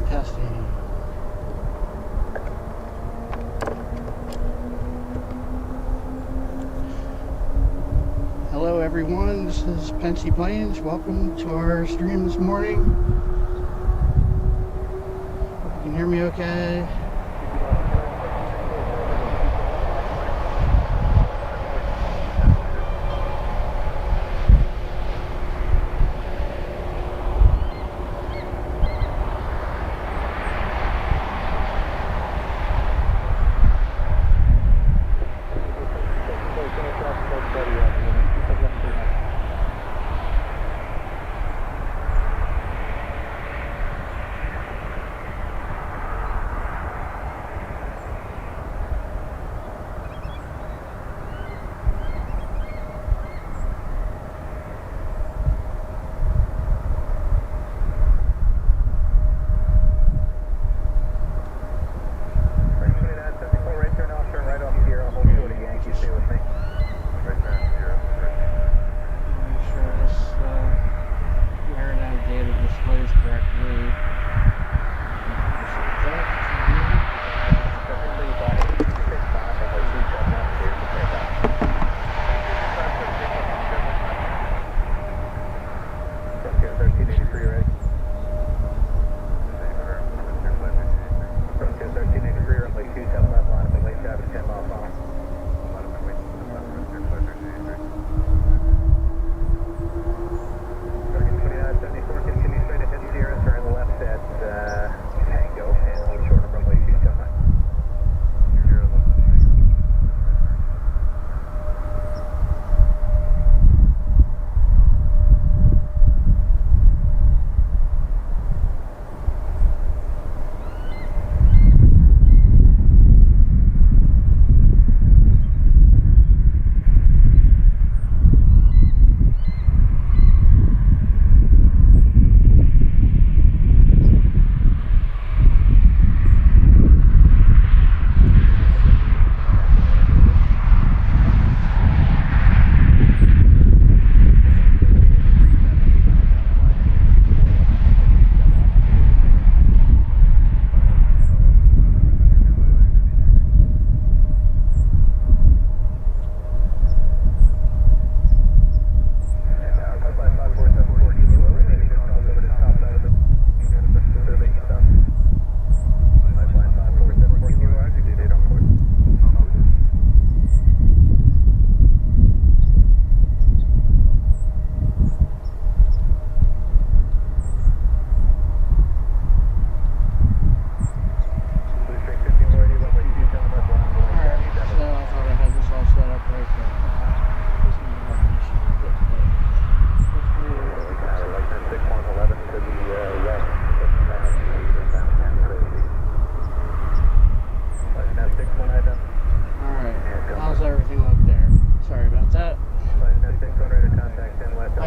Testing. Hello everyone, this is Pensy Planes. Welcome to our stream this morning. Hope you can hear me okay.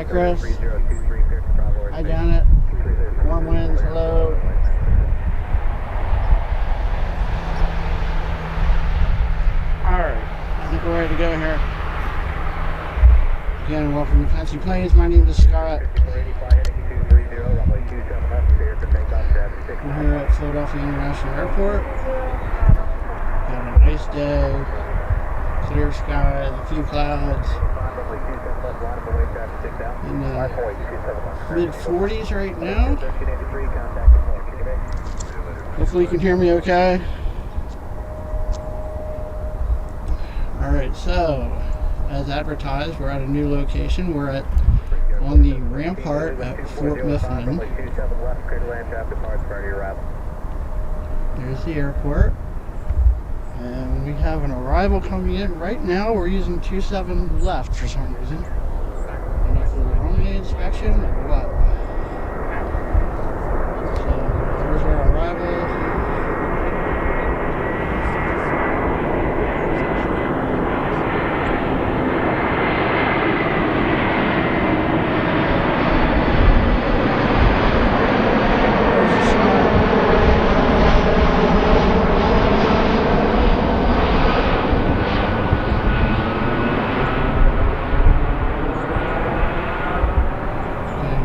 Chris. Hi Janet. Warm winds, hello. Alright, I think we're ready to go here. Again, welcome to Fancy Planes. My name is Scott. We're here at Philadelphia International Airport. Got a nice day. Clear skies, a few clouds. In the mid-40s right now. Hopefully you can hear me okay. Alright, so as advertised, we're at a new location. We're on the rampart at Fort Mifflin. There's the airport. And we have an arrival coming in. Right now we're using 27 left for some reason. I don't know if we're on the inspection or what. So there's our arrival.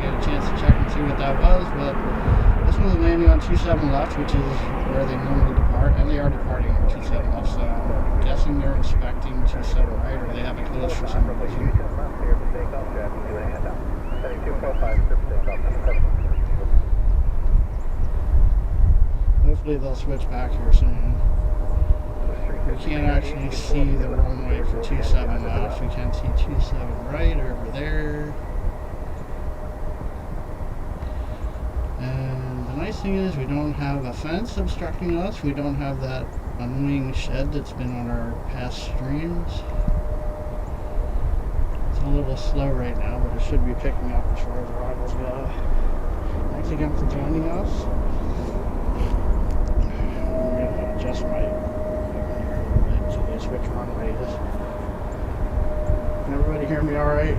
Get left, which is where they normally depart, and they are departing on 27 left, so I'm guessing they're expecting 27 right, or they have it closed for some reason. Hopefully they'll switch back here soon. We can't actually see the runway for 27 left. We can see 27 right over there. And the nice thing is we don't have a fence obstructing us. We don't have that annoying shed that's been on our past streams. It's a little slow right now, but it should be picking up as far as arrivals go. Thanks again for joining us. I'm going to adjust my here a little bit so they switch runways. Can everybody hear me all right?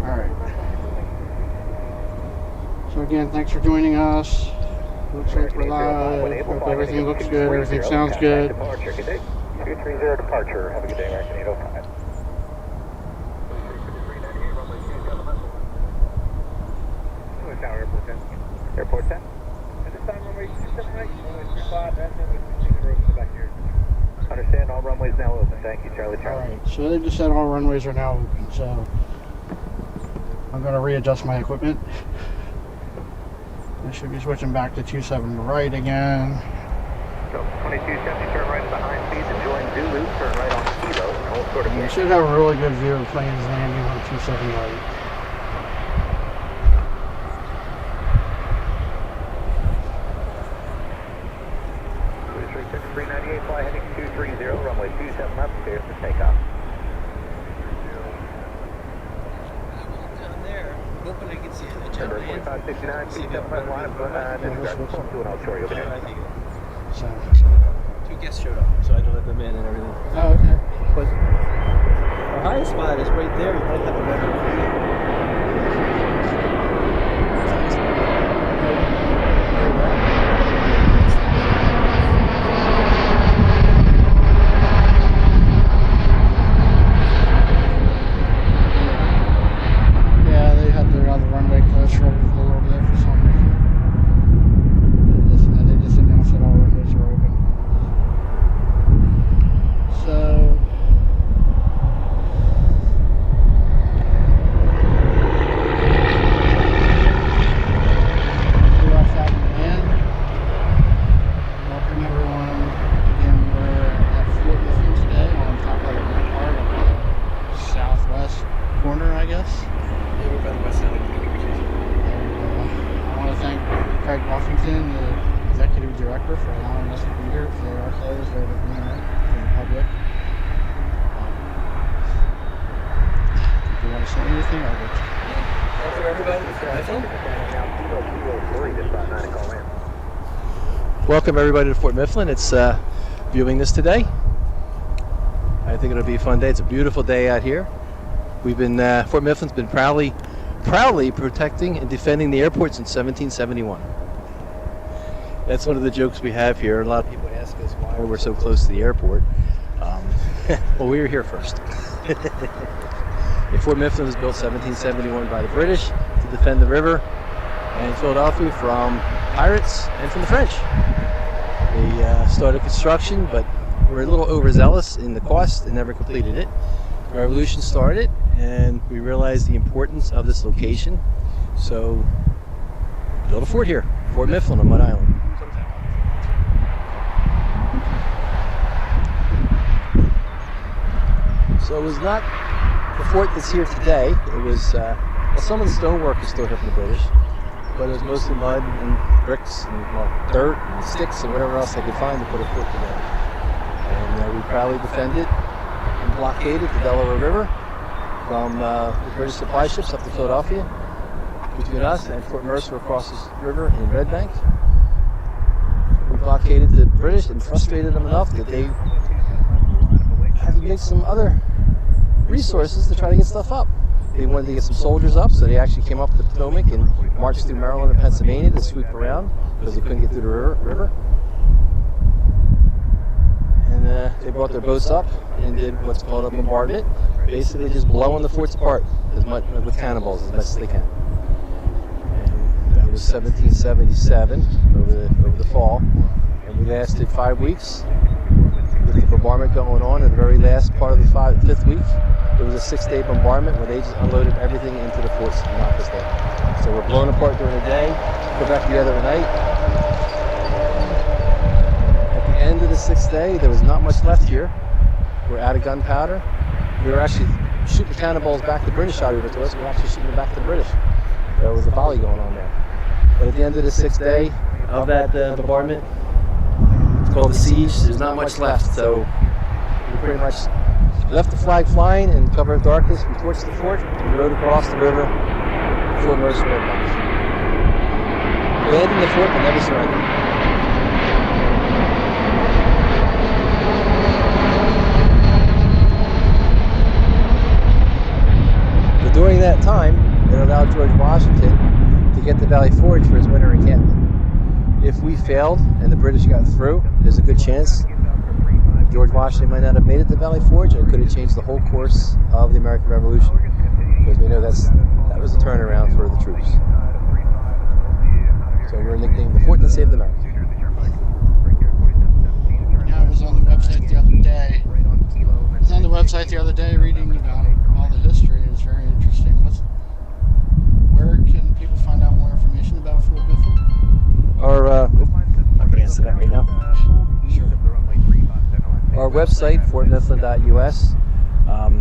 Alright. So again, thanks for joining us. Looks like we're live. Hope everything looks good, everything sounds good. 230 departure. Have a good day, American 805. Tower Airport 10. Airport 10. At this time, runway 27 right, runway 35, and then we'll take the road in the back here. Understand, all runways now open. Thank you, Charlie. Alright, so they just said all runways are now open, so I'm going to readjust my equipment. I should be switching back to 27 right again. So 2270, turn right at the high speed and join Zulu, turn right on Kilo, and hold short of You should have a really good view of planes landing on 27 right. Fly heading 230, runway 27 left, clear for takeoff. Down there, hoping I can see it. Number 4569, 27 left, line up, and to an Altori over there. So. Two guests showed up, so I had to let them in and everything. Oh, okay. But our highest spot is right there. You might have a better view. Welcome everybody to Fort Mifflin. It's viewing this today. I think it'll be a fun day. It's a beautiful day out here. We've been Fort Mifflin's been proudly protecting and defending the airport since 1771. That's one of the jokes we have here. A lot of people ask us why we're so close to the airport. Well, we were here first. Fort Mifflin was built 1771 by the British to defend the river and Philadelphia from pirates and from the French. They started construction, but were a little overzealous in the cost and never completed it. The revolution started, and we realized the importance of this location. So, built a fort here, Fort Mifflin on Mud Island. So it was not the fort that's here today. It was, well, some of the stonework is still here from the British. but it was mostly mud and bricks and dirt and sticks and whatever else they could find to put a fort together. And we proudly defended and blockaded the Delaware River from the British supply ships up to Philadelphia, between us and Fort Mercer across this river in Red Bank. We blockaded the British and frustrated them enough that they had to make some other resources to try to get stuff up. They wanted to get some soldiers up, so they actually came up the Potomac and marched through Maryland and Pennsylvania to sweep around because they couldn't get through the river. And they brought their boats up and did what's called a bombardment, basically just blowing the forts apart as much with cannonballs as best as they can. And that was 1777 over the fall, and we lasted 5 weeks with the bombardment going on. In the very last part of the fifth week, it was a 6-day bombardment where they just unloaded everything into the forts and knocked us down. So we're blown apart during the day, go back together at night. At the end of the 6th day, there was not much left here. We're out of gunpowder. We were actually shooting cannonballs back. The British shot over to us. We were actually shooting them back to the British. There was a volley going on there. But at the end of the 6th day of that bombardment, it's called the siege, there's not much left. So we pretty much left the flag flying and cover in darkness. We torched the fort and rode across the river to Fort Mercer, Red Bank. Abandoned the fort but never surrendered. But during that time, it allowed George Washington to get to Valley Forge for his winter encampment. If we failed and the British got through, there's a good chance George Washington might not have made it to Valley Forge, and it could have changed the whole course of the American Revolution, because we know that was a turnaround for the troops. So we're nicknamed the Fort that Saved America. Yeah, I was on the website the other day. Reading about all the history. It's very interesting. Where can people find out more information about Fort Mifflin? I can answer that right now. Sure. Our website, fortmifflin.us,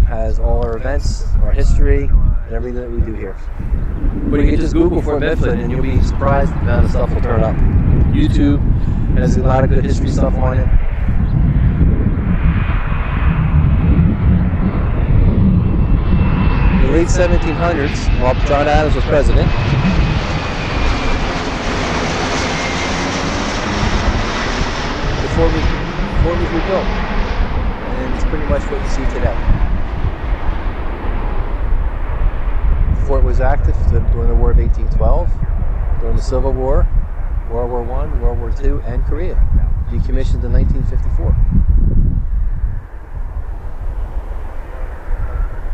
has all our events, our history, and everything that we do here. But you can just Google Fort Mifflin and you'll be surprised at the amount of stuff will turn up. YouTube has a lot of good history stuff on it. In the late 1700s, while John Adams was president, the fort was rebuilt, and it's pretty much what you see today. The fort was active during the War of 1812, during the Civil War, World War I, World War II, and Korea. Decommissioned in 1954.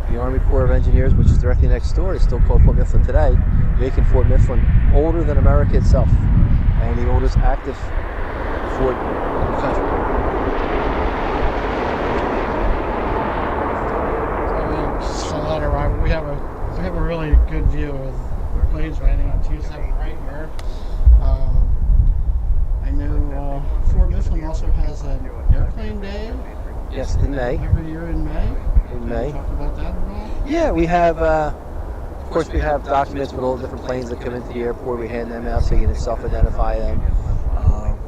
The Army Corps of Engineers, which is directly next door, is still called Fort Mifflin today, making Fort Mifflin older than America itself, and the oldest active fort in the country. We have a really good view of the planes landing on 27 right here. I know Fort Mifflin also has an airplane day. Yes, in May. Every year in May. In May. Can you talk about that at all? Yeah, we have. Of course, we have documents with all the different planes that come into the airport. We hand them out so you can self-identify them.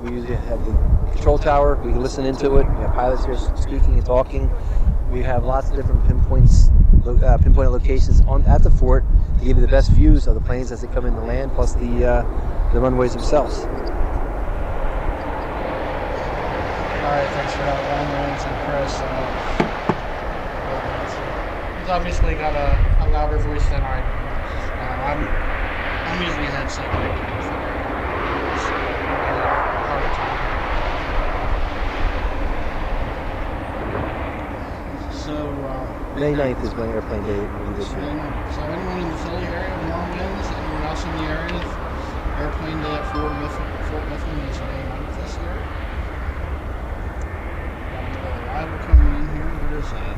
We usually have the control tower. We can listen into it. We have pilots here speaking and talking. We have lots of different pinpointed locations at the fort to give you the best views of the planes as they come into land, plus the runways themselves. All right, thanks for that long range and Chris. He's obviously got a louder voice than I do. I'm usually headset. May 9th is when airplane day will be this year. So anyone in the Philly area, Long Winds, anyone else in the area, airplane day at Fort Mifflin is May 9th this year. Got another arrival coming in here. What is that?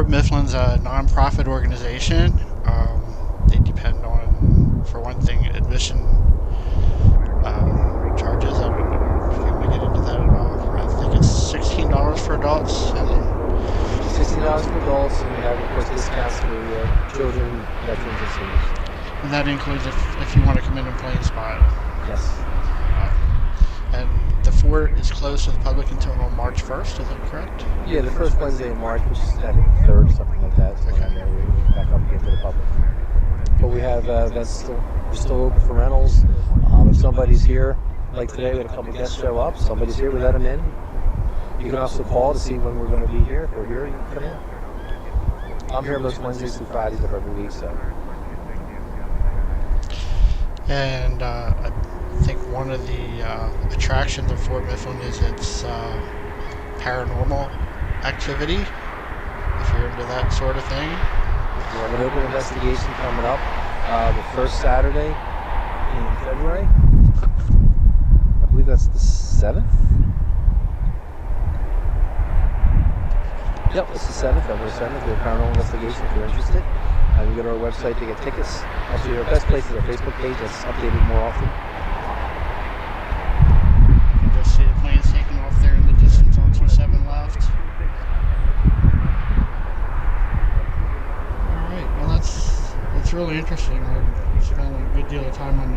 Fort Mifflin's a non-profit organization. They depend on, for one thing, admission charges. I don't know if you want to get into that at all. I think it's $16 for adults, and $16 for adults, and we have, of course, discounts for children, veterans, and seniors. that includes if you want to come in and play in spot. Yes. And the fort is closed to the public until March 1st, is that correct? Yeah, the first Wednesday in March, which is I think the 3rd, something like that. So Okay. we're back up again to the public. But we have events we're still open for rentals. If somebody's here, like today, we had a couple guests show up. Somebody's here, we let them in. You can also call to see when we're going to be here. If we're here, you can come in. I'm here most Wednesdays through Fridays of every week, so. And I think one of the attractions of Fort Mifflin is its paranormal activity, if you're into that sort of thing. We have an open investigation coming up the first Saturday in February. I believe that's the 7th. Yep, it's the 7th, February 7th. We have paranormal investigation if you're interested. You can go to our website to get tickets. Actually, our best place is our Facebook page. That's updated more often. You can just see the planes taking off there in the distance on 27 left. Alright, well that's really interesting. I spent a good deal of time on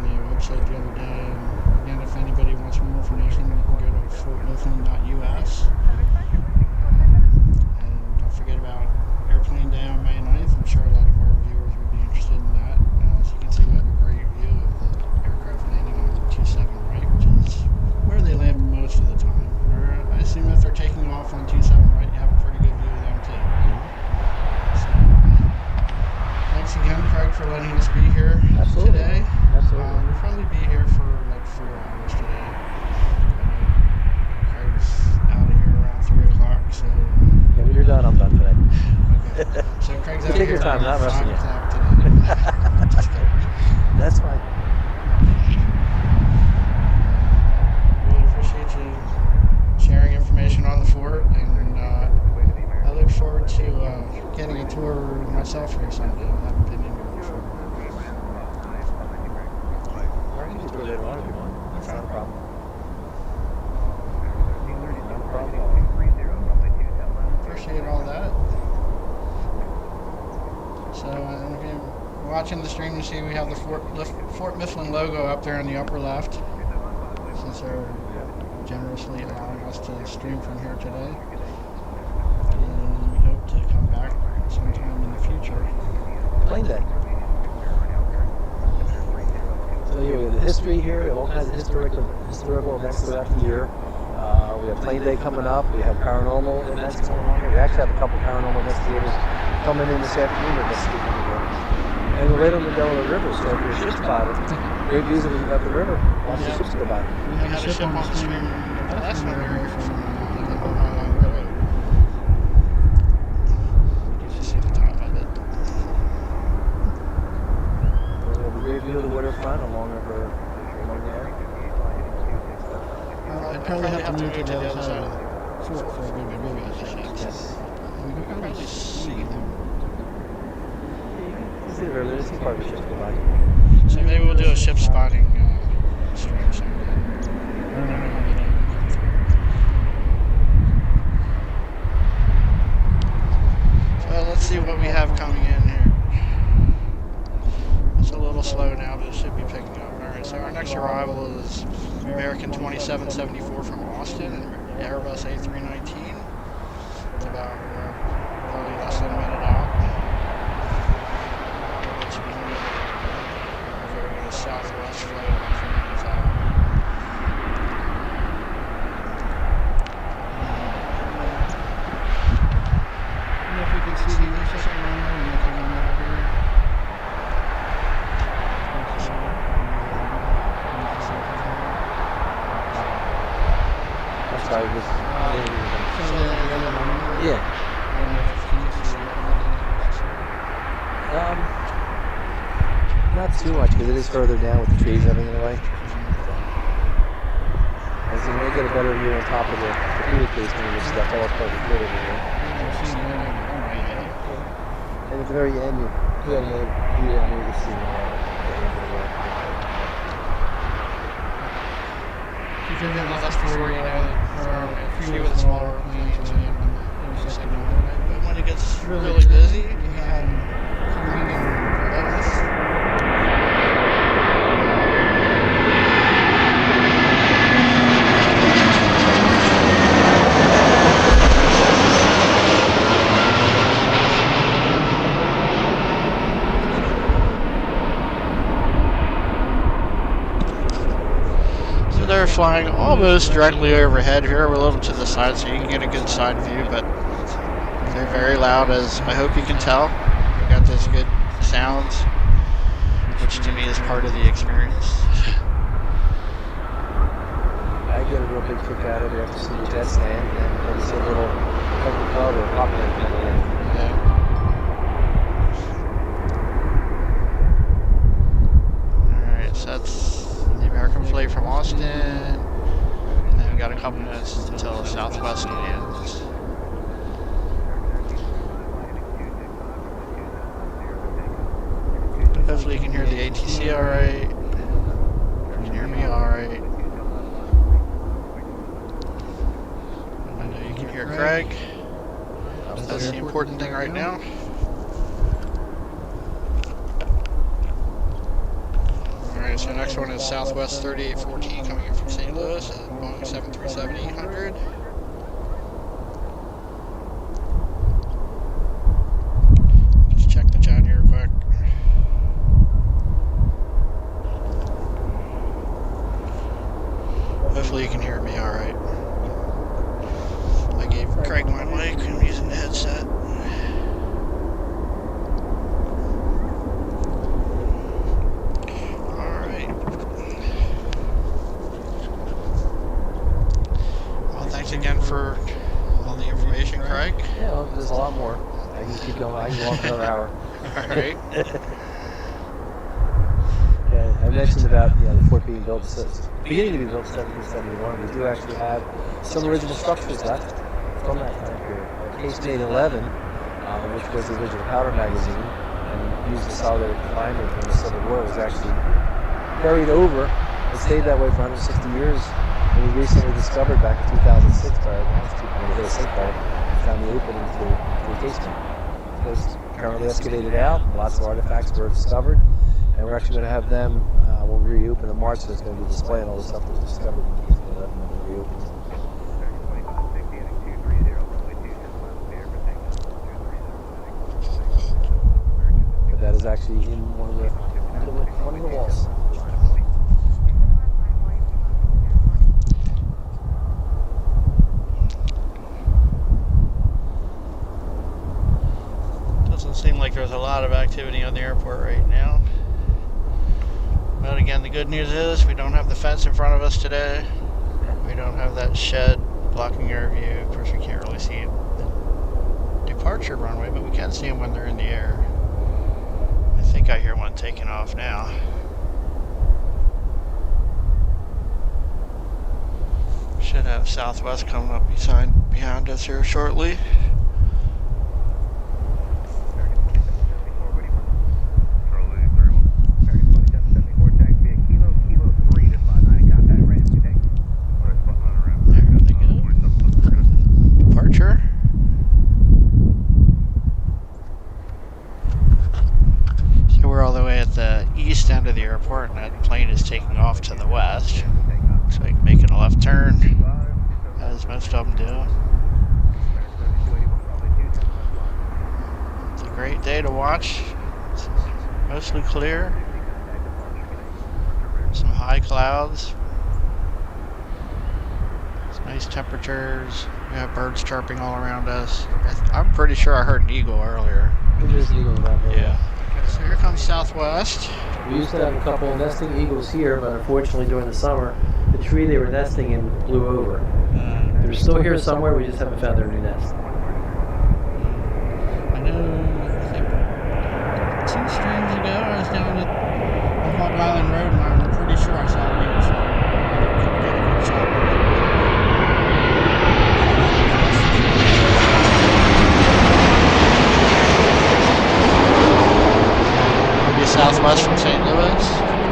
the website the other day, and again, if anybody wants more information, you can go to fortmifflin.us. And don't forget about Airplane Day on May 9th. I'm sure a lot of our viewers would be interested in that. As you can see, we have a great view of the aircraft landing on 27 right, which is where they land most of the time. Or I assume if they're taking off on 27 right, you have a pretty good view of them too. So, thanks again, Craig, for letting us be here today. Absolutely. We'll probably be here for like 4 hours today. Craig's out of here around 3 o'clock, so. Yeah, when you're done, I'm done today. Okay. So Craig's out Take here your time, around not rushing 5 you. o'clock today. Just kidding. That's fine. Really appreciate you sharing information on the fort, and I look forward to getting a tour myself here someday. I haven't been in here before. Or you can just go later on if you want. That's not a problem. Not a problem at all. Appreciate all that. So if you're watching the stream, you see we have the Fort Mifflin logo up there in the upper left, since they're generously allowing us to stream from here today. And we hope to come back sometime in the future. Plane Day. So yeah, we have the history here. We have all kinds of historical events throughout the year. We have Plane Day coming up. We have paranormal events going on here. We actually have a couple paranormal investigators coming in this afternoon investigating the room. And we're right on the Delaware River, so if you're a ship spotter, great views of the river. Watch the ships go by. We had a ship on the stream last time we were here from the Long Island River. You can see the top of it. We have a great view of the waterfront along the area. I'd probably have to move to the other side of the fort for a good view of the ships. Yes. We could probably see them. You can see the river. This is part of the ships go by. So maybe we'll do a ship spotting stream someday. I don't know how many will come through. So let's see what we have coming in here. It's a little slow now, but it should be picking up. Alright, so our next arrival is American 2774 from Austin and Airbus A319. It's about probably less than a minute out. It's very southwest flow from the top. And if we can see the second runway, and nothing on over here. That's why it was. Yeah. Yeah. Not too much because it is further down with the trees and everything in the way. As you may get a better view on top of the computer case when you stuff all up over here. at the very end, you had another view down here to see You can get left before you know there are a few of the smaller planes land on the intersecting overnight. But when it gets really busy, you have coming in below us. They're flying almost directly overhead here. We're a little to the side so you can get a good side view, but they're very loud, as I hope you can tell. We got those good sounds, which to me is part of the experience. I get a real big kick out of it after seeing the jet stand, and then see a little couple club or pop plane coming in. Yeah. Alright, so that's the American flight from Austin, and then we got a couple minutes until Southwest lands. Hopefully you can hear the ATC alright. You can hear me alright. I know you can hear Craig. That's the important thing right now. Alright, so next one is Southwest 3814 coming in from St. Louis at Boeing 737-800. Let's check the chat here quick. Hopefully you can hear me alright. I gave Craig my mic, I'm using the headset. Again for all the information, Craig. Yeah, well, there's a lot more. I can keep going. I can go on for another hour. Alright. Yeah, I mentioned about the fort being built, beginning to be built in 1771. We do actually have some original structures left from that time period. Casemate 11, which was the original powder magazine, and used to solidate confinement during the Civil War, was actually buried over and stayed that way for 160 years. And we recently discovered back in 2006 by our groundskeeper when we hit a sinkhole, found the opening to the casement. It was currently excavated out, lots of artifacts were discovered, and we're actually going to have them, when we reopen in March, there's going to be displaying all the stuff that was discovered in Casement 11 when we reopen. But that is actually in one of the walls. Doesn't seem like there's a lot of activity on the airport right now. But again, the good news is we don't have the fence in front of us today. We don't have that shed blocking our view. Of course, we can't really see the departure runway, but we can see them when they're in the air. I think I hear one taking off now. Should have Southwest coming up behind us here shortly. East end of the airport, and that plane is taking off to the west. Looks like making a left turn, as most of them do. It's a great day to watch. It's mostly clear. Some high clouds. It's nice temperatures. We have birds chirping all around us. I'm pretty sure I heard an eagle earlier. There's an eagle around here. Yeah. So here comes Southwest. We used to have a couple of nesting eagles here, but unfortunately during the summer, the tree they were nesting in blew over. They're still here somewhere, we just haven't found their new nest. I know, I think 2 streams ago I was down at Hog Island Road, and I'm pretty sure I saw an eagle fly. southwest from St. Louis,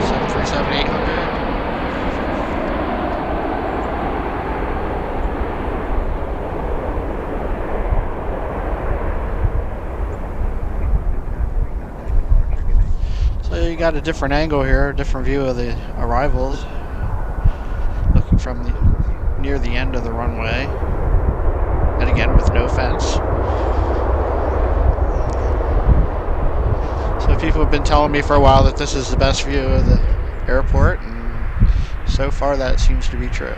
737-800. So you got a different angle here, a different view of the arrivals, looking from near the end of the runway, and again with no fence. So people have been telling me for a while that this is the best view of the airport, and so far that seems to be true.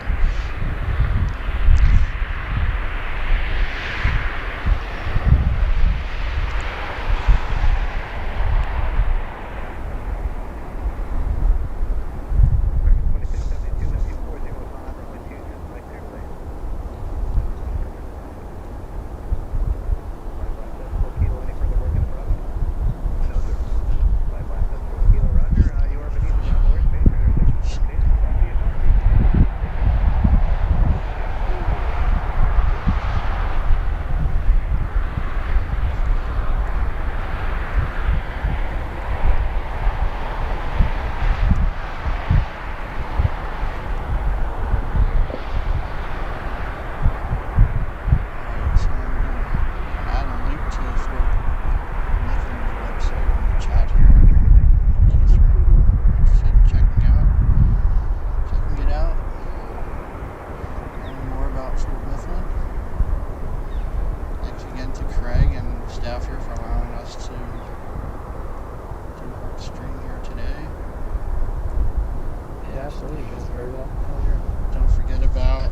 Don't forget about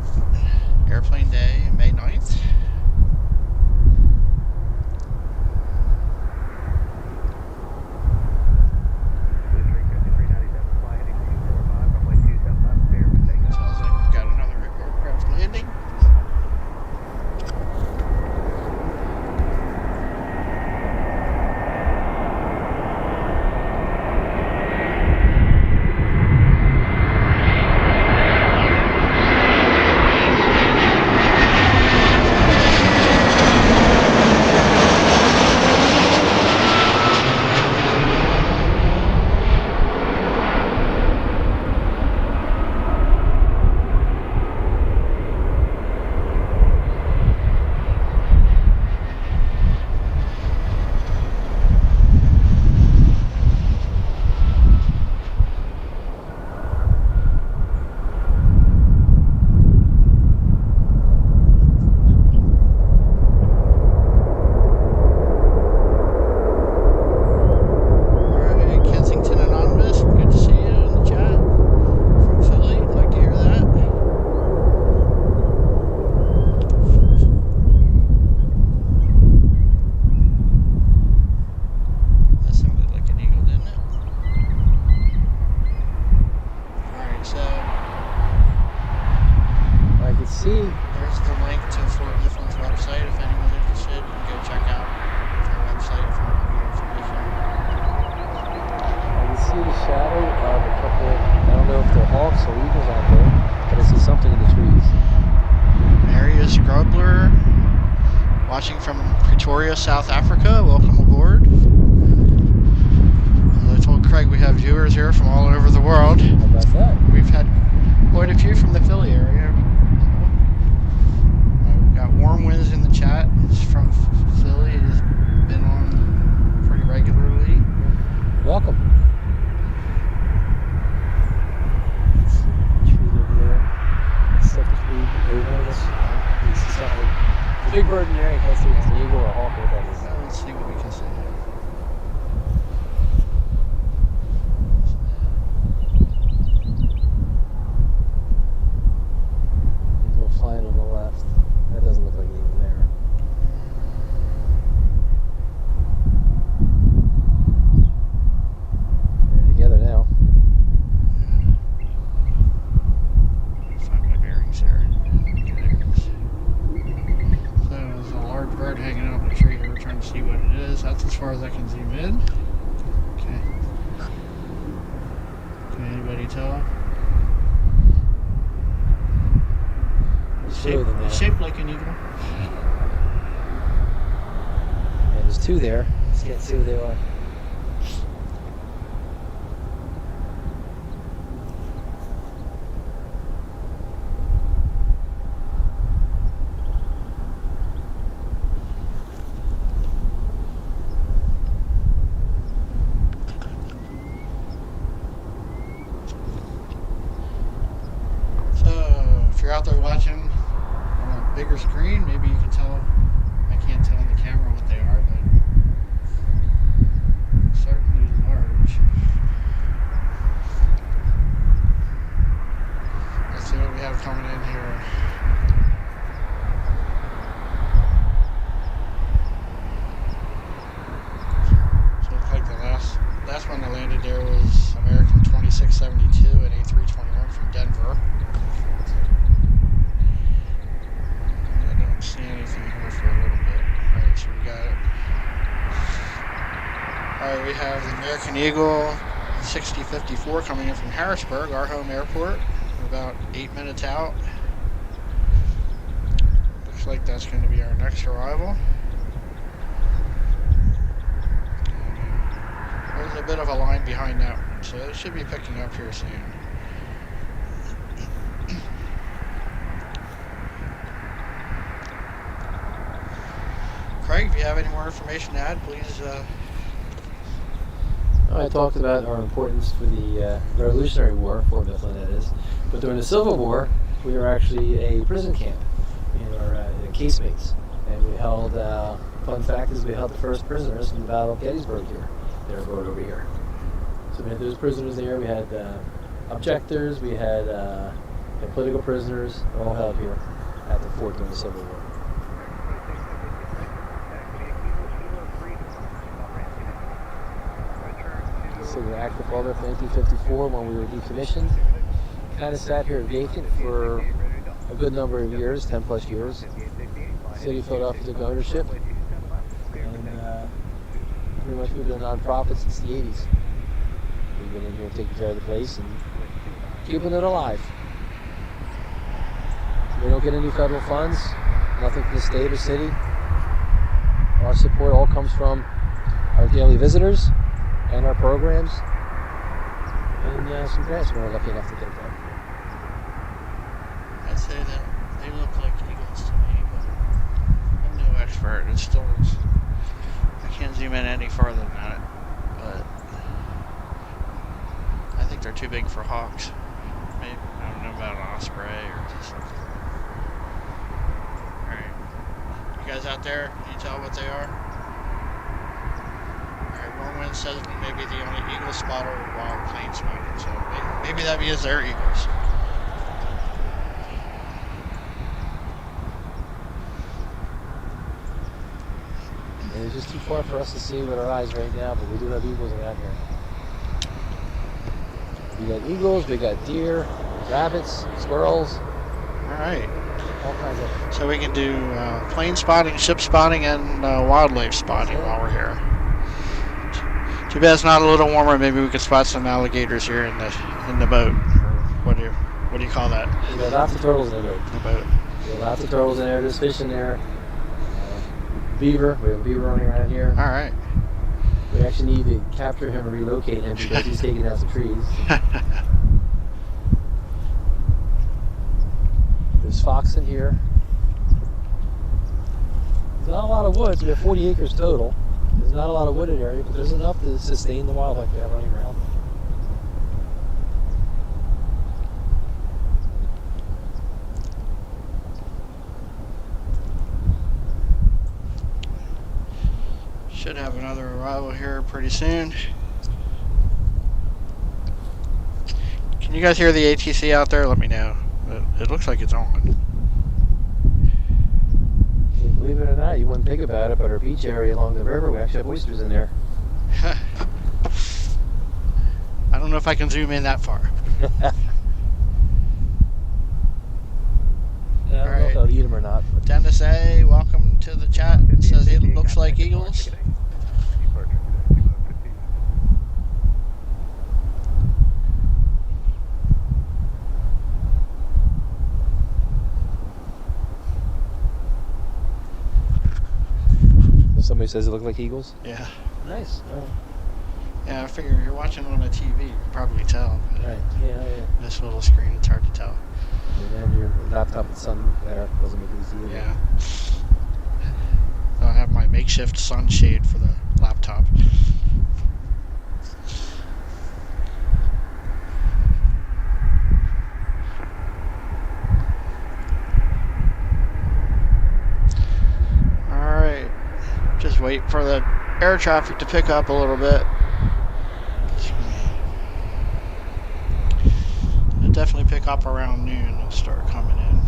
Airplane Day, May 9th. Sounds like we've got another aircraft landing. There's the link to Fort Mifflin's website. If anyone's interested, you can go check out their website for more information. I can see the shadow of a couple, I don't know if they're hawks or eagles out there, but I see something in the trees. Marius Grubler, watching from Pretoria, South Africa. Welcome aboard. As I told Craig, we have viewers here from all over the world. How about that? We've had quite a few from the Philly area. We've got warm winds in the chat. It's from Philly. It has been on pretty regularly. Welcome. Tree over there. Second tree over this. You see something. The big bird in there, I can't see if it's an eagle or a hawk or what that is. Let's see what we can see. Flying on the left. That doesn't look like an eagle there. They're together now. Find my bearings there. So there's a large bird hanging out in a tree here. We're trying to see what it is. That's as far as I can zoom in. Okay. Can anybody tell? It's shaped like an eagle. And there's two there. Just can't see what they are. Alright, we have the American Eagle 6054 coming in from Harrisburg, our home airport. We're about 8 minutes out. Looks like that's going to be our next arrival. There's a bit of a line behind that one, so it should be picking up here soon. Craig, if you have any more information to add, please. I talked about our importance for the Revolutionary War, for Mifflin that is, but during the Civil War, we were actually a prison camp in our casemates, and we held, fun fact is we held the first prisoners from the Battle of Gettysburg here. They were brought over here. So we had those prisoners there, we had objectors, we had political prisoners, all held here at the fort during the Civil War. So we were active all there from 1954 when we were decommissioned. Kind of sat here vacant for a good number of years, 10 plus years. City of Philadelphia took ownership, and pretty much we've been a nonprofit since the 80s. We've been in here taking care of the place and keeping it alive. We don't get any federal funds, nothing from the state or city. Our support all comes from our daily visitors and our programs, and some grants we're lucky enough to get there. I'd say that they look like eagles to me, but I'm no expert. It still is. I can't zoom in any farther than that, but I think they're too big for hawks. Maybe, I don't know about an osprey or something. Alright. You guys out there, can you tell what they are? Warren says we may be the only eagle spotter while plane spotting, so maybe that means they're eagles. It's just too far for us to see with our eyes right now, but we do have eagles around here. We got eagles, we got deer, rabbits, squirrels. Alright. All kinds of. So we can do plane spotting, ship spotting, and wildlife spotting while we're here. Too bad it's not a little warmer. Maybe we could spot some alligators here in the boat. What do you call that? We got lots of turtles in the boat. The boat. We got lots of turtles in there. There's fish in there. Beaver. We have a beaver running around here. All right. We actually need to capture him and relocate him because he's taking down some trees. There's fox in here. There's not a lot of woods. We have 40 acres total. There's not a lot of wooded area, but there's enough to sustain the wildlife we have running around. Should have another arrival here pretty soon. Can you guys hear the ATC out there? Let me know. It looks like it's on. Believe it or not, you wouldn't think about it, but our beach area along the river, we actually have oysters in there. I don't know if I can zoom in that far. I don't know if they'll eat them or not. But. Dennis A, welcome to the chat. It says it looks like eagles. Somebody says it looked like eagles? Yeah. Nice. Oh. Yeah, I figure if you're watching on a TV, you can probably tell. Right. Yeah. This little screen, it's hard to tell. And then your laptop and sun there doesn't make it easy. Yeah. So I have my makeshift sunshade for the laptop. Just wait for the air traffic to pick up a little bit. It'll definitely pick up around noon. It'll start coming in.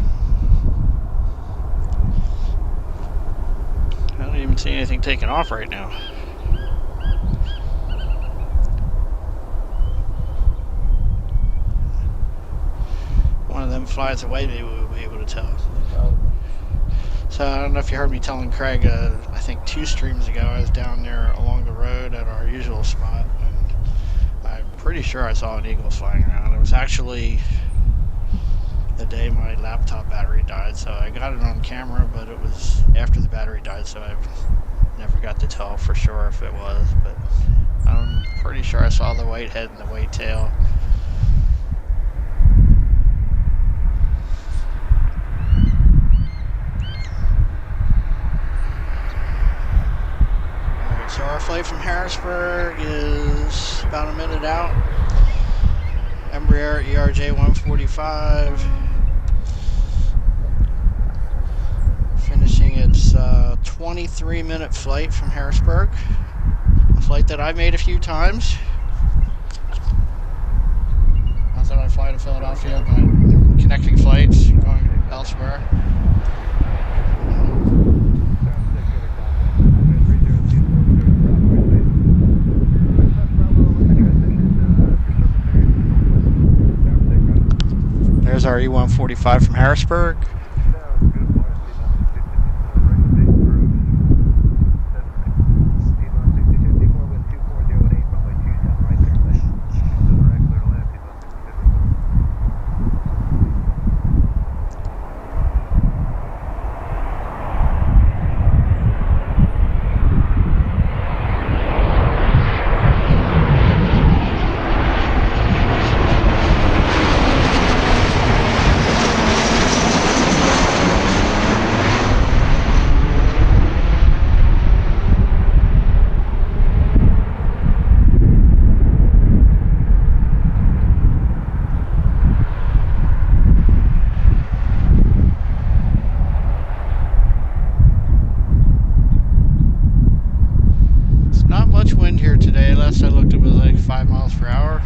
I don't even see anything taking off right now. One of them flies away, maybe we'll be able to tell. So I don't know if you heard me telling Craig, I think 2 streams ago, I was down there along the road at our usual eagle spot, and I'm pretty sure I saw an eagle flying around. It was actually the day my laptop battery died, so I got it on camera, but it was after the battery died, so I never got to tell for sure if it was, but I'm pretty sure I saw the white head and the white tail. Alright, so our flight from Harrisburg is about a minute out. Embraer ERJ 145. Finishing its 23-minute flight from Harrisburg. A flight that I made a few times. Not that I fly to Philadelphia, but connecting flights going elsewhere. There's our E145 from Harrisburg. Wind here today. Last I looked, it was like 5 miles per hour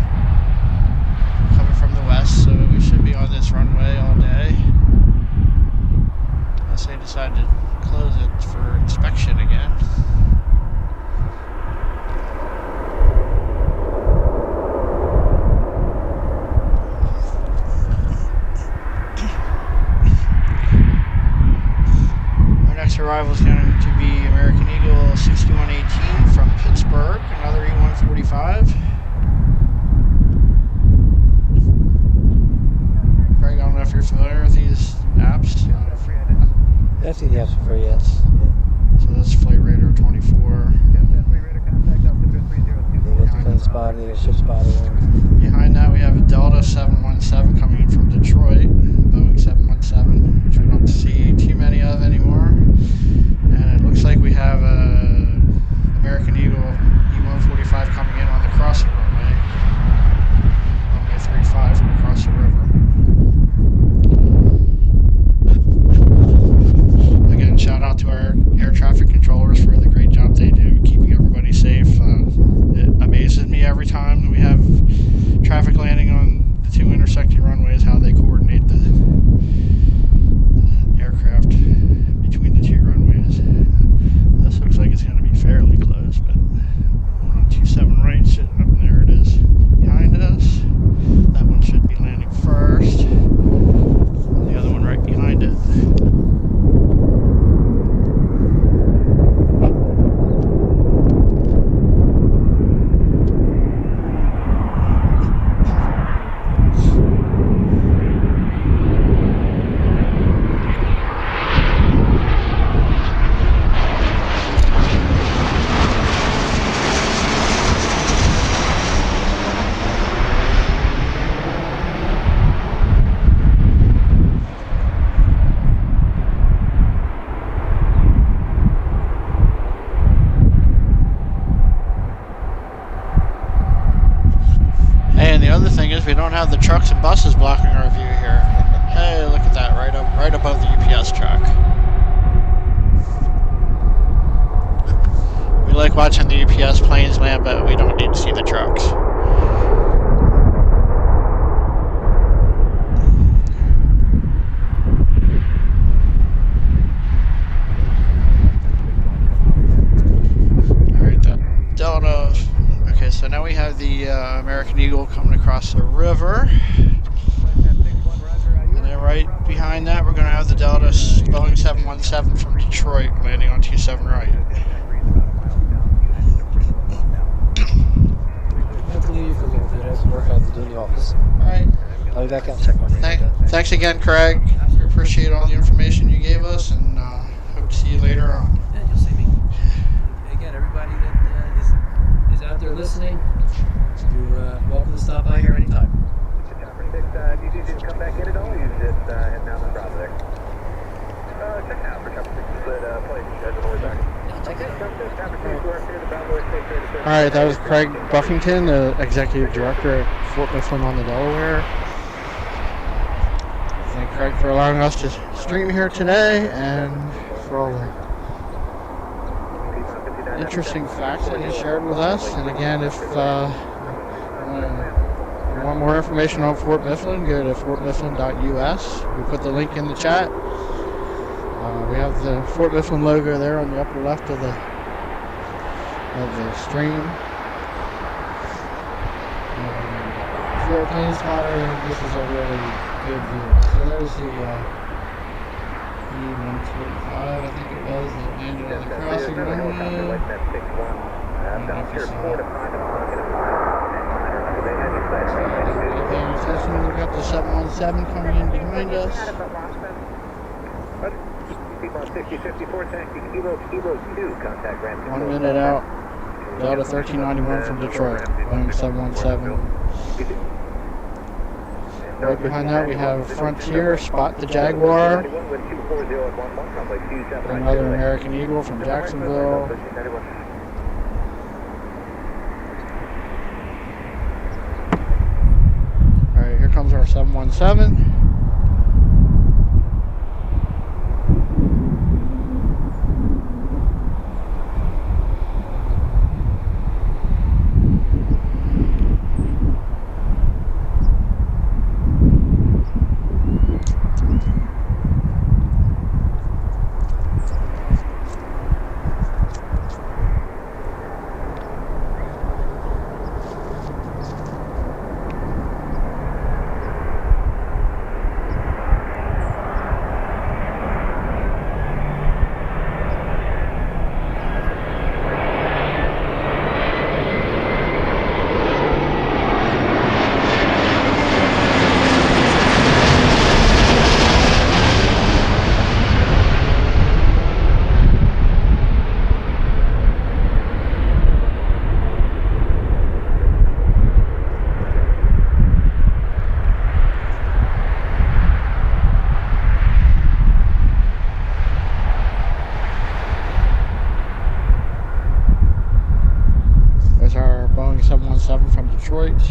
coming from the west, so we should be on this runway all day unless they decide to close it for inspection again. Our next arrival is going to be American Eagle 6118 from Pittsburgh, another E145. Craig, I don't know if you're familiar with these apps. I've seen the apps before, yes. Yeah. So that's Flight Radar 24. They got the plane spotting, they got ship spotting. Behind that we have a Delta 717 coming in from Detroit, Boeing 717, which we don't see too many of anymore. And it looks like we have a American Eagle E145 coming in on the crossing runway 35 across the river. Again, shout out to our air traffic controllers for the great job they do keeping everybody safe. It amazes me every time we have traffic landing on the two intersecting runways how they coordinate the aircraft between the two runways. This looks like it's going to be fairly close, but 127 right, sitting up, and there it is behind us. That one should be landing first, and the other one right behind it. We don't have the trucks and buses blocking our view here. Hey, look at that, right above the UPS truck. We like watching the UPS planes land, but we don't need to see the trucks. Alright, the Delta. Okay, so now we have the American Eagle coming across the river. And then right behind that, we're going to have the Delta Boeing 717 from Detroit landing on 27 right. me back out and check my radar. Thanks again, Craig. We appreciate all the information you gave us, and hope to see you later on. Yeah, you'll see me. Again, everybody that is out there listening, you're welcome to stop by here anytime. Chopper 6, you didn't come back in at all? You just heading down the Bravo there? Check out for Chopper 6. But place as an order back. All right, that was Craig Buffington, the Executive Director at Fort Mifflin on the Delaware. Thank Craig for allowing us to stream here today and for all the interesting facts that he shared with us. And again, if you want more information on Fort Mifflin, go to fortmifflin.us. We put the link in the chat. We have the Fort Mifflin logo there on the upper left of the stream. For a plane spotter, this is a really good view. So there's the E-125, I think it was, that landed on the crossing runway. Paying attention, we've got the 717 coming in behind us. 6054 taxi Kilo 2, contact ramp. 1 minute out. Delta 1391 from Detroit, Boeing 717. Right behind that we have Frontier, Spot the Jaguar. Another American Eagle from Jacksonville. Alright, here comes our 717. Boeing 717 from Detroit.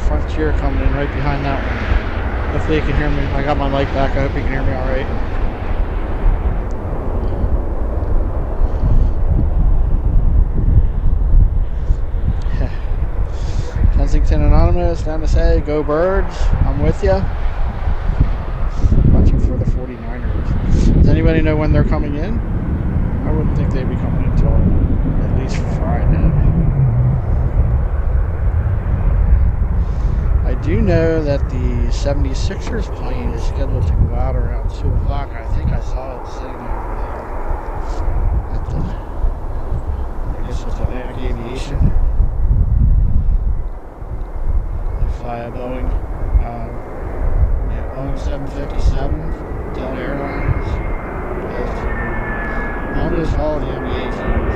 Frontier coming in right behind that one. Hopefully you can hear me. I got my mic back. I hope you can hear me all right. Kensington Anonymous down to say, go Birds. I'm with you. Watching for the 49ers. Does anybody know when they're coming in? I wouldn't think they'd be coming until at least Friday. I do know that the 76ers plane is scheduled to go out around 2 o'clock. I think I saw it sitting at the, I guess it's Atlantic Aviation. They fly a Boeing 757 Delta Airlines. Almost all of the NBA teams.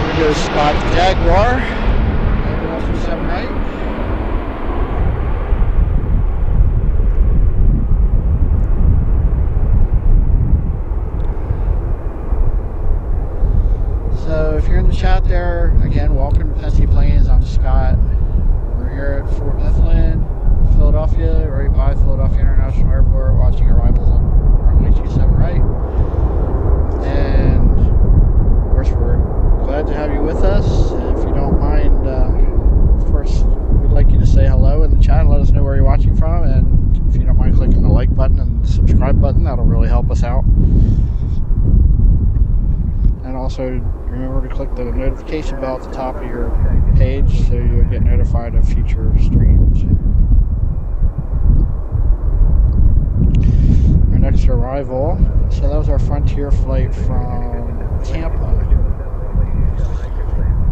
We're going to spot the Jaguar. 127 right. So if you're in the chat there, again, welcome to Pensy Plains. I'm Scott. We're here at Fort Mifflin, Philadelphia, right by Philadelphia International Airport, watching arrivals on runway 27 right. And of course, we're glad to have you with us. If you don't mind, of course, we'd like you to say hello in the chat and let us know where you're watching from. And if you don't mind clicking the like button and the subscribe button, that'll really help us out. And Also, remember to click the notification bell at the top of your page so you'll get notified of future streams. Our next arrival, so that was our Frontier flight from Tampa.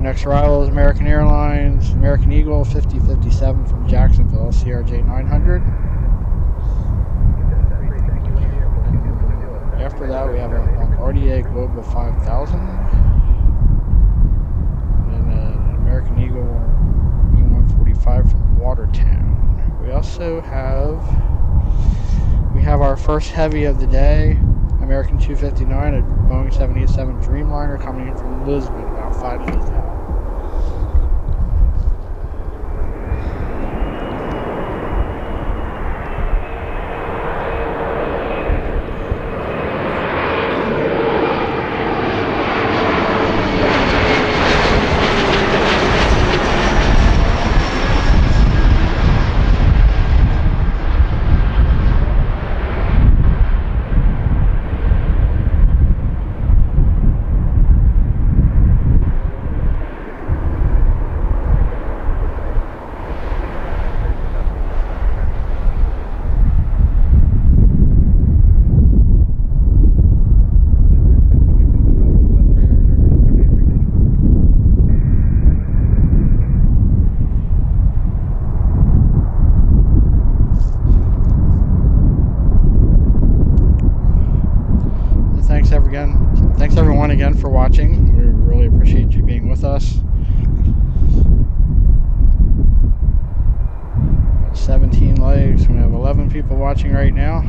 Next arrival is American Airlines, American Eagle 5057 from Jacksonville, CRJ 900. After that, we have a Bombardier Global 5000, and then an American Eagle E145 from Watertown. We also have our first heavy of the day, American 259, a Boeing 787 Dreamliner coming in from Lisbon, about 5 minutes out. Thanks everyone again for watching. We really appreciate you being with us. 17 legs. We have 11 people watching right now.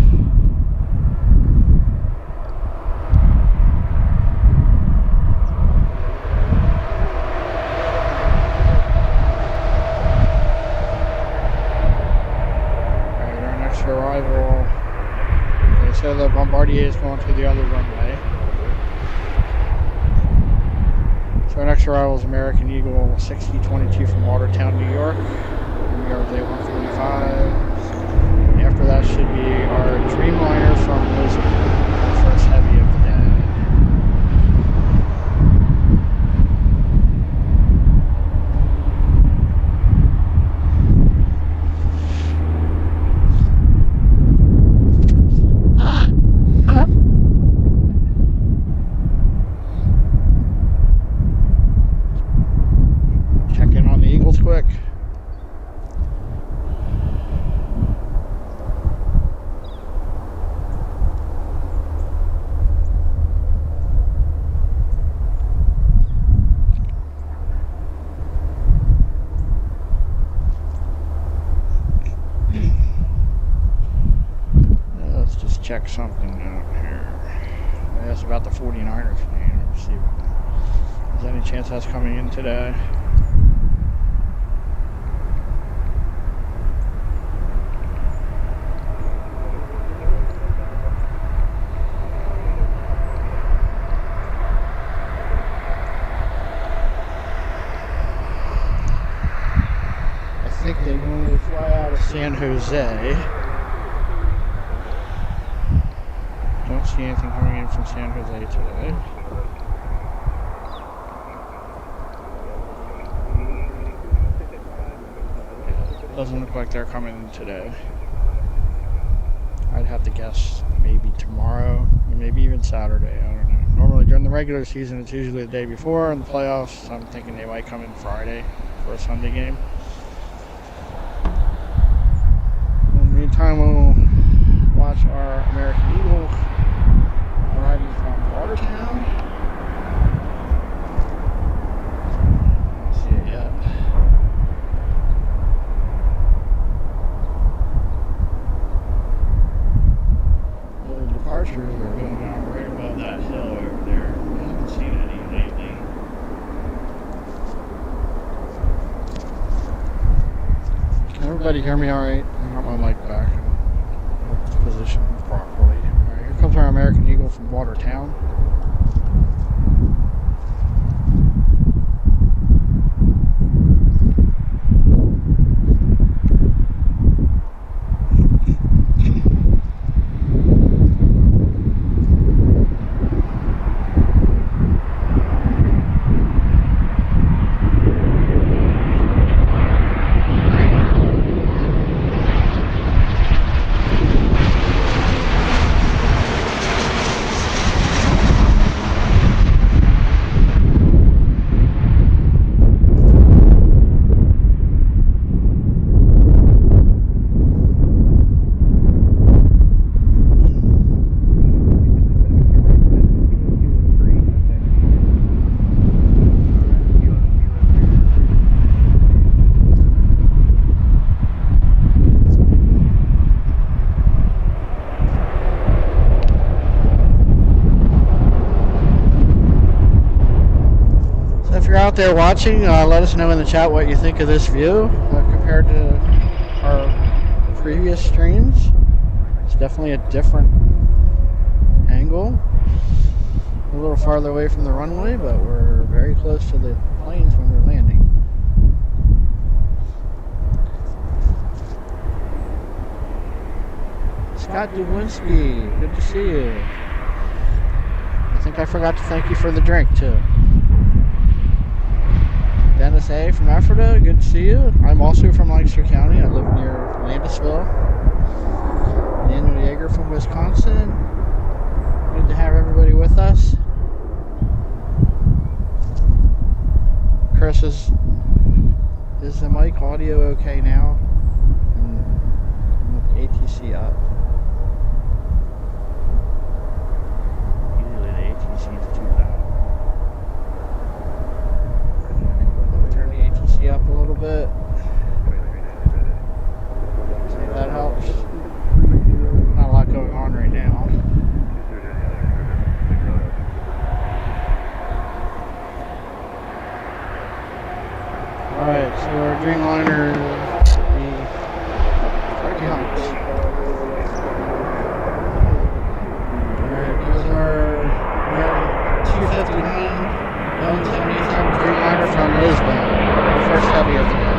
Alright, our next arrival. Okay, so the Bombardier is going to the other runway. So our next arrival is American Eagle 6022 from Watertown, New York. RJ 145. After that should be our Dreamliner from Lisbon, our first heavy of the day. Check in on the Eagles quick. Check something out here. That's about the 49ers plane. Let's see if there's any chance that's coming in today. I think they normally fly out of San Jose. Don't see anything coming in from San Jose today. Doesn't look like they're coming in today. I'd have to guess maybe tomorrow, or maybe even Saturday. I don't know. Normally during the regular season, it's usually the day before. In the playoffs, I'm thinking they might come in Friday for a Sunday game. In the meantime, we'll watch our American Eagle arriving from Watertown. Don't see it yet. The departures are going down right above that hill over there. I haven't seen any lately. Can everybody hear me all right? I got my mic back and positioned properly. All right, here comes our American Eagle from Watertown. you're out there watching, let us know in the chat what you think of this view compared to our previous streams. It's definitely a different angle. A little farther away from the runway, but we're very close to the planes when we're landing. Scott Duwinski, good to see you. I think I forgot to thank you for the drink too. Dennis A. from Ephrata, good to see you. I'm also from Lancaster County. I live near Landisville. Daniel Yeager from Wisconsin. Good to have everybody with us. Chris, is the mic audio okay now? And with the ATC up. Usually the ATC is too loud. Turn the ATC up a little bit. See if that helps. Not a lot going on right now. Alright, so our Dreamliner, the Hunts. Alright, those are 259 Boeing 787 Dreamliner from Lisbon. The first heavy of the day.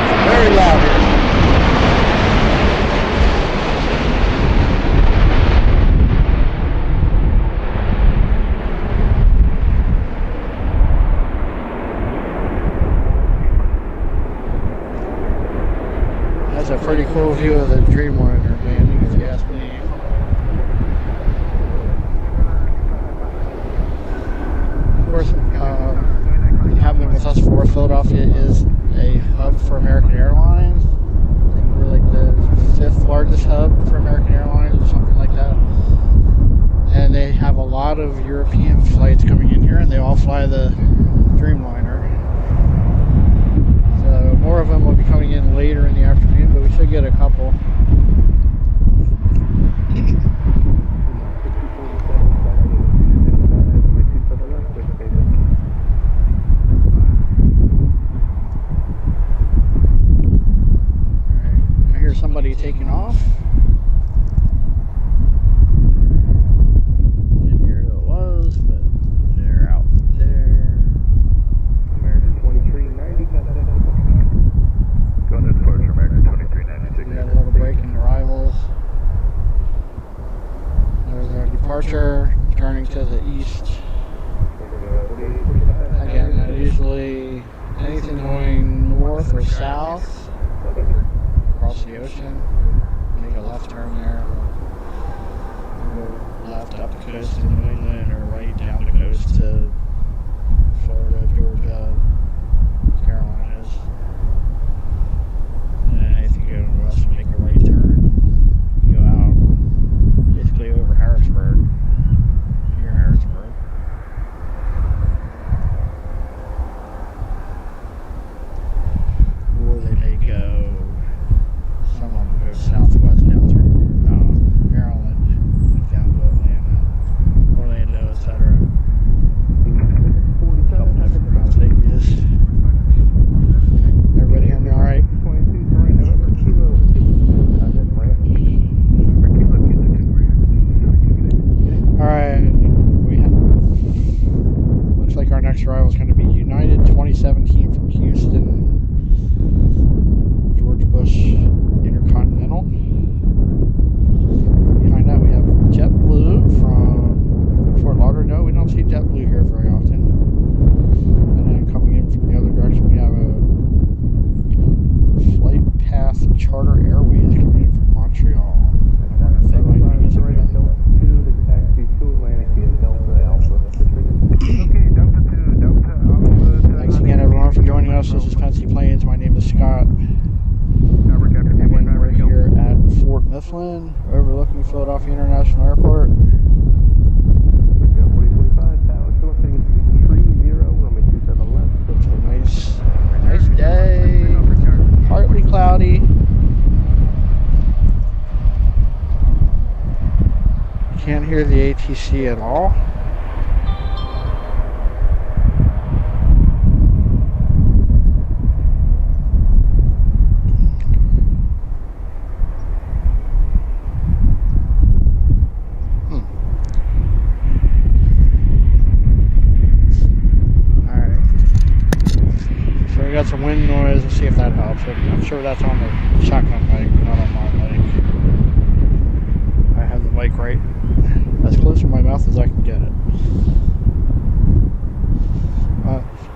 It's very loud here. That's a pretty cool view of the Dreamliner landing, if you ask me. Of course, we have been with us for Philadelphia is a hub for American Airlines. I think we're like the 5th largest hub for American Airlines or something like that. And they have a lot of European flights coming in here, and they all fly the Dreamliner. So more of them will be coming in later in the afternoon, but we should get a couple. Alright, I hear somebody taking off. Didn't hear who it was, but they're out there. American 2390. Go on to departure, American 2396. We got a little break in arrivals. There's our departure, turning to the east. Again, usually anything going north or south, across the ocean, make a left turn there. Go left up the coast to New England, or right down the coast to Florida, Georgia, Carolinas. And anything going west, make a right turn. Go out basically over Harrisburg, near Harrisburg. Or they may go, some of them go southwest down through Maryland, down to Atlanta, Orlando, etc. A couple different routes they use. Everybody hear me all right? Alright, we have, looks like our next arrival is going to be United 2017 from Houston, George Bush Intercontinental. Behind that we have JetBlue from Fort Lauderdale. We don't see JetBlue here very often. And then coming in from the other direction we have a Flight Path Charter Airways coming in from Montreal. I wonder if they might be getting something. Thanks again, everyone, for joining us. This is Fancy Planes. My name is Scott. Again, we're here at Fort Mifflin, overlooking Philadelphia International Airport. It's a nice day. Partly cloudy. Can't hear the ATC at all. that helps. I'm sure that's on the shotgun mic, not on my mic. I have the mic right as close to my mouth as I can get it.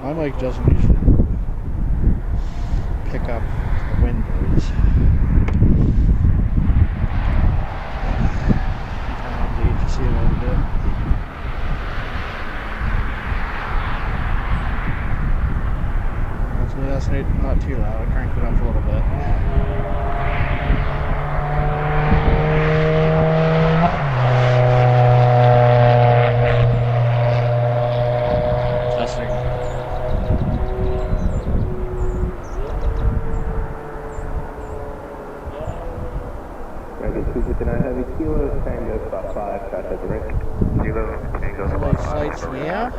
My mic doesn't usually pick up the wind noise. Turn on the ATC a little bit. Hopefully that's not too loud. I cranked it up a little bit. Testing. Ready, 259 Heavy, Kilo, Tango, stop 5, pass at the right. Kilo, Tango, Midday flights, yeah.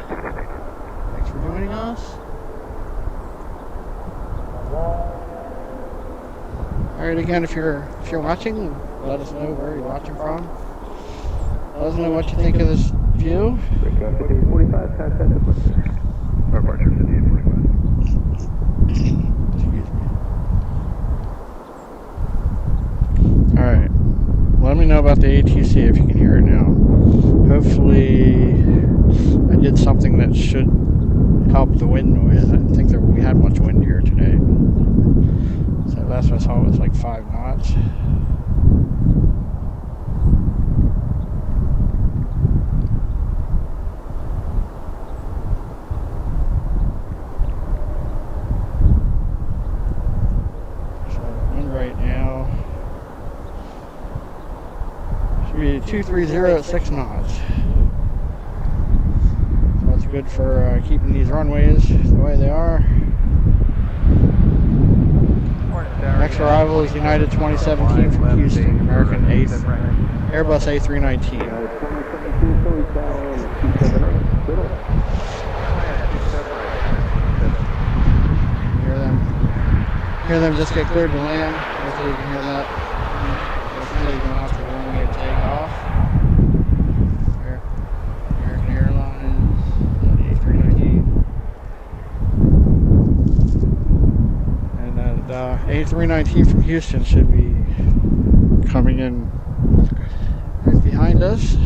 Thanks for joining us. Alright, again, if you're watching, let us know where you're watching from. Let us know what you think of this view. 5845, pass at the right. Departure 5845. Excuse me. Alright. Let me know about the ATC if you can hear it now. Hopefully I did something that should help the wind noise. I didn't think we had much wind here today. So last I saw it was like 5 knots. So wind right now should be 230 at 6 knots. So that's good for keeping these runways the way they are. Next arrival is United 2017 from Houston, American Airbus A319. Hear them just get cleared to land. Hopefully you can hear that. Hopefully you don't have to runway to take off. American Airlines, the A319. A319 from Houston should be coming in right behind us.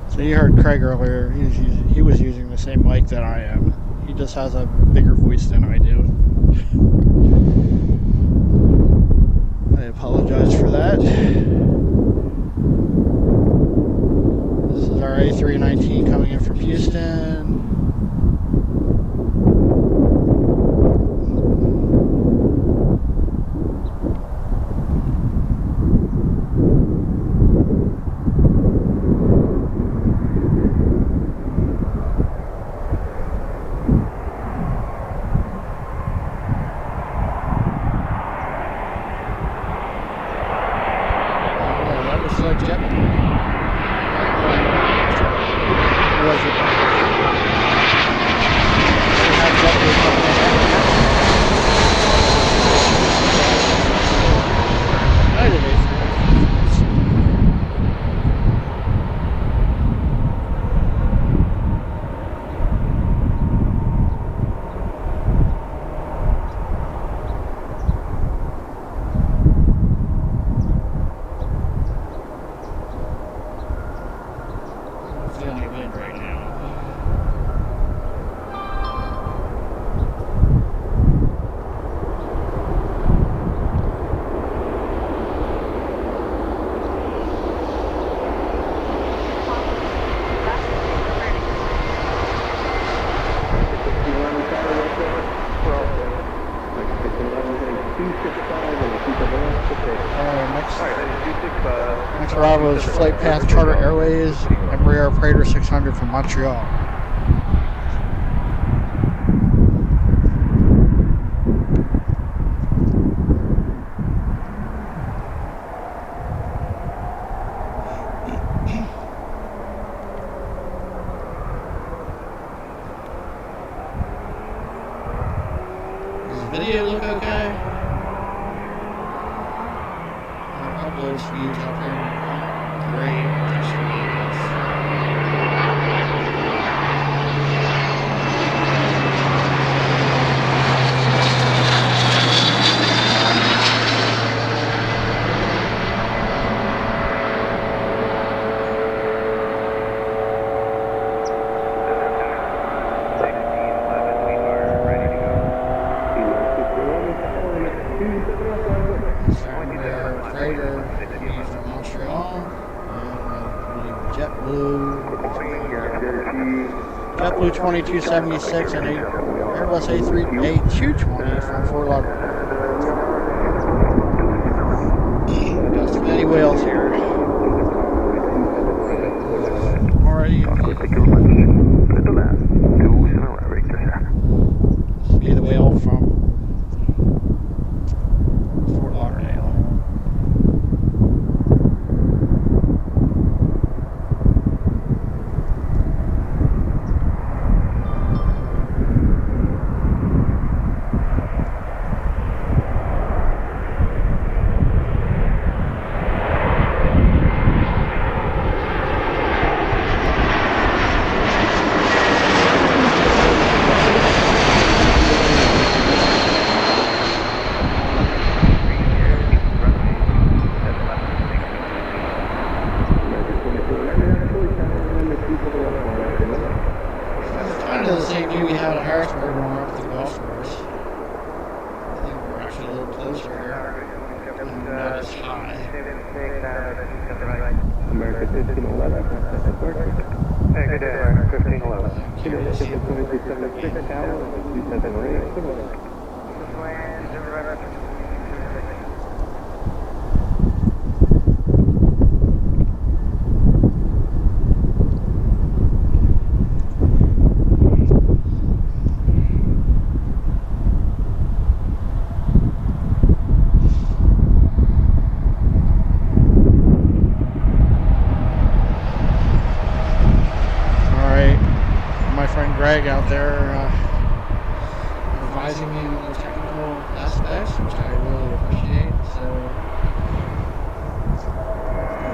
So you heard Craig earlier, he was using the same mic that I am. He just has a bigger voice than I do. I apologize for that. This is our A319 coming in from Houston. Next arrival is Flight Path Charter Airways, Embraer Praetor 600 from Montreal. upload speeds out there aren't great. JetBlue 2276 and a Airbus A220 from Fort Lauderdale. Got some many whales here. Already. See the whale from Fort Lauderdale. The same view we had at Harrisburg when we were up at the golf course. I think we're actually a little closer here. And not as high. America 1511. Hey, good day, America 1511. Curious to see if 2276 tower, 278. Greg out there advising me on the technical aspects, which I really appreciate. So,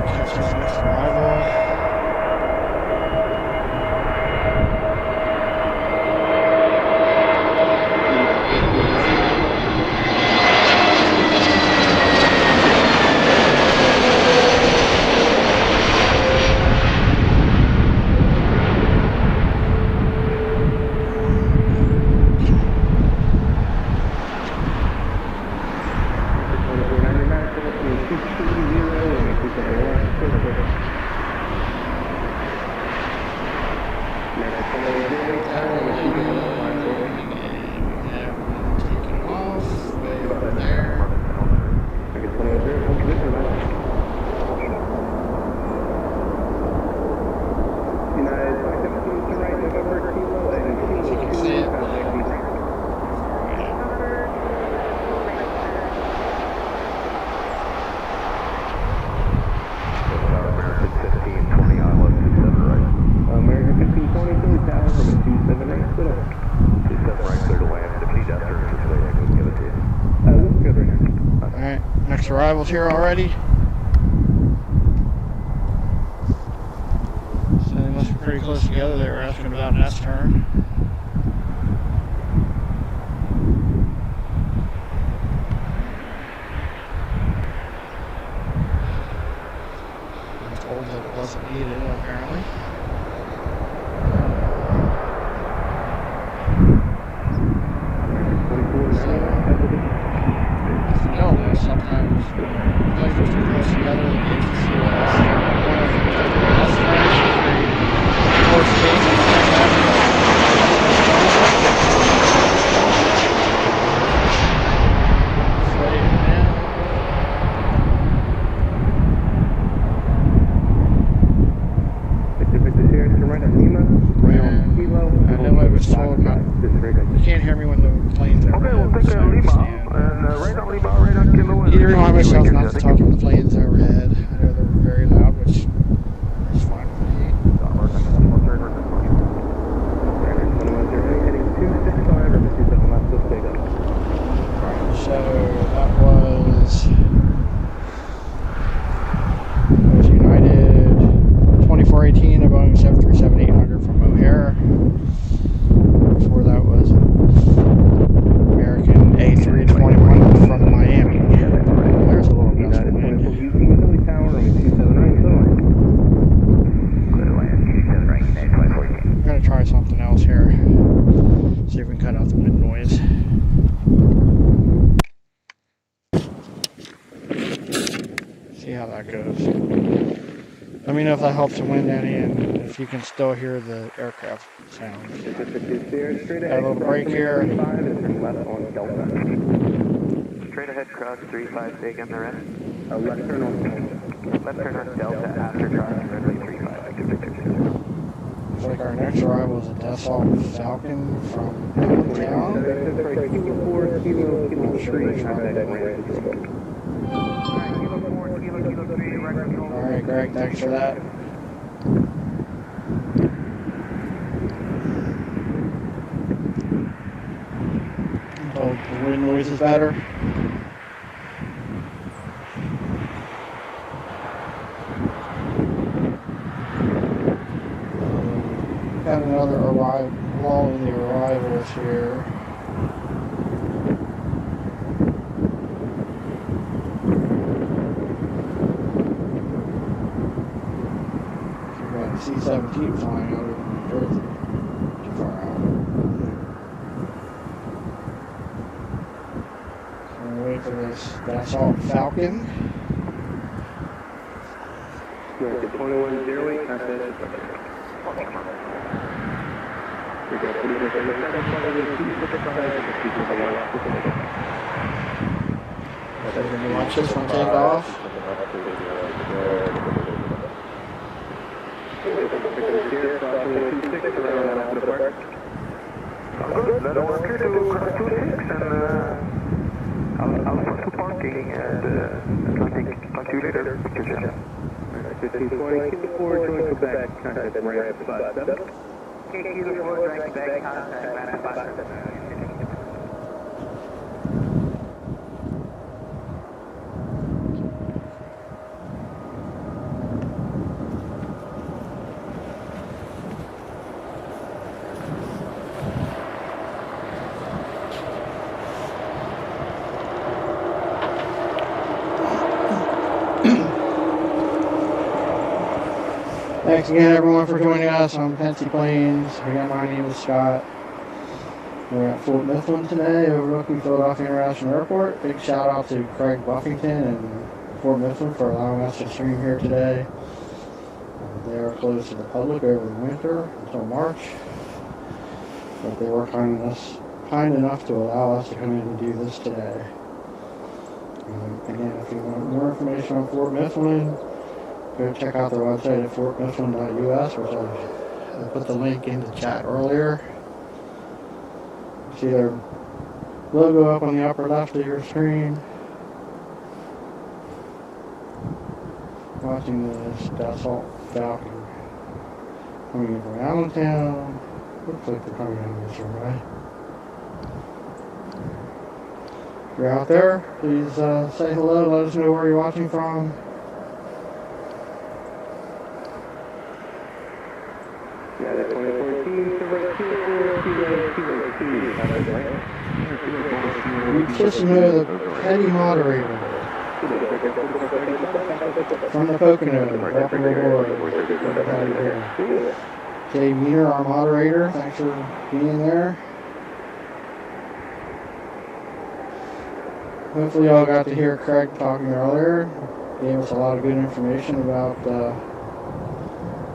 catch this next arrival. Next arrivals here already. So they must be pretty close together. They were asking about an S-turn. I was told that it wasn't needed, apparently. Sometimes places are close together and you can see what else. One of the S-turns is very close spaces. that goes. Let me know if that helps the wind any and if you can still hear the aircraft sound. Got a little break here. Straight ahead, cross 35, big on the rest. Left turn on Delta after crossing runway 35. Looks like our next arrival is a Dassault Falcon from town. Alright, Greg, thanks for that. Oh, the wind noise is better. Got another lull in the arrivals here. We've got a C-17 flying out of New Jersey. Too far out. So we'll wait for this Dassault Falcon. 2108, contact. They're going to watch this one take off. Let us clear to cross 26 and I'll put to parking and talk to you later. 1520, keep the forward, join Quebec, contact ramp 57. Keep the forward, join Quebec, contact ramp 57. Thanks again, everyone, for joining us on Pensy Plains. Again, my name is Scott. We're at Fort Mifflin today, overlooking Philadelphia International Airport. Big shout out to Craig Buffington and Fort Mifflin for allowing us to stream here today. They are closed to the public over the winter until March, but they were kind enough to allow us to come in and do this today. Again, if you want more information on Fort Mifflin, go check out their website at fortmifflin.us, which I put the link in the chat earlier. See their logo up on the upper left of your screen. Watching this Dassault Falcon coming in from Allentown. Looks like they're coming in this way. If you're out there, please say hello, let us know where you're watching from. Yeah, that's 2014, We just know the petty moderator from the Pocono. Welcome aboard. Jay Meter, our moderator, thanks for being there. Hopefully y'all got to hear Craig talking earlier. Gave us a lot of good information about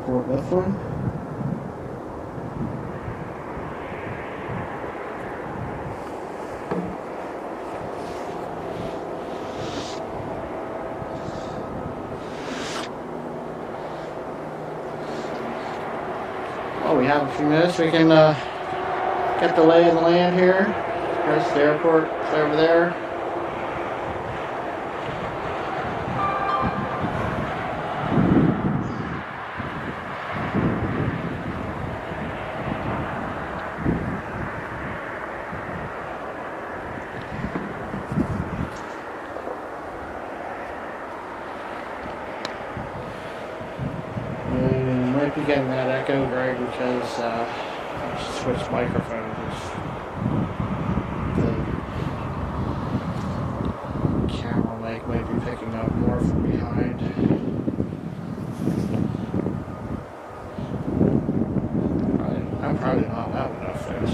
Fort Mifflin. Well, we have a few minutes. We can get the lay of the land here. There's the airport. It's over there. Might be getting that echo, Greg, because I switched microphones. The camera mic might be picking up more from behind. I'm probably not loud enough there.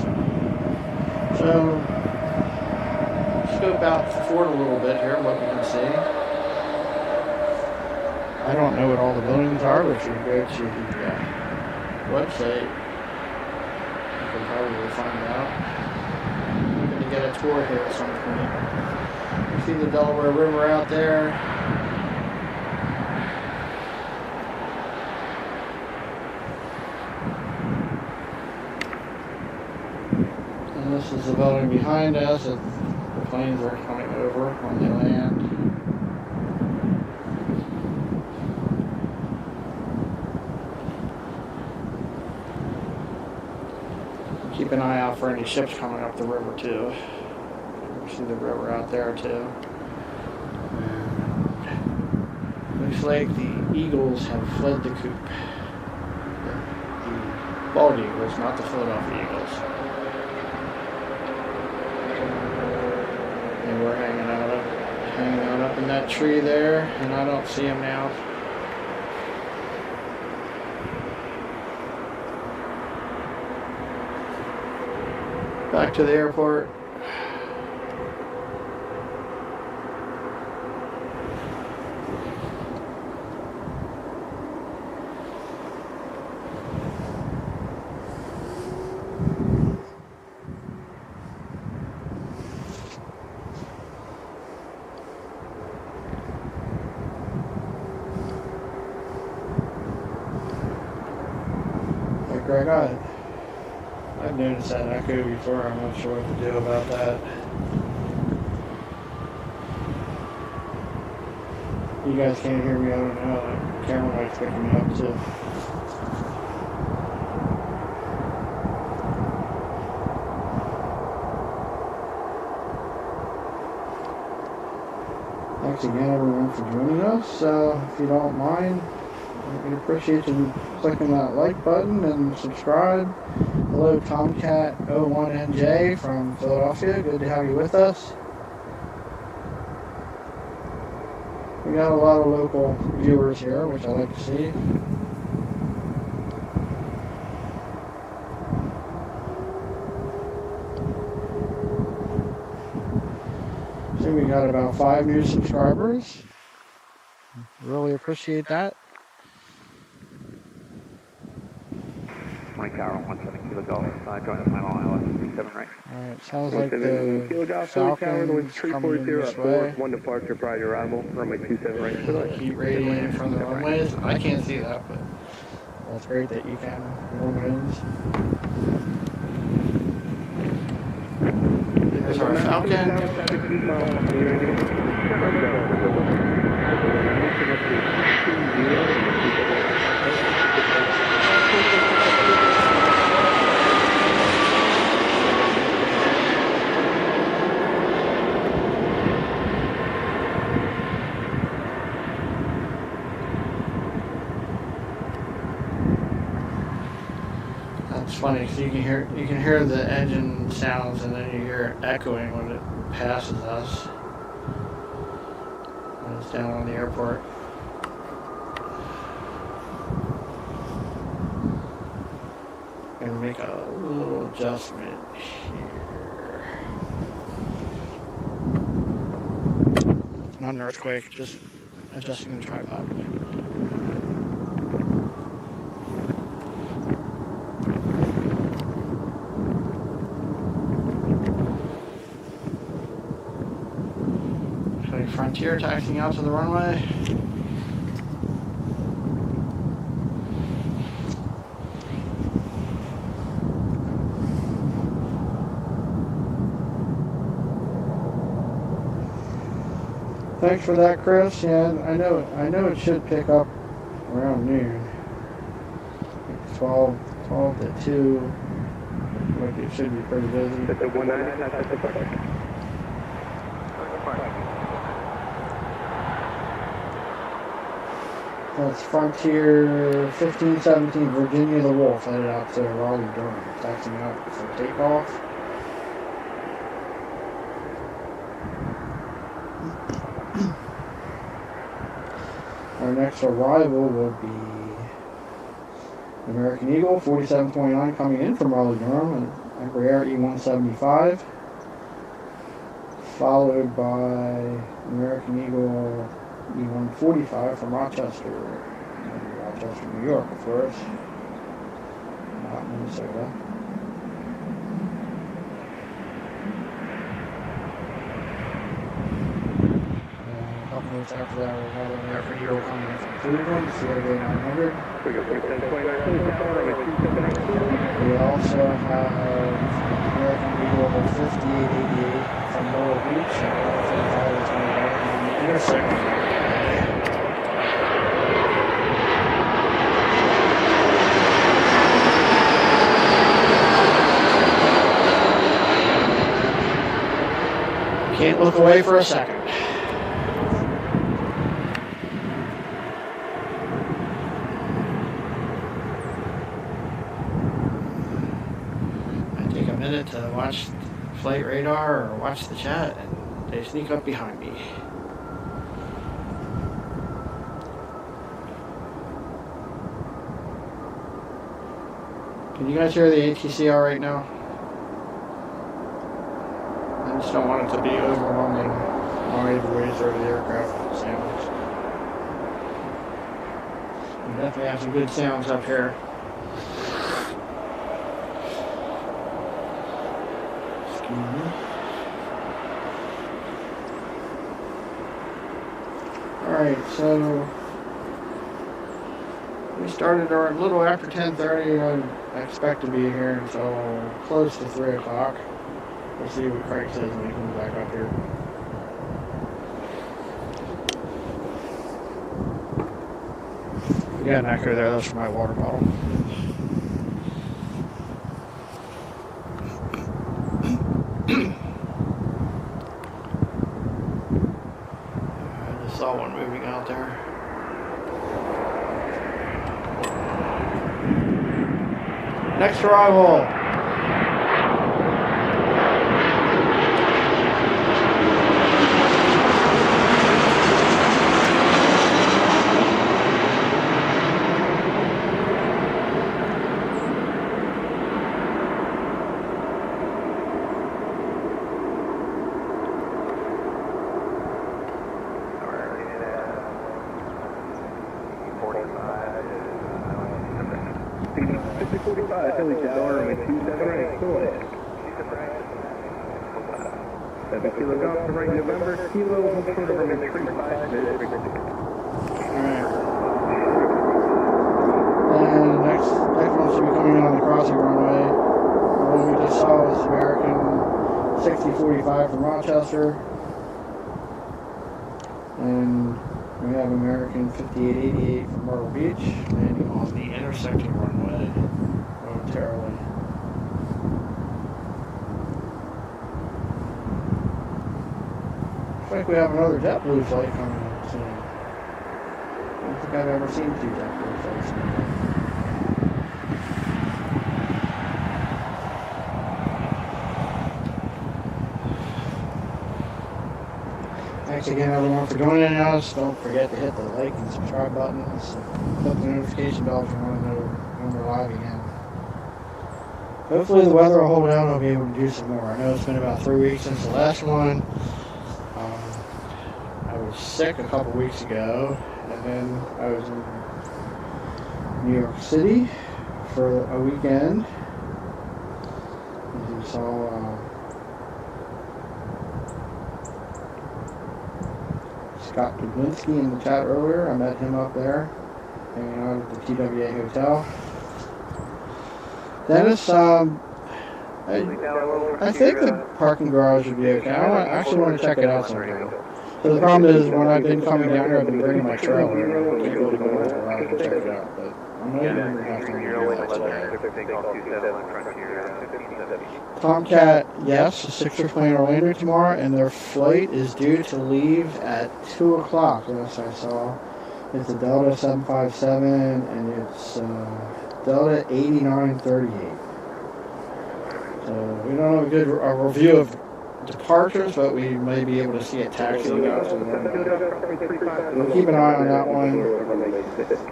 So scope out the fort a little bit here, what we can see. I don't know what all the buildings are, but if you go to the website, you can probably find out. I'm going to get a tour here at some point. You see the Delaware River out there. And this is the building behind us. The planes are coming over when they land. Keep an eye out for any ships coming up the river too. You see the river out there too. And looks like the eagles have fled the coop. The bald eagles, not the Philadelphia eagles. And we're hanging out up in that tree there, and I don't see them now. Back to the airport. Hey Greg, I've noticed that echo before. I'm not sure what to do about that. You guys can't hear me, I don't know. The camera mic's picking me up too. Thanks again everyone for joining us. If you don't mind, we'd appreciate you clicking that like button and subscribe. Hello, Tomcat01NJ from Philadelphia. Good to have you with us. We got a lot of local viewers here, which I like to see. So we got about 5 new subscribers. Really appreciate that. Mike Tower, 17 Kilo Golf, join the final ILS 37 right. Alright, sounds like the Falcon's coming this way. One departure prior to arrival, runway 27 right. Heat radiating from the runways. I can't see that, but that's great that you can. More winds. There's our Falcon. It's funny because you can hear the engine sounds and then you hear it echoing when it passes us. When it's down on the airport. Gonna make a little adjustment here. Not an earthquake, just adjusting the tripod. Frontier taxiing out to the runway. Thanks for that, Chris. Yeah, I know it should pick up around noon. 12 to 2. Like it should be pretty busy. That's Frontier 1517 Virginia the Wolf headed out to Raleigh, Durham, taxiing out for takeoff. Our next arrival will be American Eagle 4729 coming in from Raleigh, Durham, and Embraer E175, followed by American Eagle E-145 from Rochester, Rochester, New York, of course, not Minnesota. And a couple minutes after that, we have an American Eagle coming in from Cleveland, CRJ 900. We also have American Eagle 5888 from Myrtle Beach, and 145 is going to be on the intersection. Can't look away for a second. I take a minute to watch flight radar or watch the chat, and they sneak up behind me. Can you guys hear the ATCR right now? I just don't want it to be overwhelming while the waves over the aircraft sounds. We definitely have some good sounds up here. Excuse me. Alright, so we started our little after 10:30. I expect to be here until close to 3 o'clock. We'll see what Craig says when he comes back up here. You got an echo there, that's for my water bottle. I just saw one moving out there. Next arrival. Next one should be coming in on the crossing runway. The one we just saw was American 6045 from Rochester. And we have American 5888 from Myrtle Beach landing on the intersecting runway momentarily. Looks like we have another JetBlue flight coming up soon. I don't think I've ever seen 2 JetBlue flights in a row. Thanks again, everyone, for joining us. Don't forget to hit the like and subscribe buttons. Click the notification bell if you want to know when we're live again. Hopefully the weather will hold out and I'll be able to do some more. I know it's been about 3 weeks since the last one. I was sick a couple weeks ago, and then I was in New York City for a weekend. As you saw, Scott Dublinski in the chat earlier. I met him up there, hanging out at the TWA Hotel. Dennis, I think the parking garage would be okay. I actually want to check it out sometime. So the problem is, when I've been coming down here, I've been bringing my trailer. I can't really go over around and check it out, but I'm not even going to have to do that today. Tomcat, yes, the 6er plane Orlando tomorrow, and their flight is due to leave at 2 o'clock, as I saw. It's a Delta 757, and it's Delta 8938. So we don't have a good review of departures, but we may be able to see it taxiing out to the runway. We'll keep an eye on that one.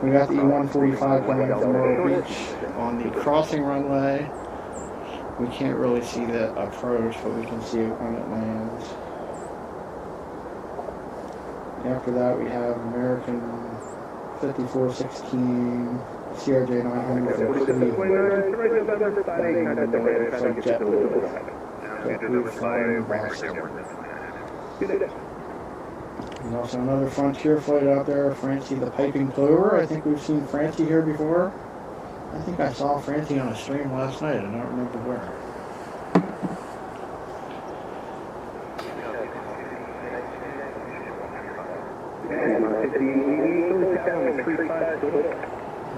We got the E-145 coming from Myrtle Beach on the crossing runway. We can't really see the approach, but we can see it when it lands. After that, we have American 5416 CRJ 900 for Cleveland. JetBlue flying Boston. There's also another Frontier flight out there, Francie the Piping Clover. I think we've seen Francie here before. I think I saw Francie on a stream last night. I don't remember where.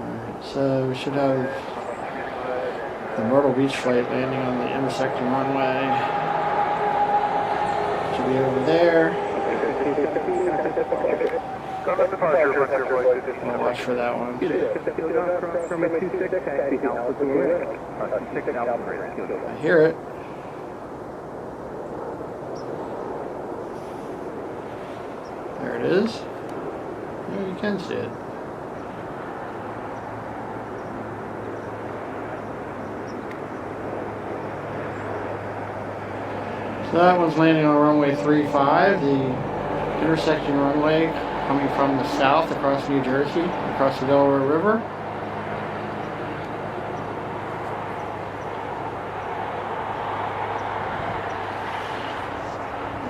Alright, so we should have the Myrtle Beach flight landing on the intersecting runway. Should be over there. I'll watch for that one. I hear it. There it is. Yeah, you can see it. So that one's landing on runway 35, the intersection runway coming from the south across New Jersey, across the Delaware River.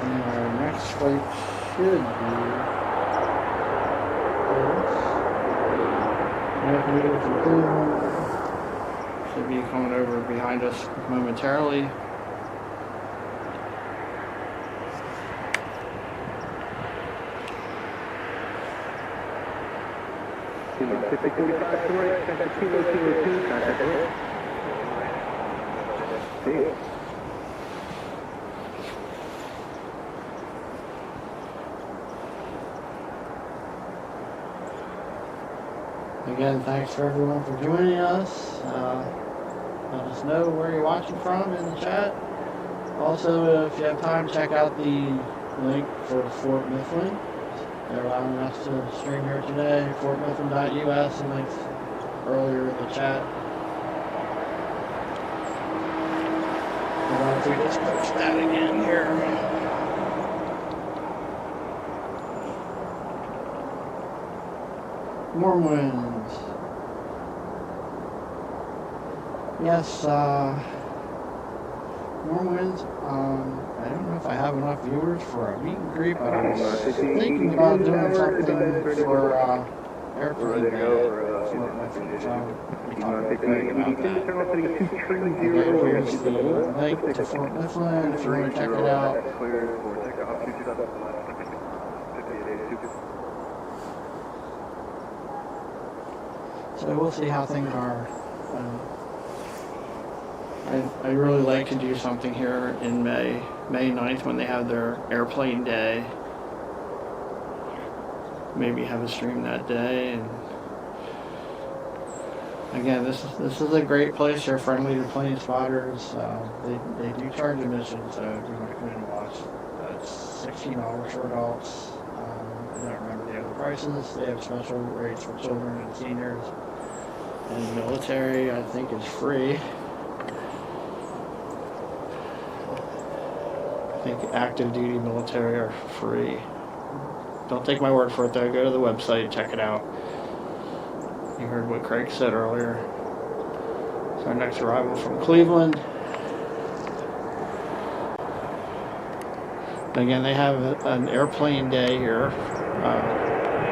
And our next flight should be coming over behind us momentarily. Again, thanks for everyone for joining us. Let us know where you're watching from in the chat. Also, if you have time, check out the link for Fort Mifflin. They're allowing us to stream here today. FortMifflin.us, and links earlier in the chat. If we just push that again here. Warm winds. Yes, warm winds. I don't know if I have enough viewers for a meet and greet, but I was thinking about doing something for airplane day. So we talked about that. Okay, here's the link to Fort Mifflin if you want to check it out. So we'll see how things are. I'd really like to do something here in May 9th when they have their airplane day. Maybe have a stream that day. And again, this is a great place. They're friendly to plane spotters. They do charge admission, so if you want to come in and watch, it's $16 for adults. I don't remember the other prices. They have special rates for children and seniors. And military, I think, is free. I think active duty military are free. Don't take my word for it though, go to the website, check it out. You heard what Craig said earlier. It's our next arrival from Cleveland. Again, they have an airplane day here.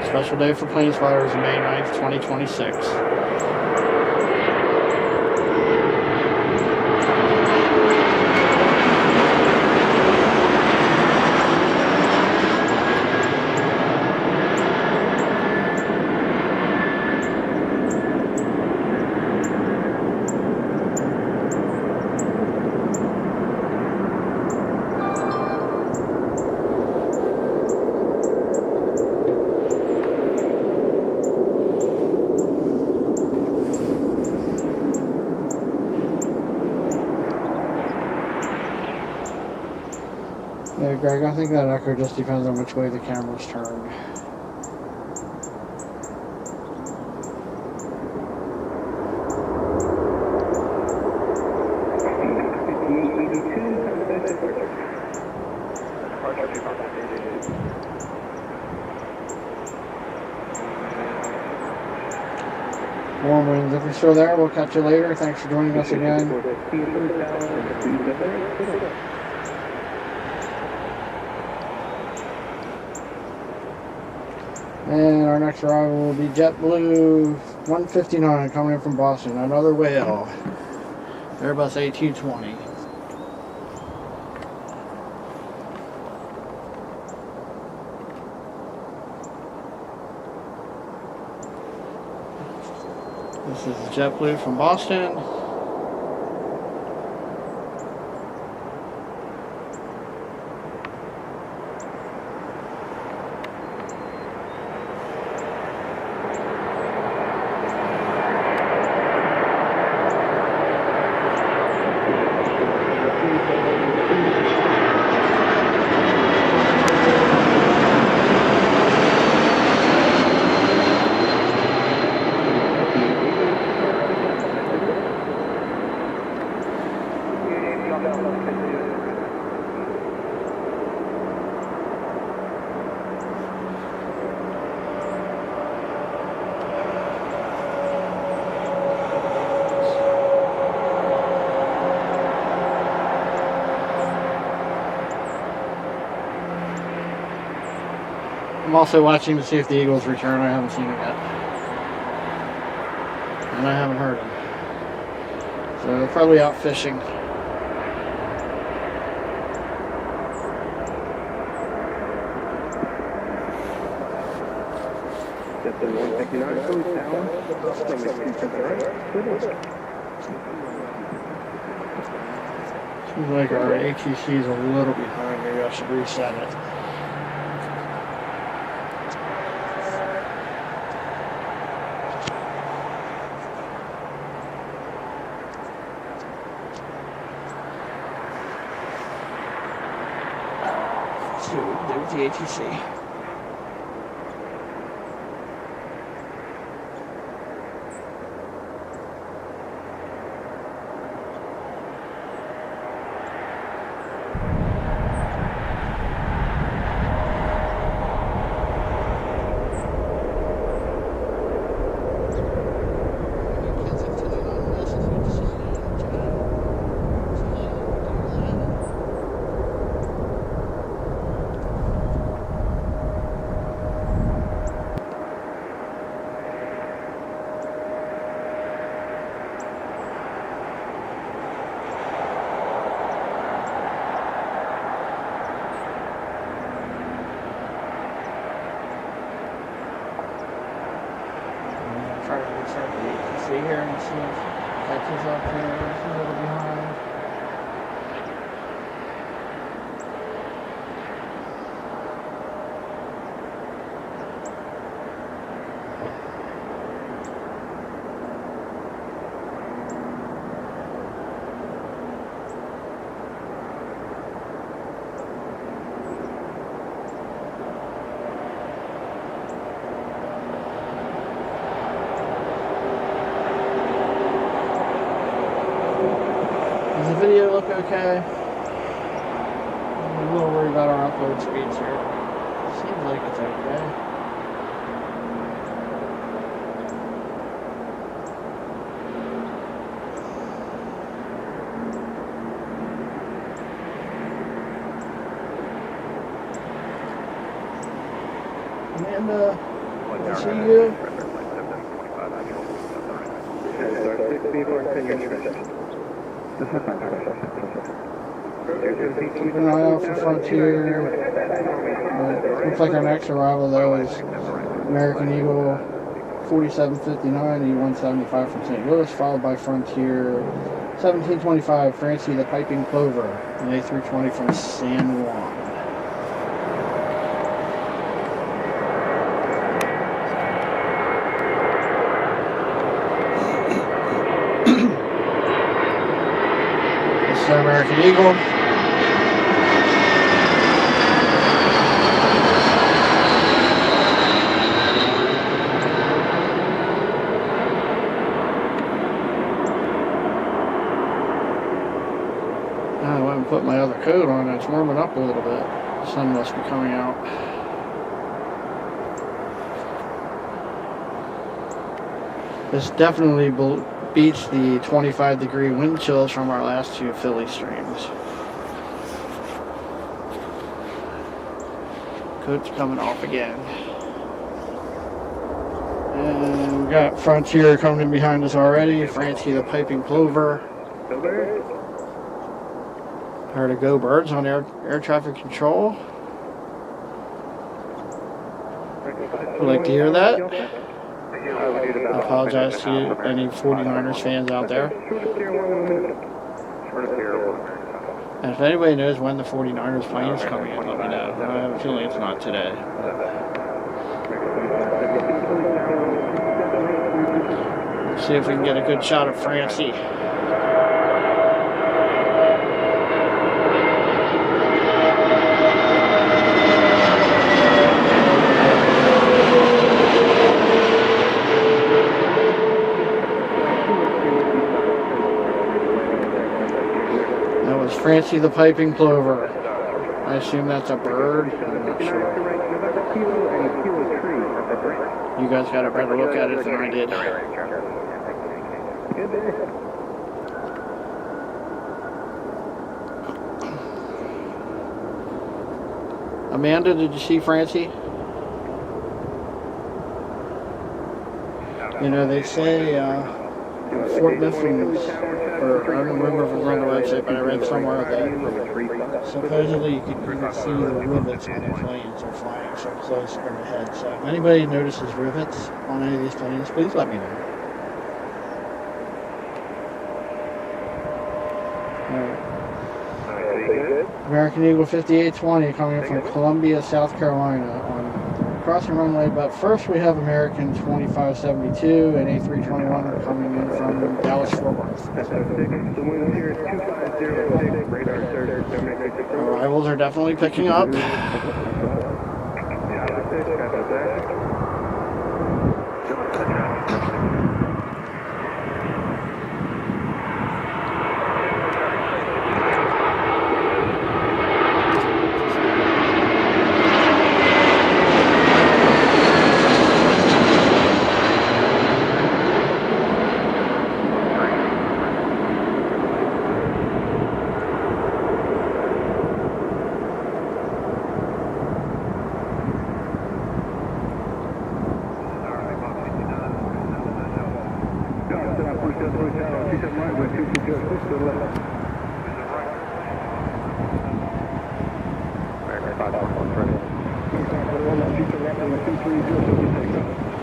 Special day for plane spotters, May 9th, 2026. Yeah, Greg, I think that echo just depends on which way the camera's turned. Warm winds. If you're still there, we'll catch you later. Thanks for joining us again. And our next arrival will be JetBlue 159 coming in from Boston. Another whale. Airbus A220. This is JetBlue from Boston. I'm also watching to see if the Eagles return. I haven't seen it yet. And I haven't heard them. So they're probably out fishing. Seems like our ATC is a little behind. Maybe I should reset it. See what we can do with the ATC. Try to restart the ATC here and see if that is up here. It's a little behind. Does the video look okay? I'm a little worried about our upload speeds here. Seems like it's okay. Amanda, I see you. Keep an eye out for Frontier. Looks like our next arrival though is American Eagle 4759 E175 from St. Louis, followed by Frontier 1725 Francie the Piping Plover, an A320 from San Juan. This is our American Eagle. I went and put my other coat on. It's warming up a little bit. The sun must be coming out. This definitely beats the 25-degree wind chills from our last two Philly streams. Coat's coming off again. And we got Frontier coming in behind us already. Francie the piping plover. Heard of Go Birds on air traffic control. Would like to hear that. I apologize to any 49ers fans out there. And if anybody knows when the 49ers plane is coming in, let me know. I have a feeling it's not today. Let's see if we can get a good shot of Francie. Francie the piping plover. I assume that's a bird. I'm not sure. You guys got a better look at it than I did. Amanda, did you see Francie? You know, they say Fort Mifflin, or I don't remember if it was on the website, but I read somewhere that supposedly you can even see the rivets on the planes are flying so close overhead. So if anybody notices rivets on any of these planes, please let me know. Right. American Eagle 5820 coming in from Columbia, South Carolina on crossing runway, but first we have American 2572 and A321 coming in from Dallas Fort Worth. Arrivals are definitely picking up.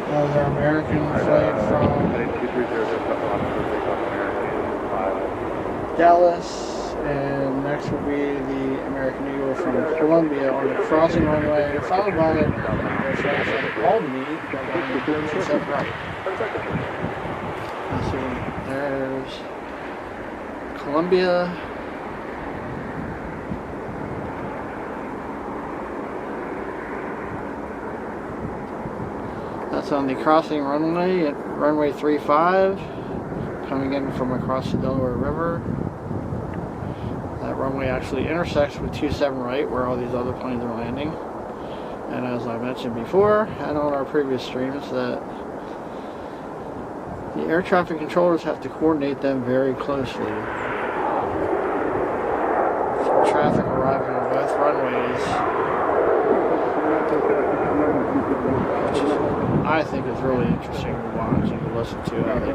Another American flight from Dallas, and next will be the American Eagle from Columbia on the crossing runway, followed by a flight from Albany going 27 right. Let's see, there's Columbia. That's on the crossing runway at runway 35, coming in from across the Delaware River. That runway actually intersects with 27 right, where all these other planes are landing. And as I mentioned before, and on our previous streams, that the air traffic controllers have to coordinate them very closely. Traffic arriving on both runways, which is, I think is really interesting to watch and to listen to how they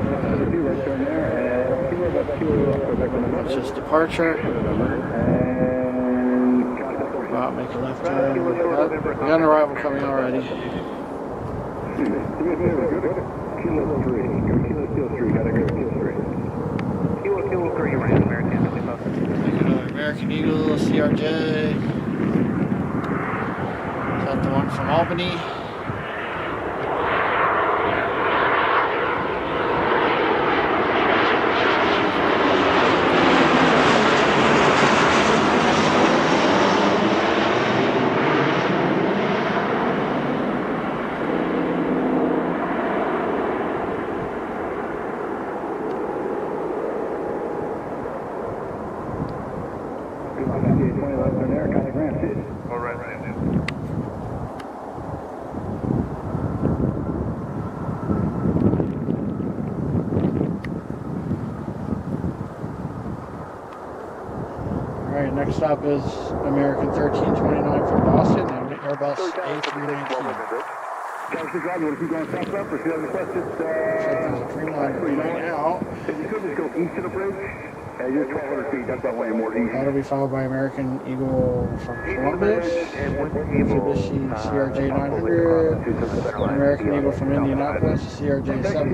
do that. That's just departure. Wow, make a left turn. We got an arrival coming already. American Eagle, CRJ. Is that the one from Albany? Alright, next stop is American 1329 from Boston and Airbus A319. Thanks for driving. Want to keep going south up, or if you have any questions, There's a Dreamliner going out. if you could just go east of the bridge, you're 1,200 feet. That's about where you're more east. That'll be followed by American Eagle from Columbus, Mitsubishi CRJ 900, American Eagle from Indianapolis, CRJ 700.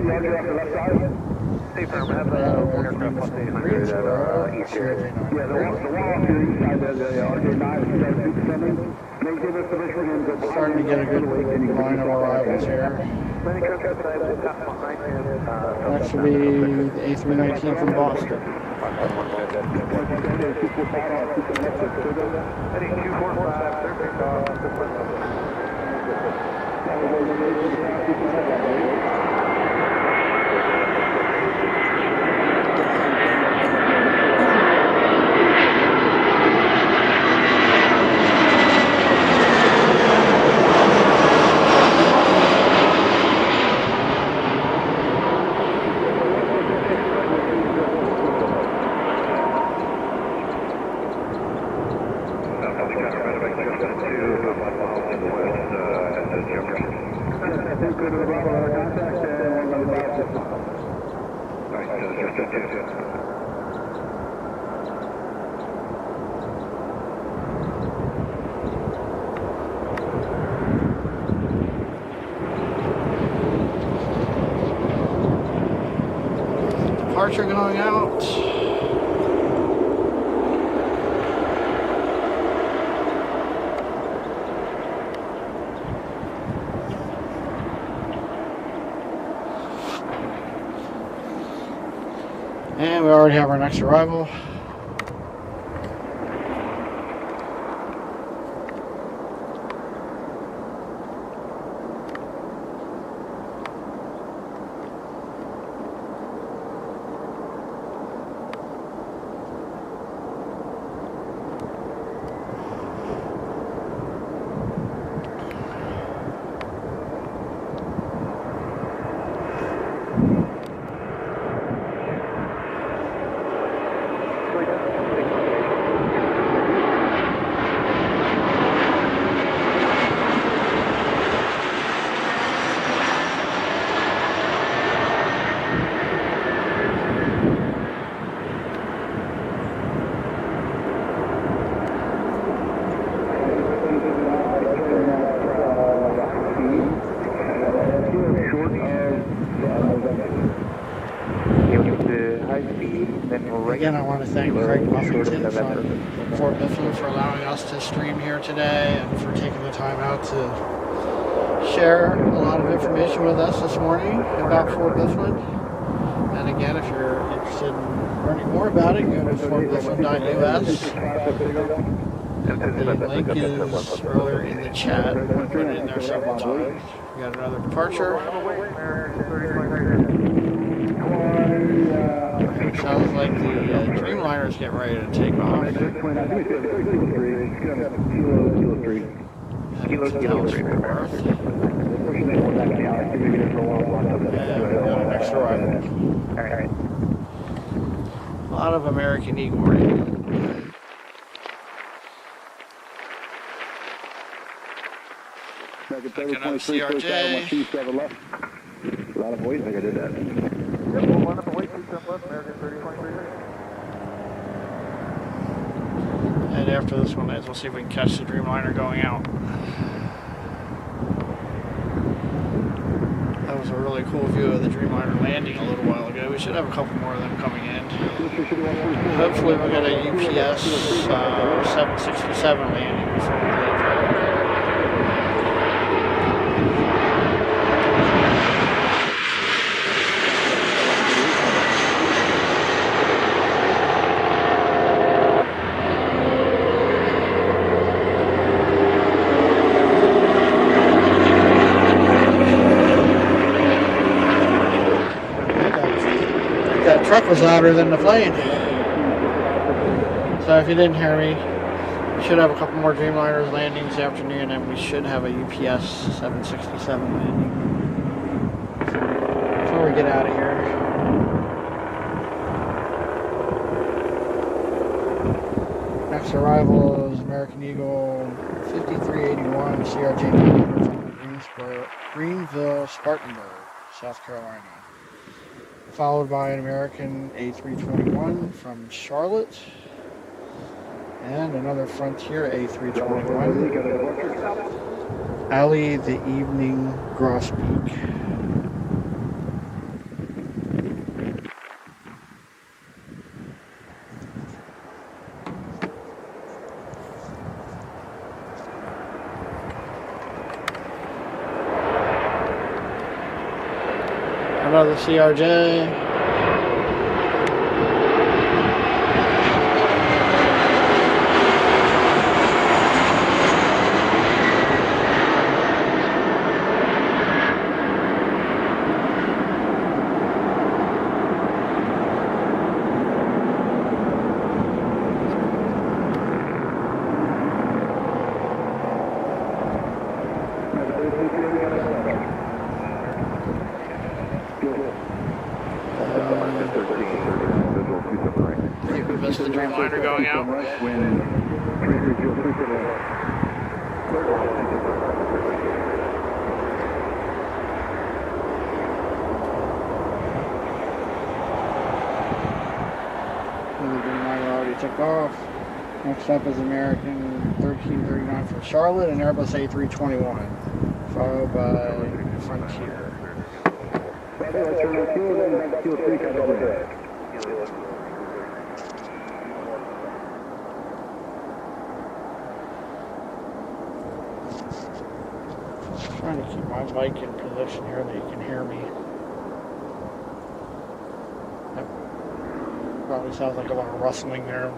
American Eagle from Greensboro, CRJ 900. Yeah, the wall off to the east side of the RJ9 is 767. They give us permission to Starting to get a good line of arrivals here. Next will be the A319 from Boston. Departure going out. And we already have our next arrival. Again, I want to thank Craig Buffington from Fort Mifflin for allowing us to stream here today and for taking the time out to share a lot of information with us this morning about Fort Mifflin. And again, if you're interested in learning more about it, go to fortmifflin.us. The link is earlier in the chat. I put it in there several times. We got another departure. Sounds like the Dreamliner's getting ready to take off. Kilo 3 for Earth. And we got an extra arrival. Alright. A lot of American Eagle radio. Like another CRJ. A lot of voice, I think I did that. And after this one, we'll see if we can catch the Dreamliner going out. That was a really cool view of the Dreamliner landing a little while ago. We should have a couple more of them coming in. Hopefully we'll get a UPS 767 landing before we leave. Truck was louder than the plane. So if you didn't hear me, we should have a couple more Dreamliners landing this afternoon, and we should have a UPS 767 landing before we get out of here. Next Next arrival is American Eagle 5381 CRJ from Greenville, Spartanburg, South Carolina. Followed by an American A321 from Charlotte. And another Frontier A321. Alley the Evening Grosbeak. Another CRJ. That's the Dreamliner going out. The Dreamliner already took off. Next up is American 1339 from Charlotte and Airbus A321, followed by Frontier. Trying to keep my mic in position here that you can hear me. That probably sounds like a lot of rustling there.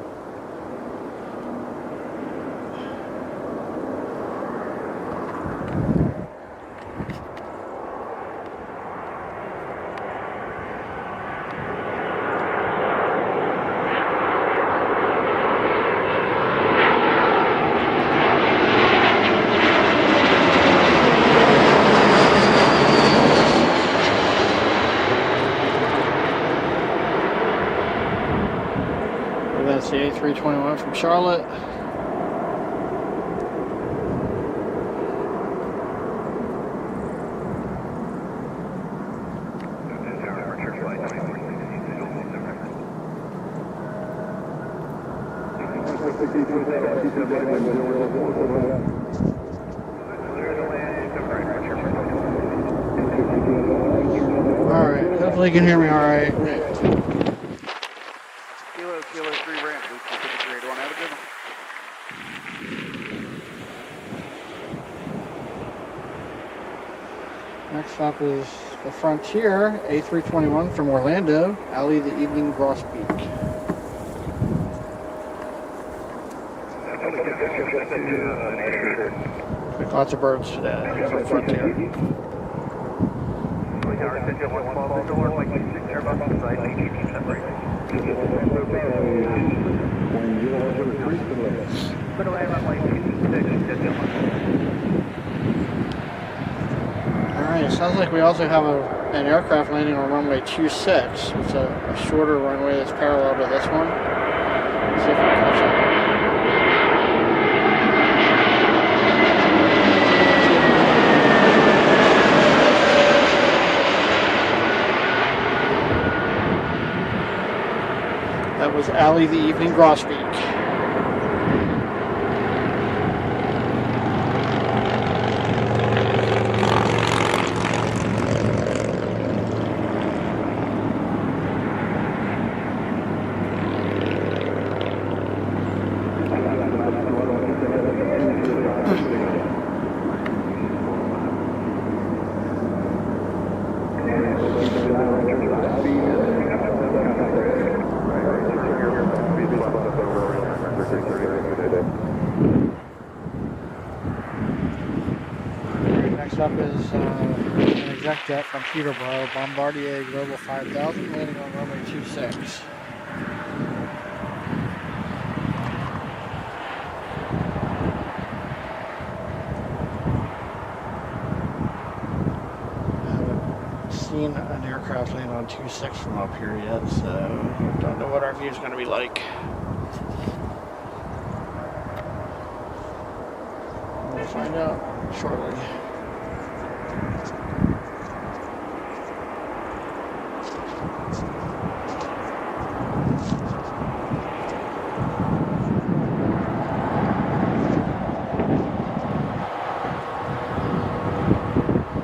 That's the A321 from Charlotte. Alright, hopefully you can hear me alright. Kilo 3 ramp, Luke, grade 1, have a good one. Next up is the Frontier A321 from Orlando, Alley the Evening Grosbeak. Lots of birds today for Frontier. Alright, it sounds like we also have an aircraft landing on runway 26. It's a shorter runway that's parallel to this one. Let's see if we can catch it. That was Alley the Evening Grosbeak. Next up is an exec jet from Peterborough, Bombardier Global 5000, landing on runway 26. Seen an aircraft land on 26 from up here yet, so don't know what our view is going to be like. We'll find out shortly.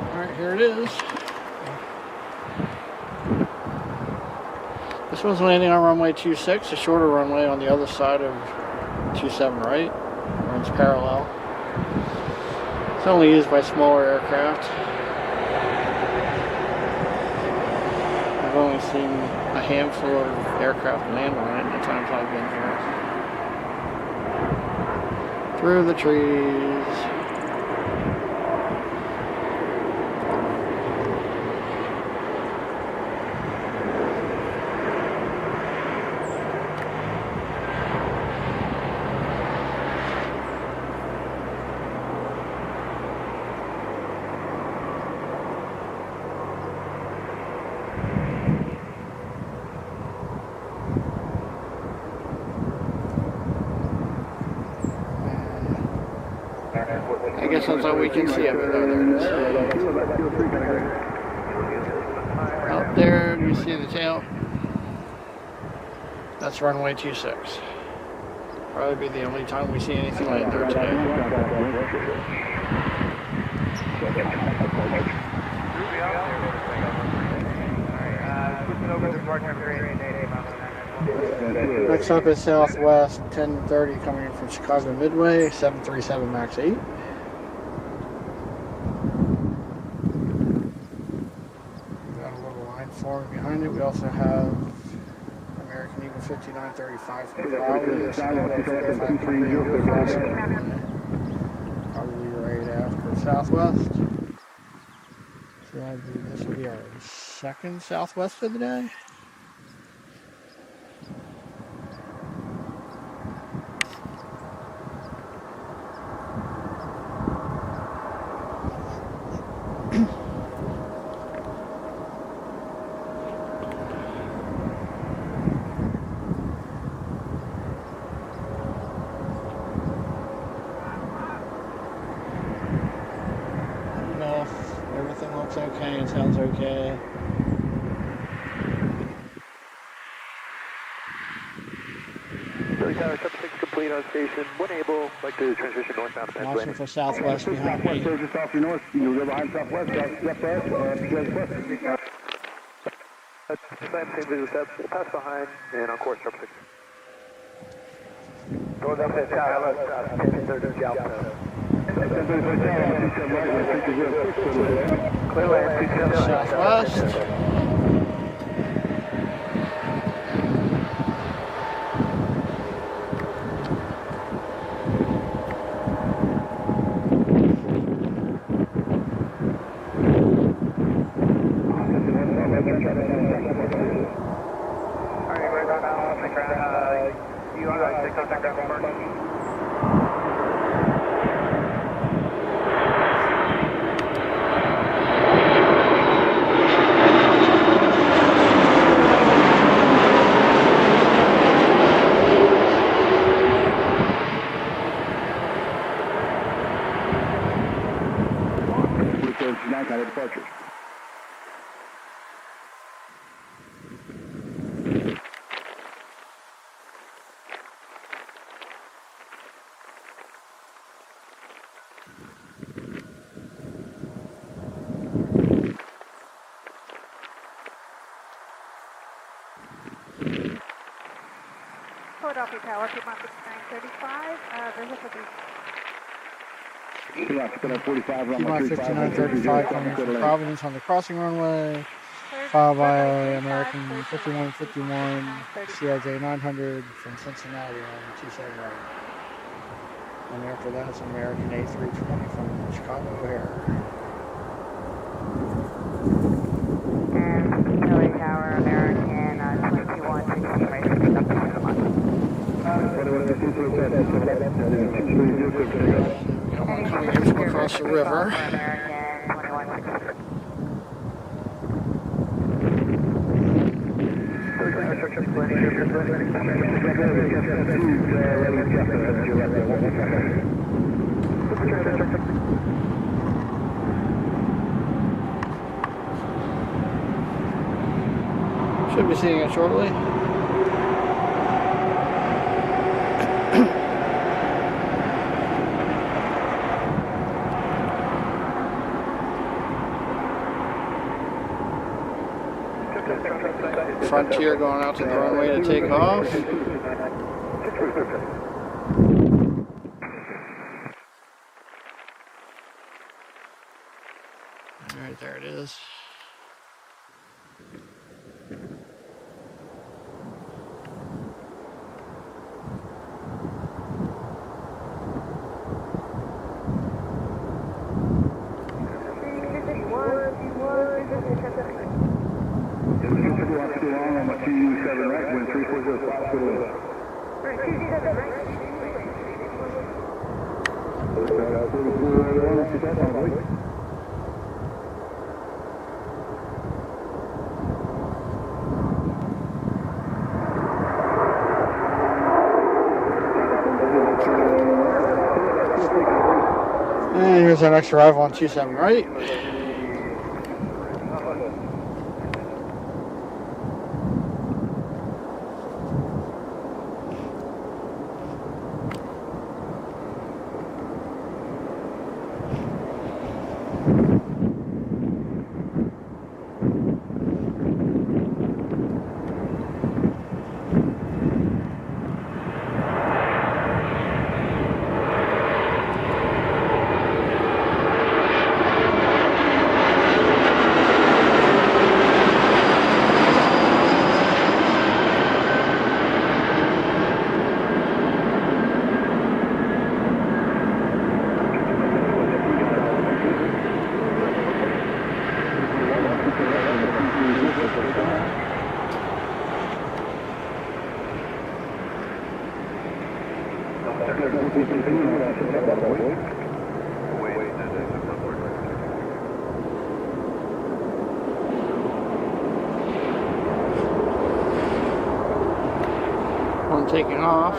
Alright, here it is. This one's landing on runway 26, a shorter runway on the other side of 27 right. Runs parallel. It's only used by smaller aircraft. I've only seen a handful of aircraft land on it in the times I've been here. Through the trees. I guess that's all we can see of it. Oh, there it is. Up there, do you see the tail? That's runway 26. Probably be the only time we see anything land there today. Next up is Southwest 1030 coming in from Chicago Midway, 737 MAX 8. Behind it, we also have American Eagle 5935 from Raleigh. Probably right after Southwest. So this will be our second Southwest of the day. Everything looks okay and sounds okay. Philly Tower, 76 complete on station. One able, like to transition northbound. Watching for Southwest behind me. Just off your north, you go behind Southwest, left there, Same visual steps, we'll pass behind and on course, 6. Going up at Tower, 1030 Alpha. Clear land, Southwest. Departures. Philadelphia Tower, Piedmont 5935, visit for the Piedmont 5945, Piedmont 5935 coming from Providence on the crossing runway, followed by American 5151, CRJ 900 from Cincinnati on 27 right. And after that, it's American A320 from Chicago O'Hare. and Philly Tower, American 2160 right. Coming in from across the river. Should be seeing it shortly. Frontier going out to the runway to take off. Alright, there it is. And here's our next arrival on 27 right. One taking off.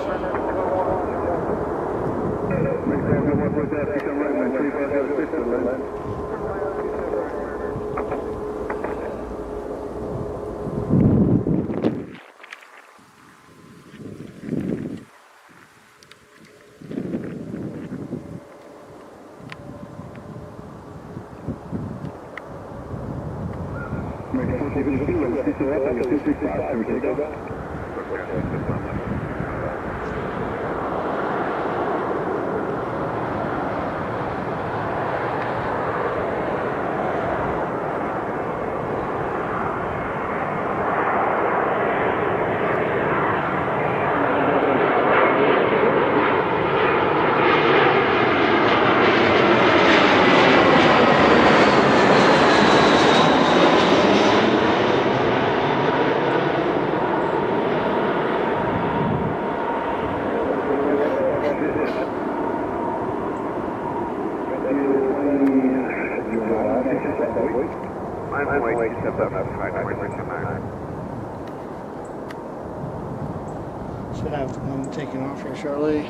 Should have one taking off here shortly.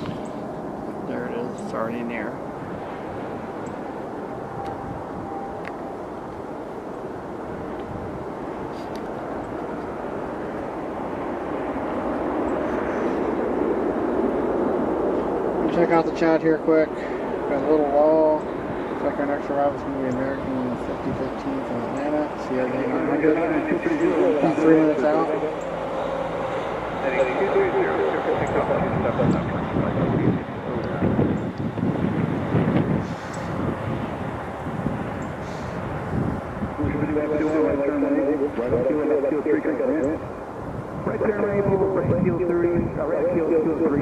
There it is, it's already in the air. Check out the chat here quick. Got a little wall. Looks like our next arrival is going to be American 5015 from Atlanta. CRJ 900. About 3 minutes out. Right there, Rainbow, right field 30, right field 3,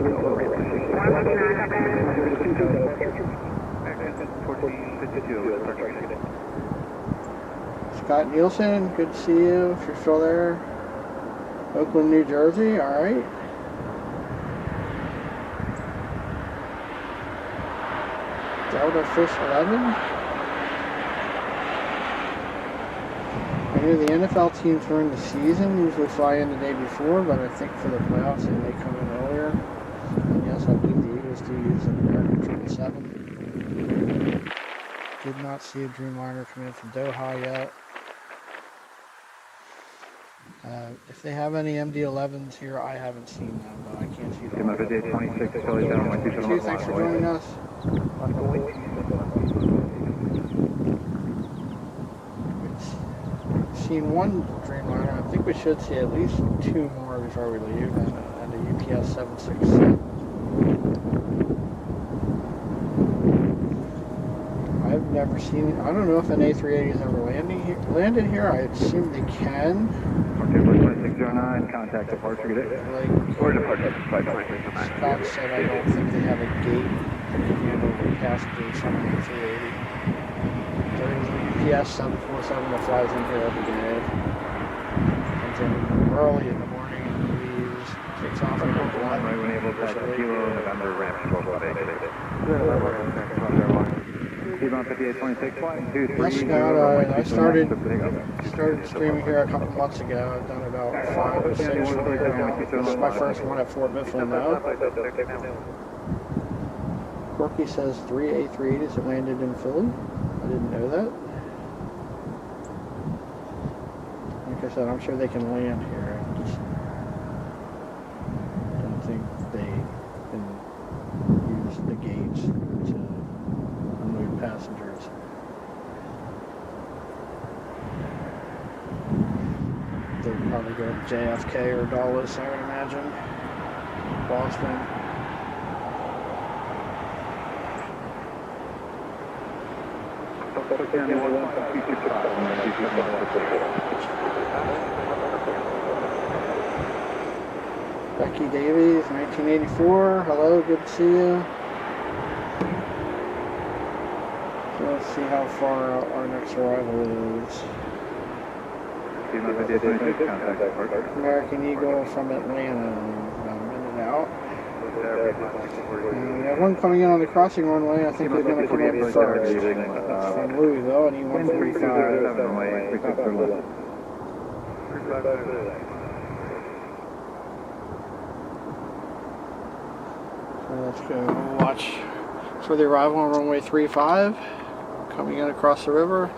Scott Nielsen, good to see you if you're still there. Oakland, New Jersey, alright. Delta Fish 11. I know the NFL teams during the season usually fly in the day before, but I think for the playoffs they may come in earlier. And yes, I believe the Eagles do use an American 777. Did not see a Dreamliner come in from Doha yet. If they have any MD-11s here, I haven't seen them, but I can't see them. Midday 26, Charlie down, my 271. Thanks for joining us. We've seen one Dreamliner. I think we should see at least two more before we leave, and a UPS 767. I've never seen. I don't know if an A380 has ever landed here. I assume they can. Okay, 2609, contact departure, get it? Like Or departure, 52609. Scott said, I don't think they have a gate that can handle the passengers on an A380. There is a UPS 747 that flies in here every day. Comes in early in the morning and leaves. Takes off at 1. Right when able to pass the Kilo November ramp control bay, get it? T-Bone 5826, flying 23. Yes, Scott, I started streaming here a couple months ago. I've done about 5 or 6 here. This is my first one at Fort Mifflin now. Corky says 3 A380s that landed in Philly. I didn't know that. Like I said, I'm sure they can land here. I just don't think they can use the gates to unload passengers. They'll probably go to JFK or Dulles, I would imagine. Boston. Becky Davies, 1984. Hello, good to see you. So let's see how far our next arrival is. American Eagle from Atlanta, about a minute out. And we have one coming in on the crossing runway. I think they're going to come in first. That's from Louisville, and E145. So let's go watch for the arrival on runway 35, coming in across the river.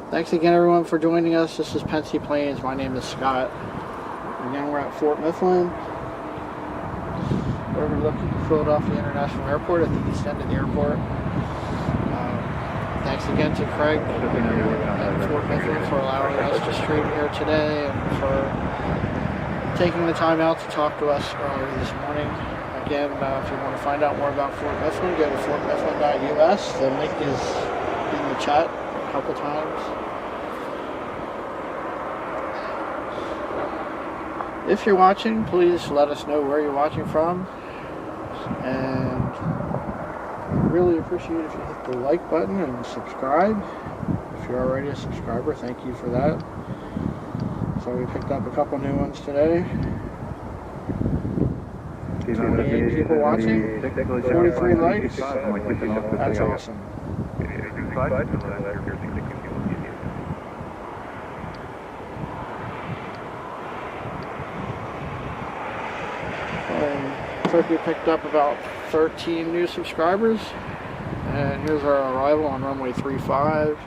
Thanks again, everyone, for joining us. This is Pensy Planes. My name is Scott. Again, we're at Fort Mifflin. We're overlooking Philadelphia International Airport at the east end of the airport. Thanks again to Craig at Fort Mifflin for allowing us to stream here today and for taking the time out to talk to us earlier this morning. Again, if you want to find out more about Fort Mifflin, go to fortmifflin.us. The link is in the chat a couple times. If you're watching, please let us know where you're watching from. And really appreciate if you hit the like button and subscribe. If you're already a subscriber, thank you for that. So we picked up a couple new ones today. 28 people watching, 43 likes. That's awesome. So we picked up about 13 new subscribers. And here's our arrival on runway 35.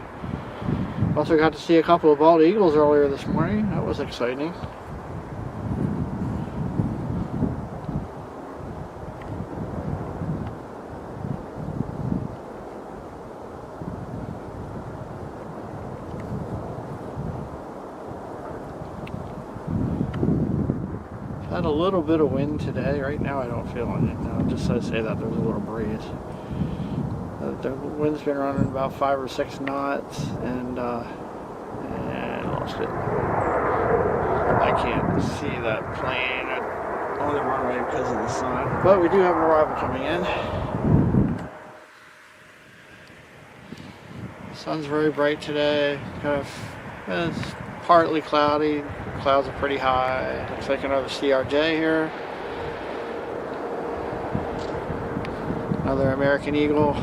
Also got to see a couple of bald eagles earlier this morning. That was exciting. Had a little bit of wind today. Right now I don't feel it. No, just to say that there's a little breeze. The wind's been running about 5 or 6 knots, and I lost it. I can't see that plane on the runway because of the sun. But we do have an arrival coming in. The sun's very bright today. It's partly cloudy. Clouds are pretty high. Looks like another CRJ here. Another American Eagle.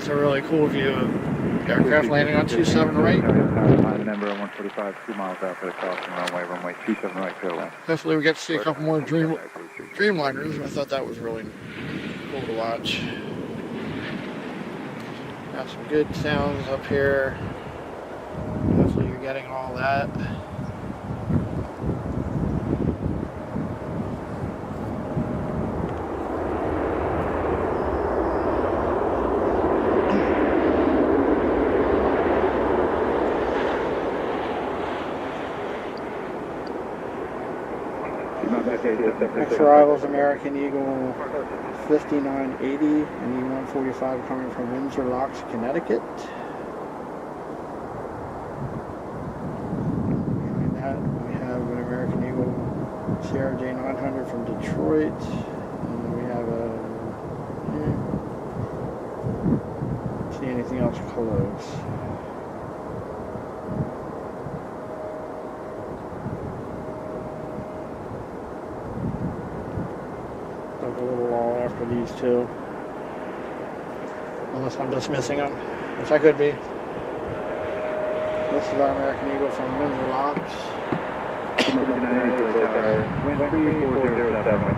It's a really cool view of aircraft landing on 27 right. Number 145, 2 miles out for the crossing runway 27 right, clear line. Hopefully we get to see a couple more Dreamliners. I thought that was really cool to watch. Got some good sounds up here. Hopefully you're getting all that. Next arrival is American Eagle 5980 and E145 coming from Windsor Locks, Connecticut. Behind that we have an American Eagle CRJ 900 from Detroit. And we have a... see anything else close. A little lull after these two, unless I'm just missing them, which I could be. This is our American Eagle from Windsor Locks. Wind 3407,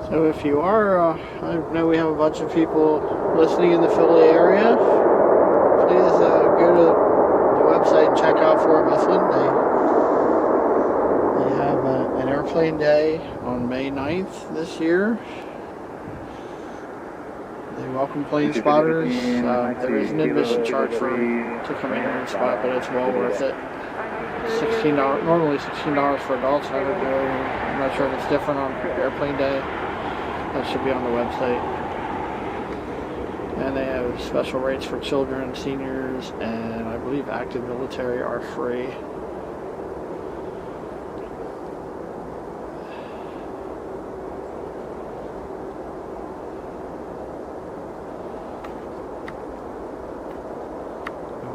So if you are, I know we have a bunch of people listening in the Philly area, please go to the website and check out Fort Mifflin. They have an airplane day on May 9th this year. They welcome plane spotters. There is an admission charge to come in here and spot, but it's well worth it. $16, normally $16 for adults. I don't know. I'm not sure if it's different on airplane day. That should be on the website. And they have special rates for children, seniors, and I believe active military are free.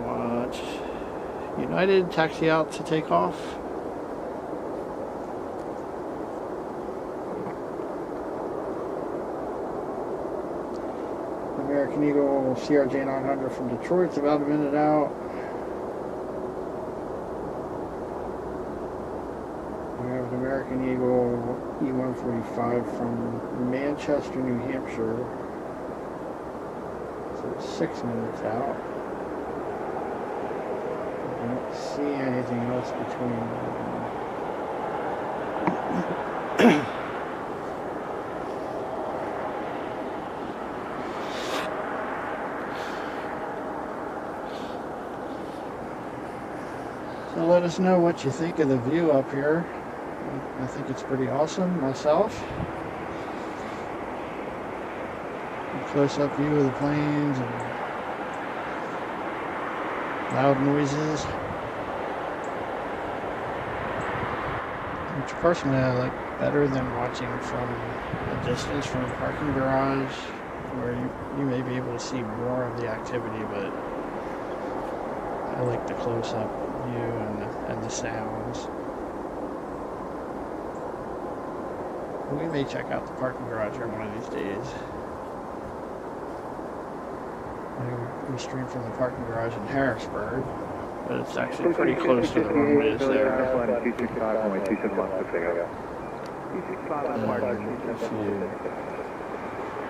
Watch United taxi out to take off. American Eagle CRJ 900 from Detroit. It's about a minute out. We have an American Eagle E145 from Manchester, New Hampshire. So it's 6 minutes out. I don't see anything else between. So let us know what you think of the view up here. I think it's pretty awesome myself. A close-up view of the planes and loud noises. Which personally I like better than watching from a distance from a parking garage, where you may be able to see more of the activity, but I like the close-up view and the sounds. We may check out the parking garage here one of these days. We stream from the parking garage in Harrisburg, but it's actually pretty close to the runways there.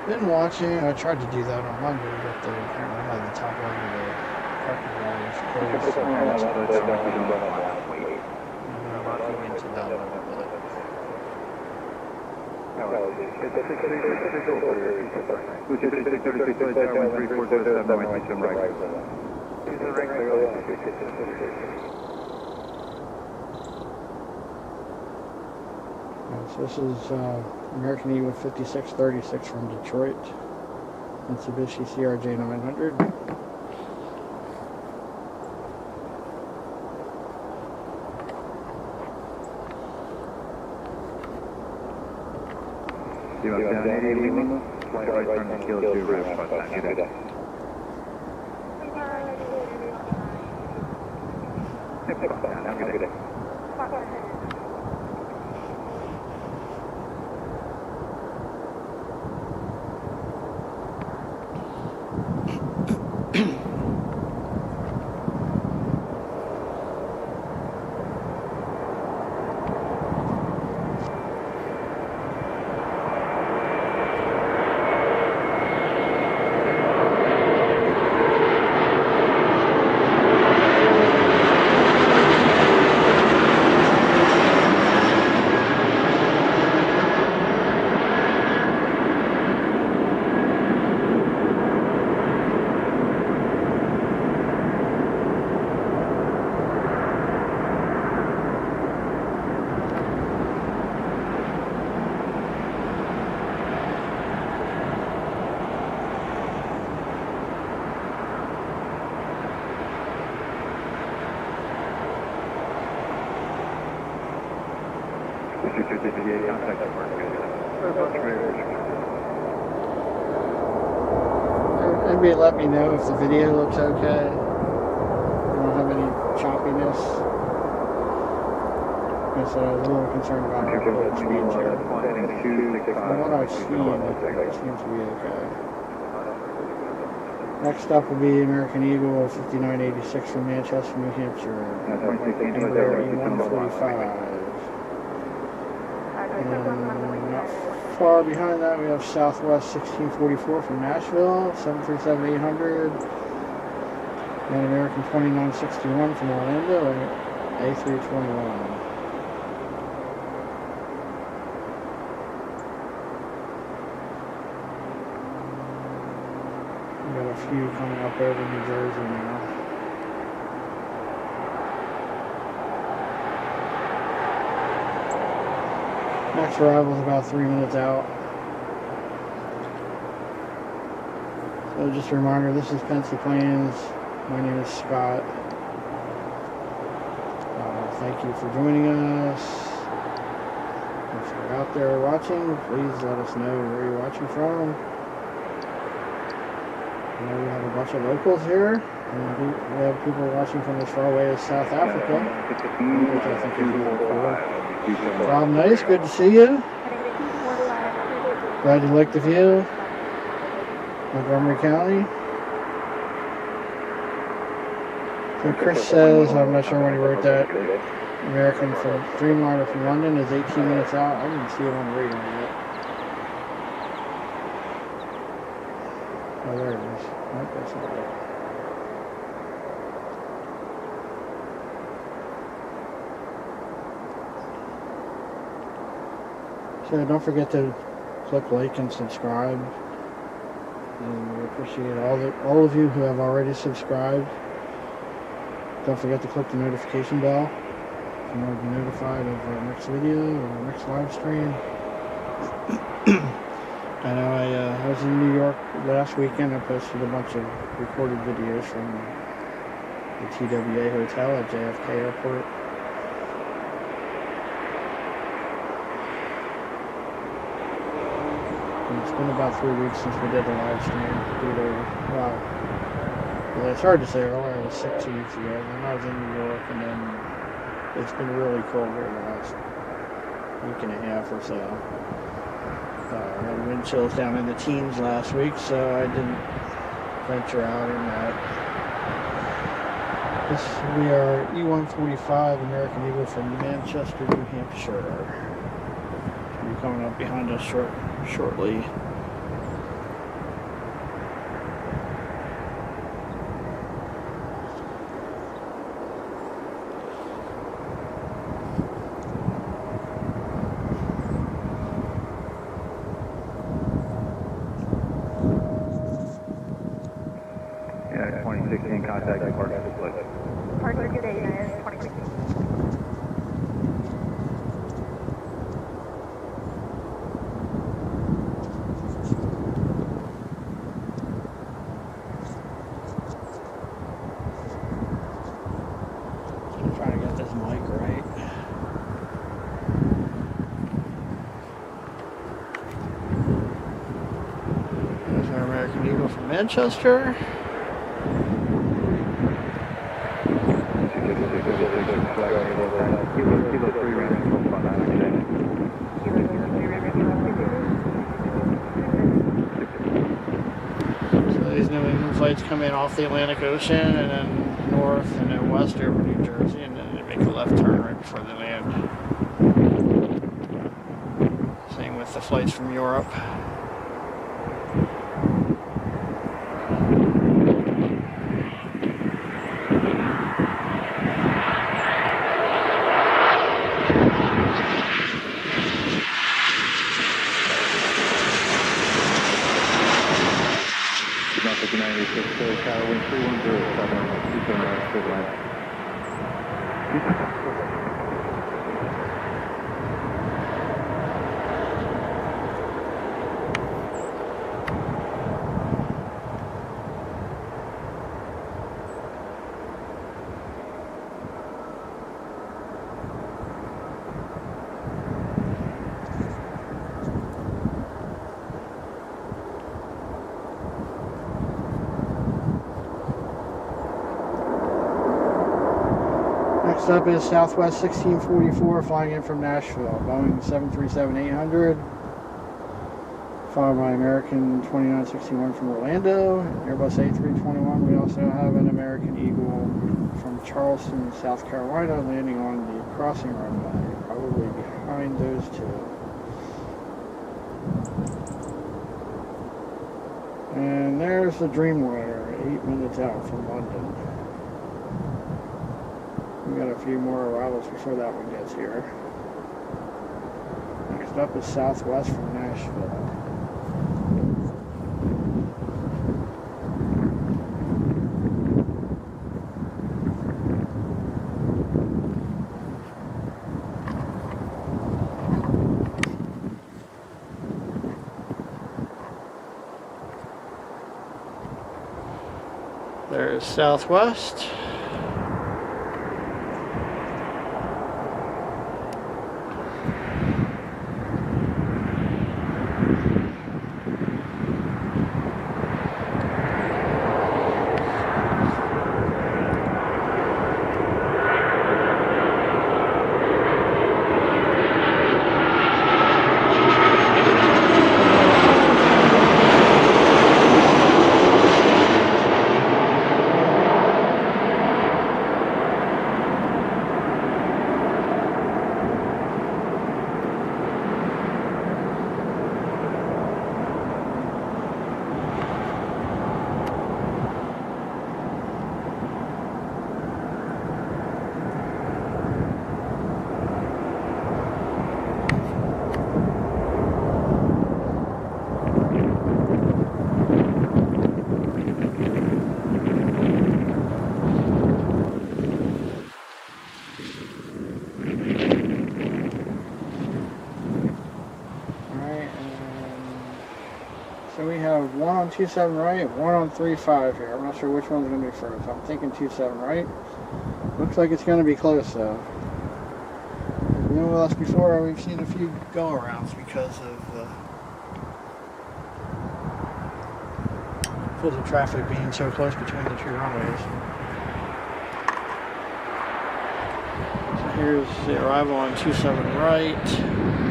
Been watching, I tried to do that on Monday, but they apparently had the top line of the parking garage closed. So I'm not going into that a little bit. So this is American Eagle 5636 from Detroit, Mitsubishi CRJ 900. You have down 80 Lima, flight right turn to Kilo 2, ramp spot time, Midday. Have a good day. Maybe let me know if the video looks okay. I don't have any choppiness. Like I said, I was a little concerned about airport speeds here. From what I've seen, it seems to be okay. Next up will be American Eagle 5986 from Manchester, New Hampshire. Embraer E145. Not far behind that, we have Southwest 1644 from Nashville, 737-800. And American 2961 from Orlando, and A321. We got a few coming up over New Jersey now. Next arrival is about 3 minutes out. So just a reminder, this is Pennsy Plains. My name is Scott. Thank you for joining us. If you're out there watching, please let us know where you're watching from. You know, we have a bunch of locals here. And we have people watching from as far away as South Africa, which I think is really cool. Rob Nice, good to see you. Glad you like the view. Montgomery County. So Chris says, I'm not sure when he wrote that, American from Dreamliner from London is 18 minutes out. I didn't see it on the radar yet. Oh, there it is. Nope, that's not it. So don't forget to click like and subscribe. And we appreciate all of you who have already subscribed. Don't forget to click the notification bell in order to be notified of our next video or our next live stream. I know I was in New York last weekend. I posted a bunch of recorded videos from the TWA Hotel at JFK Airport. And it's been about 3 weeks since we did the live stream. Wow. Well, it's hard to say earlier. I was sick 2 weeks ago. Then I was in New York, and then it's been really cold here the last week and a half or so. We had wind chills down in the teens last week, so I didn't venture out in that. We are E145 American Eagle from Manchester, New Hampshire. We're coming up behind us shortly. Yeah, 2016 contact departure split. Departure good day, United 2016. I'm trying to get this mic right. There's our American Eagle from Manchester. Kilo 3 ramp, profile 9, So these New England flights come in off the Atlantic Ocean and then north and then west over New Jersey, and then they make a left turn right before they land. Same with the flights from Europe. Tower wind 3107, Eastern straight line. Next up is Southwest 1644 flying in from Nashville, Boeing 737-800, followed by American 2961 from Orlando, Airbus A321. We also have an American Eagle from Charleston, South Carolina, landing on the crossing runway, probably behind those two. And there's the Dreamliner, 8 minutes out from London. We got a few more arrivals before that one gets here. Next up is Southwest from Nashville. There's Southwest. So we have one on 27 right, one on 35 here. I'm not sure which one's going to be first. I'm thinking 27 right. Looks like it's going to be close though. We've been with us before, we've seen a few go-arounds because of the traffic being so close between the two runways. So here's the arrival on 27 right.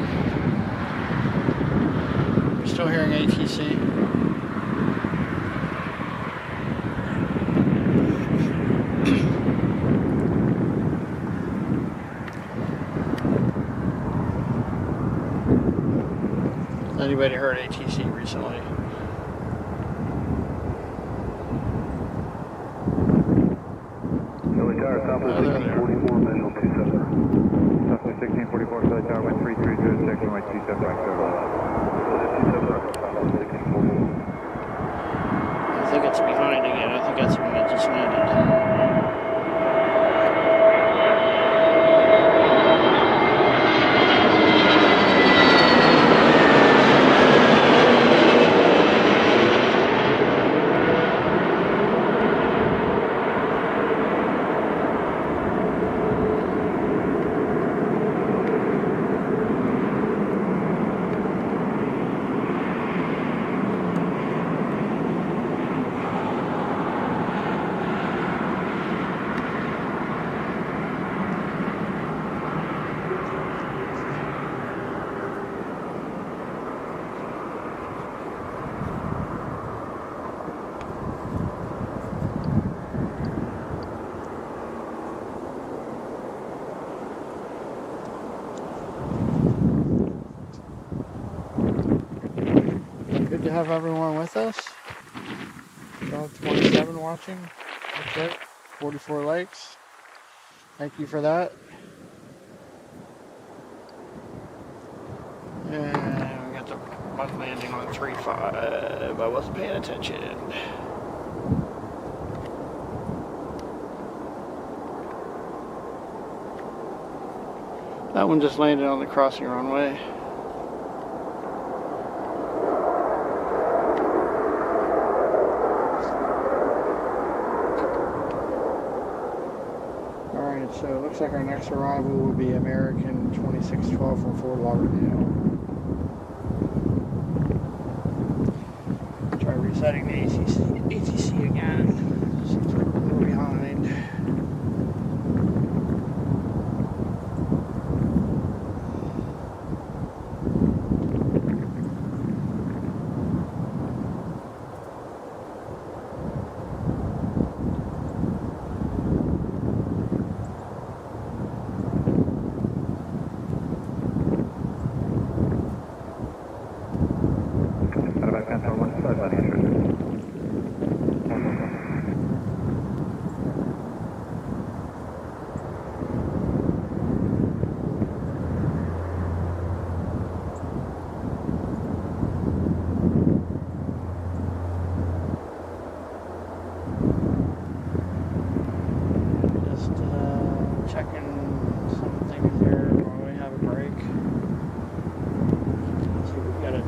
hearing ATC? Anybody heard ATC recently? Philly Tower, Southwest Oh, there they are. 1644, visual 27. Southwest 1644, Philly Tower, wind 3306, runway 27 right, I think it's behind again. I think that's the one that just landed. Good to have everyone with us. Dog 27 watching. That's right. 44 likes. Thank you for that. And we got the one landing on 3-5. I wasn't paying attention. That one just landed on the crossing runway. Alright, so it looks like our next arrival will be American 2612 from Fort Lauderdale. Try resetting the ATC again. Seems like we're a little behind.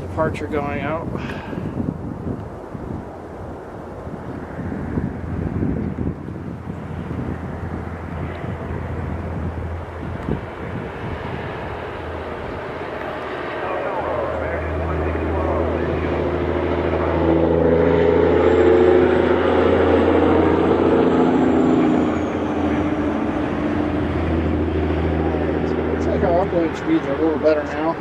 Departure going out. Looks like our upload speeds are a little better now.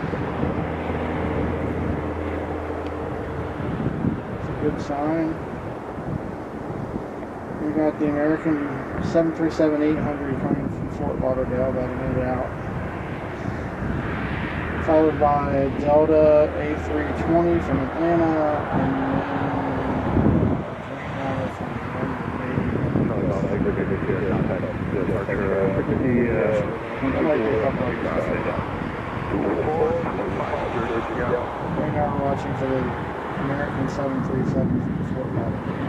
Good sign. We got the American 737-800 coming from Fort Lauderdale, about a minute out. Followed by Delta A320 from Atlanta, and right now we're watching for the American 737 from Fort Lauderdale.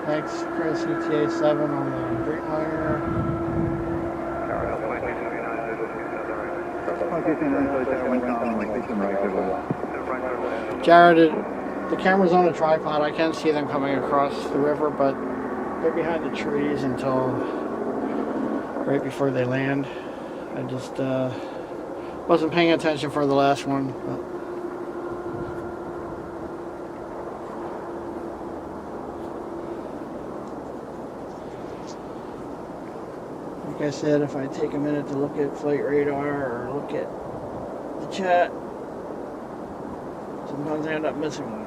Thanks, Chris, ETA 7 on the Dreamliner. Jared, the camera's on a tripod. I can see them coming across the river, but they're behind the trees until right before they land. I just wasn't paying attention for the last one. But. Like I said, if I take a minute to look at flight radar or look at the chat, sometimes I end up missing one.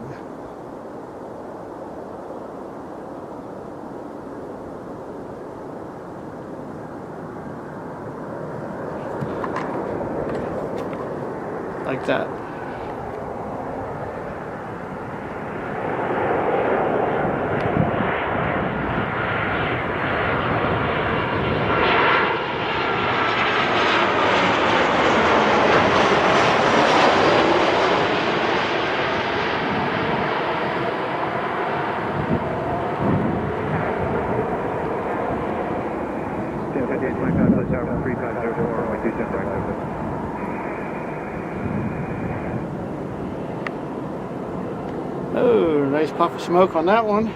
Like that. Oh, nice puff of smoke on that one.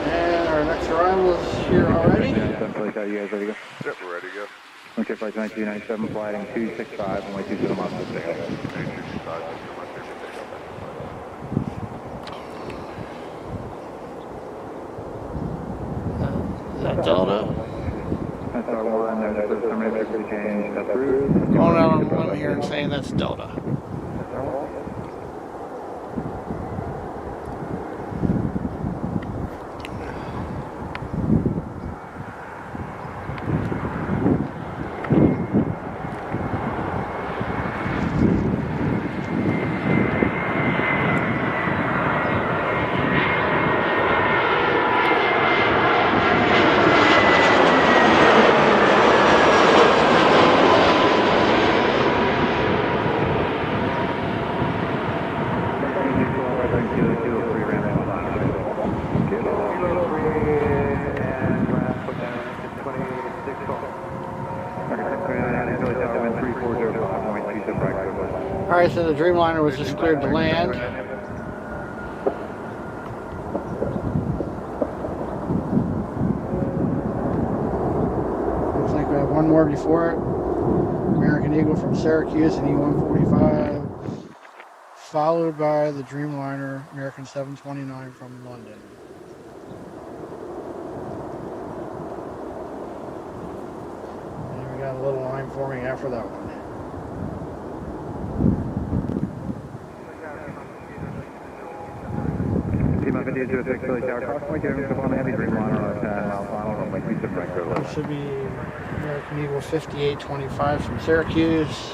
And our next arrival is here already. You guys ready to go? Yep, we're ready to go. Okay, flight 1997, flying 265, and 27 miles per second. 865, Is that Delta? That's our one, there's the first terminator change, that's through. Going out on the limb here and saying that's Delta. Alright, so the Dreamliner was just cleared to land. Looks like we have one more before it. American Eagle from Syracuse and E-145, followed by the Dreamliner American 729 from London. And we got a little line forming after that one. It should be American Eagle 5825 from Syracuse.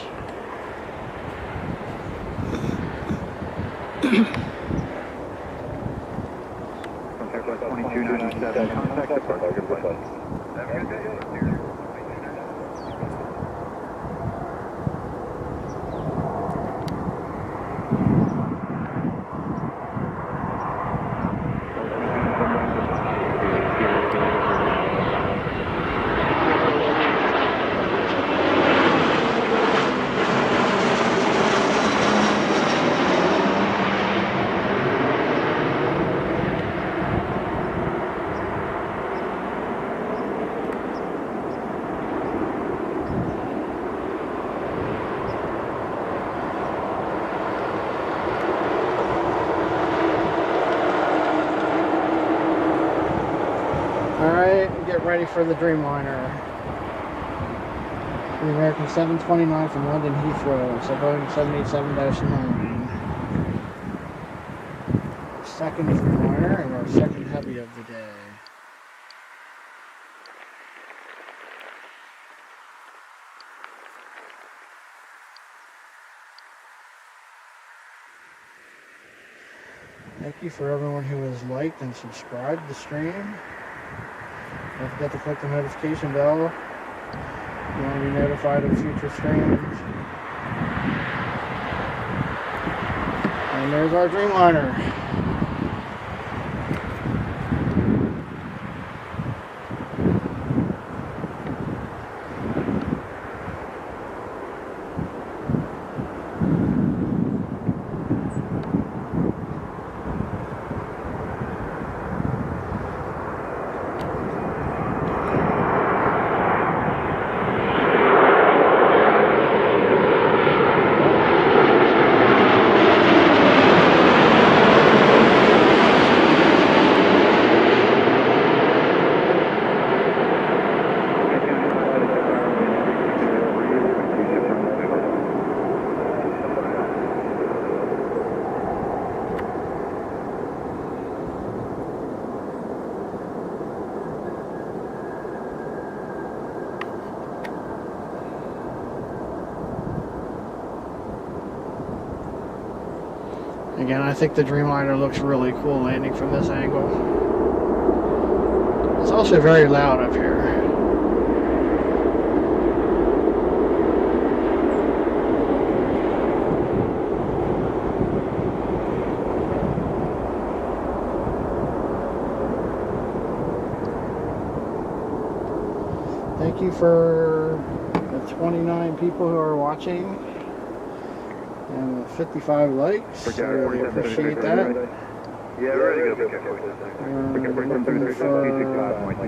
Contact 2297, contact departure. Ready for the Dreamliner. The American 729 from London Heathrow, so Boeing 787-9. Second Dreamliner and our second heavy of the day. Thank you for everyone who has liked and subscribed to the stream. Don't forget to click the notification bell if you want to be notified of future streams. And And there's our Dreamliner. Again, I think the Dreamliner looks really cool landing from this angle. It's also very loud up here. Thank you for the 29 people who are watching. And 55 likes. I really appreciate that. Yeah, really good. Looking for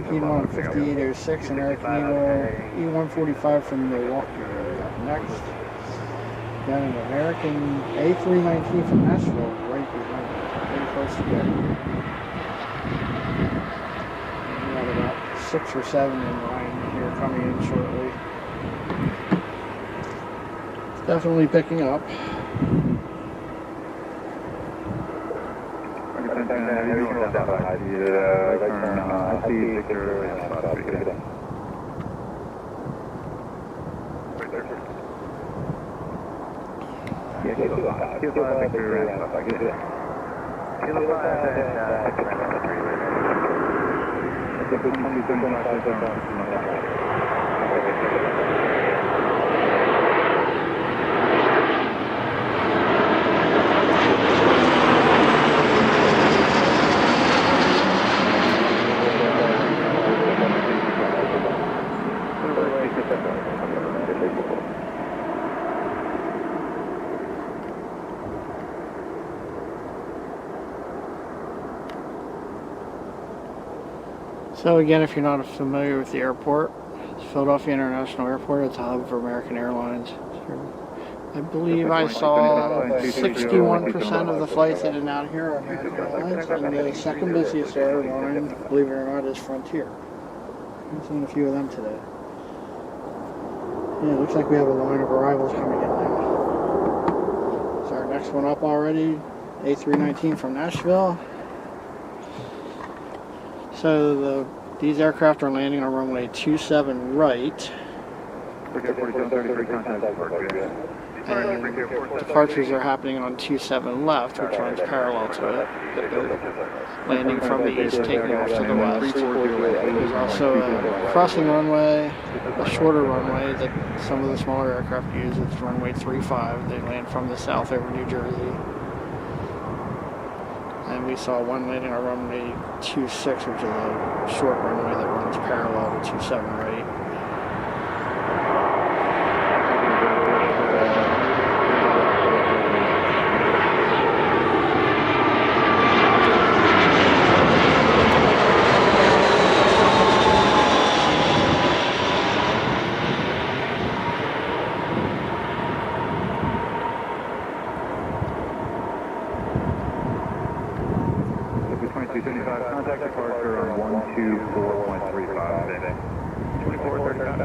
E1 5806 and Eric Eagle E145 from Milwaukee. Up next, got an American A319 from Nashville right behind me. Very close together. We got about 6 or 7 in line here coming in shortly. Definitely picking up. So again, if you're not familiar with the airport, it's Philadelphia International Airport. It's a hub for American Airlines. I believe I saw 61% of the flights in and out of here are American Airlines, and the second busiest airline, believe it or not, is Frontier. I've seen a few of them today. Yeah, it looks like we have a line of arrivals coming in now. So our next one up already, A319 from Nashville. So these aircraft are landing on runway 27 right. And departures are happening on 27 left, which runs parallel to it. Landing from the east, taking off to the west. There's also a crossing runway, a shorter runway that some of the smaller aircraft use. It's runway 35. They land from the south over New Jersey. And we saw one landing on runway 26, which is a short runway that runs parallel to 27 right. Contact departure on 124.35. 2435.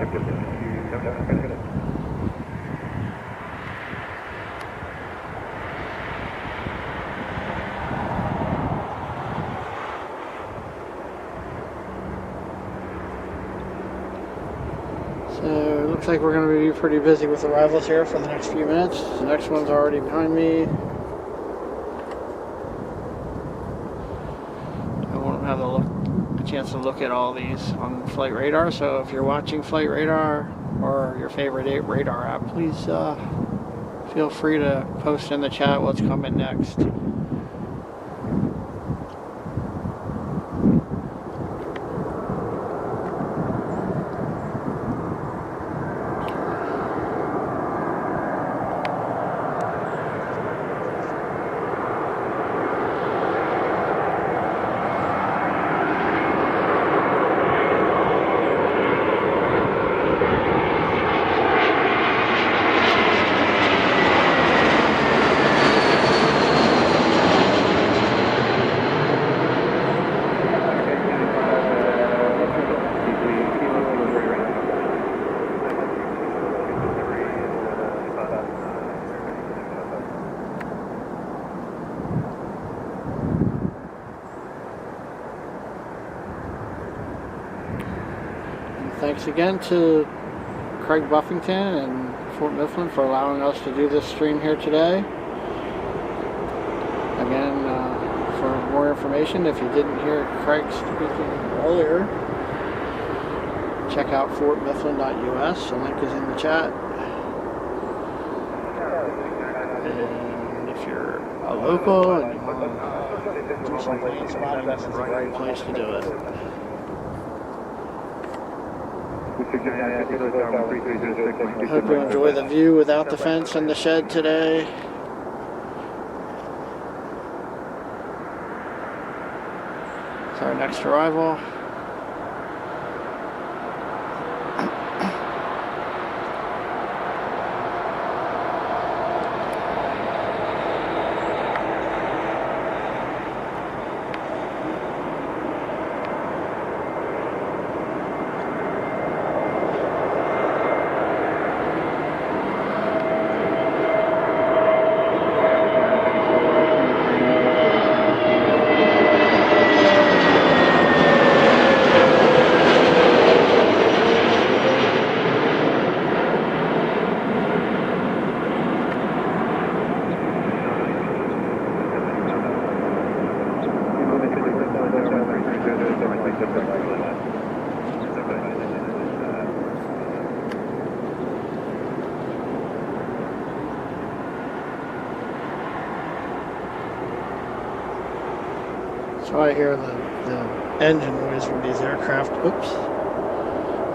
So it looks like we're going to be pretty busy with arrivals here for the next few minutes. The next one's already behind me. Have a chance to look at all these on Flight Radar. So if you're watching Flight Radar or your favorite radar app, please Feel free to post in the chat what's coming next. Thanks again to Craig Buffington and Fort Mifflin for allowing us to do this stream here today. Again, for more information, if you didn't hear Craig speaking earlier, check out fortmifflin.us. The link is in the chat. And if you're a local and you want to do some plane spotting, this is a great place to do it. Hope you enjoy the view without the fence and the shed today. It's our next arrival. So I hear the engine noise from these aircraft. Oops.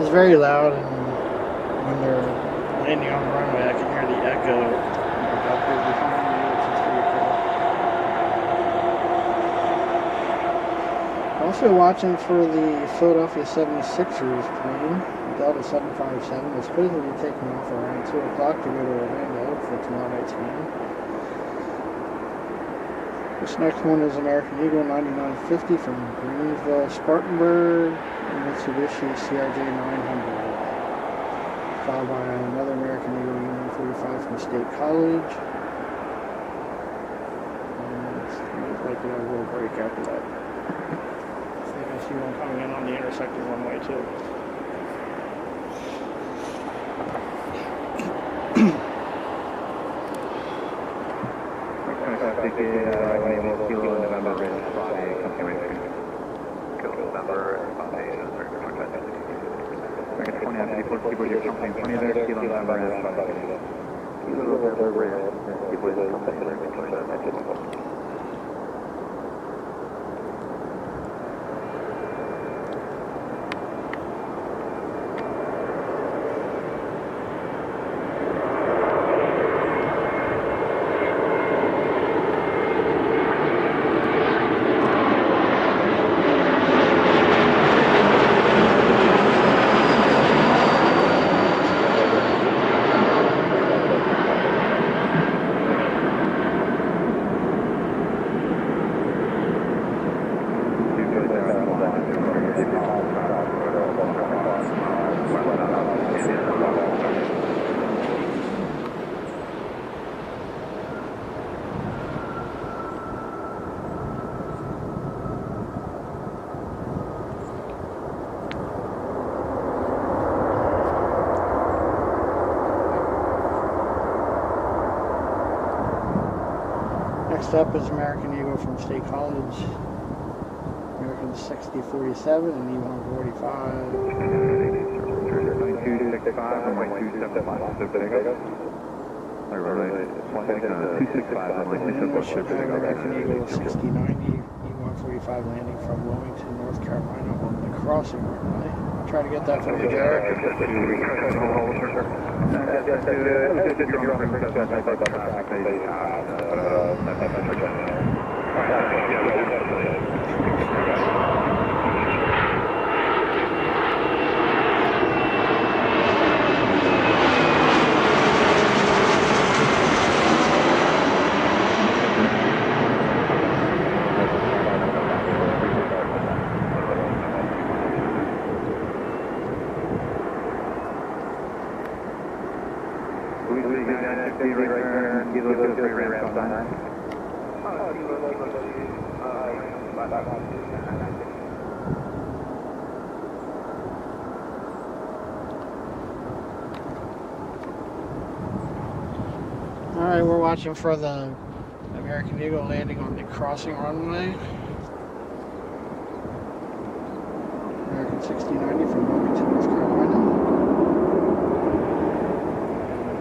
It's very loud, and when they're landing on the runway, I can hear the echo up here behind me, which is pretty cool. Also watching for the Philadelphia 76ers plane, Delta 757. It's supposedly taking off around 2 o'clock to go to Orlando for tomorrow night's game. This next one is American Eagle 9950 from Greensville, Spartanburg, and Mitsubishi CRJ 900. Followed by another American Eagle U-145 from State College. And it's likely a little break after that. I think I see one coming in on the intersecting runway too. Next up is American Eagle from State College, American 6047 and E145. 2265 and 275. We should have American Eagle 6090 E-145 landing from Wilmington, North Carolina on the crossing runway. Try to get that for you, Jared. Alright, we're watching for the American Eagle landing on the crossing runway. American 6090 from Wilmington, North Carolina.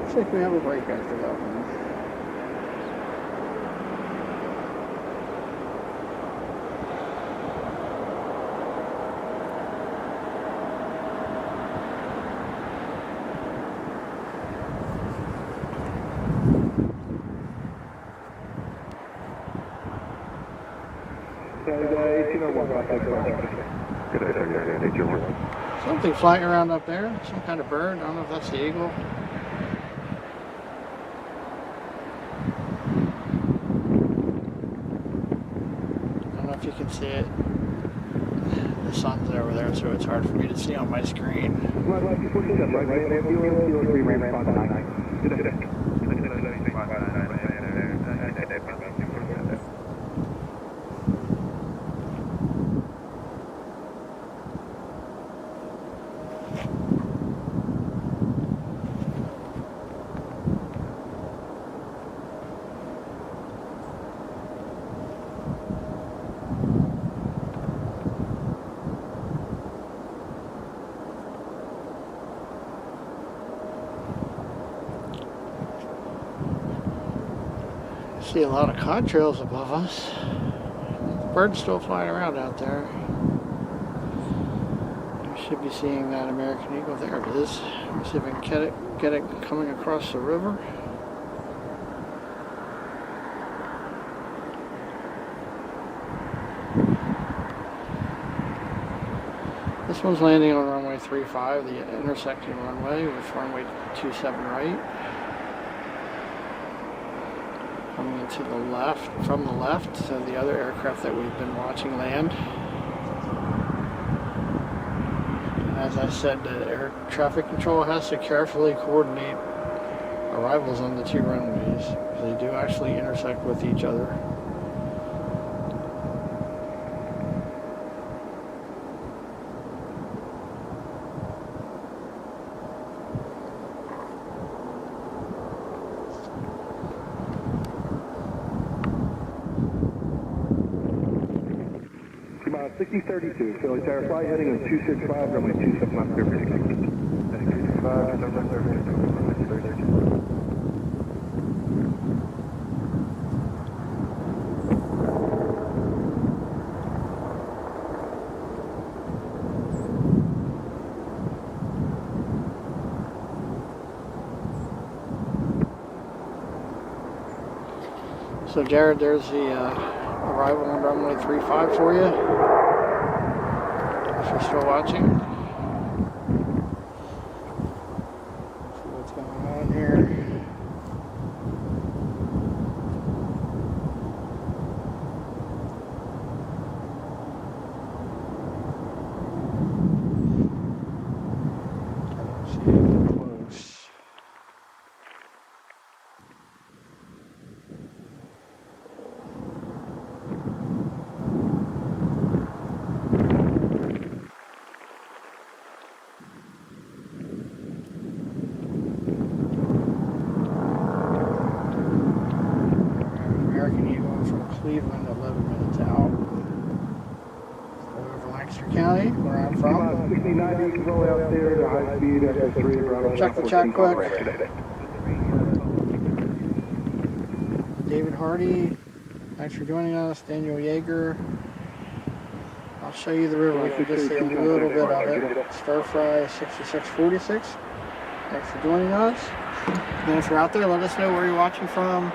Looks like we have a break after that one. Something flying around up there, some kind of bird. I don't know if that's the eagle. I don't know if you can see it. The sun's over there, so it's hard for me to see on my screen. See a lot of contrails above us. Birds still flying around out there. We should be seeing that American Eagle. There it is. Let's see if I can get it coming across the river. This one's landing on runway 35, the intersecting runway with runway 27 right. Coming to the left, from the left, to the other aircraft that we've been watching land. As I said, the air traffic control has to carefully coordinate arrivals on the two runways. They do actually intersect with each other. About 6032, Philly Tower flight heading on 265, runway 27 left, clear for 60. 265, number 30. So Jared, there's the arrival on runway 35 for you, if you're still watching. See what's going on here. See it close. Cleveland, 11 minutes out. Over Lancaster County, where I'm from. 6090, control out there, high speed, SS3, Check the chat quick. David Hardy. Thanks for joining us. Daniel Yeager. I'll show you the river. You can just see a little bit of it. Stir Fry 6646. Thanks for joining us. And if you're out there, let us know where you're watching from.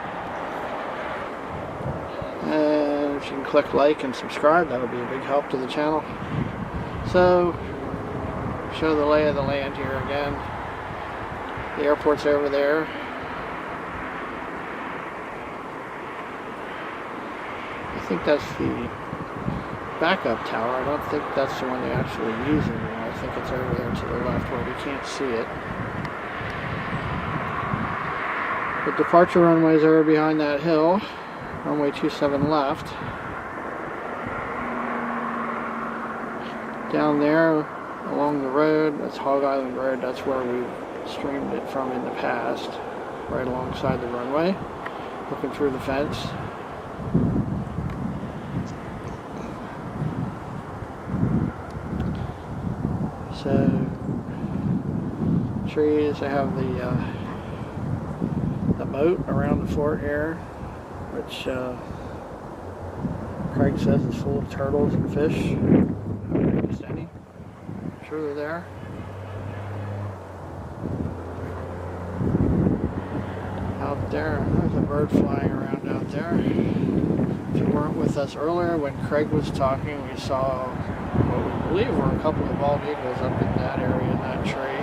And if you can click like and subscribe, that would be a big help to the channel. So, show the lay of the land here again. The airport's over there. I think that's the backup tower. I don't think that's the one they actually use anymore. I think it's over there to the left where we can't see it. The departure runways are behind that hill. Runway 27 left. Down there along the road, that's Hog Island Road. That's where we streamed it from in the past. Right alongside the runway. Looking through the fence. So, trees, I have the moat around the fort here, which Craig says is full of turtles and fish. I haven't noticed any. I'm sure they're there. Out there, there's a bird flying around out there. If you weren't with us earlier, when Craig was talking, we saw what we believe were a couple of bald eagles up in that area, in that tree.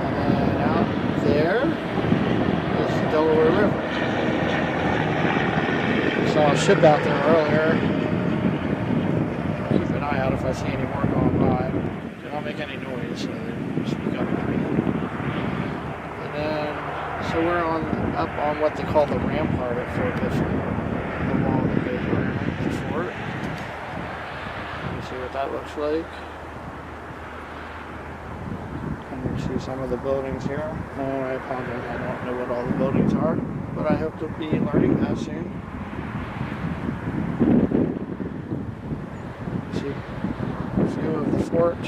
And then out there is the Delaware River. We saw a ship out there earlier. Keep an eye out if I see any more going by. Do not make any noise, so they speak up to me. And then, so we're up on what they call the rampart at Fort Mifflin. The wall that goes around the fort. See what that looks like. And you see some of the buildings here. I apologize, I don't know what all the buildings are, but I hope to be learning that soon. See a view of the fort.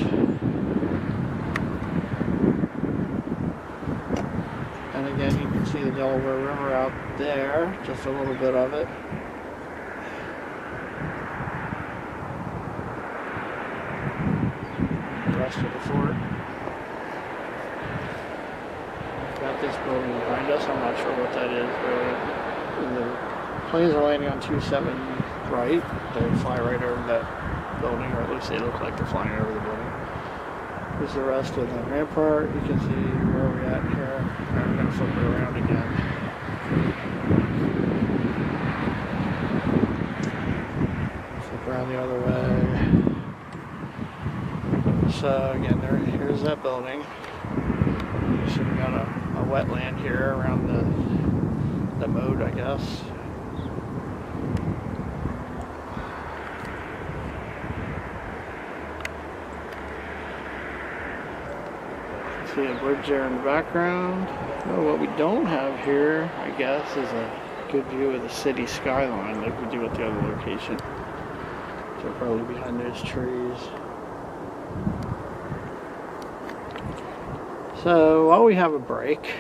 And again, you can see the Delaware River out there, just a little bit of it. Rest of the fort. Got this building behind us. I'm not sure what that is really. The planes are landing on 27 right. They fly right over that building, or at least they look like they're flying over the building. Here's the rest of the rampart. You can see where we're at here. I'm going to flip it around again. Flip around the other way. So again, here's that building. So we got a wetland here around the moat, I guess. See a bridge there in the background. Well, what we don't have here, I guess, is a good view of the city skyline like we do at the other location. So probably behind those trees. So while we have a break,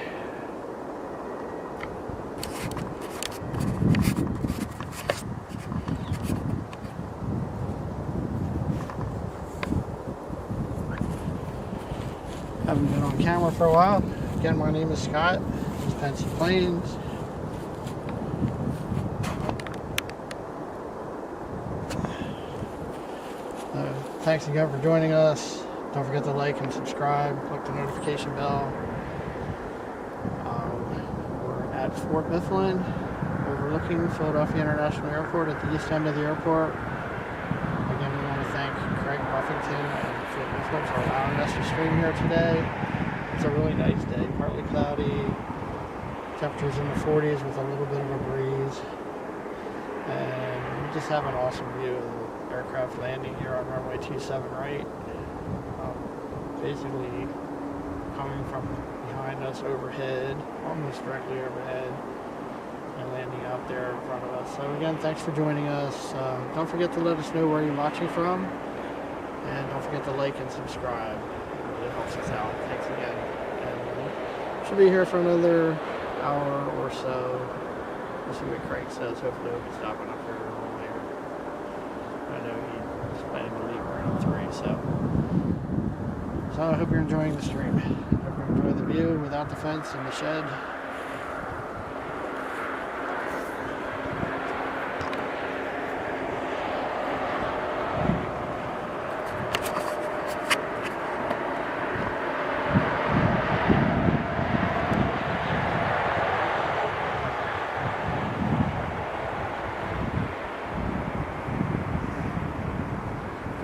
haven't been on camera for a while. Again, my name is Scott. This is Pensy Planes. Thanks again for joining us. Don't forget to like and subscribe. Click the notification bell. We're at Fort Mifflin, overlooking Philadelphia International Airport at the east end of the airport. Again, we want to thank Craig Buffington and Fort Mifflin for allowing us to stream here today. It's a really nice day, partly cloudy, temperatures in the 40s with a little bit of a breeze. And we just have an awesome view of the aircraft landing here on runway 27 right. Basically coming from behind us overhead, almost directly overhead, and landing out there in front of us. So again, thanks for joining us. Don't forget to let us know where you're watching from, and don't forget to like and subscribe. It really helps us out. Thanks again. And should be here for another hour or so. We'll see what Craig says. Hopefully he'll be stopping up here a little later. I know he's planning to leave around 3, so I hope you're enjoying the stream. Hope you enjoy the view without the fence and the shed.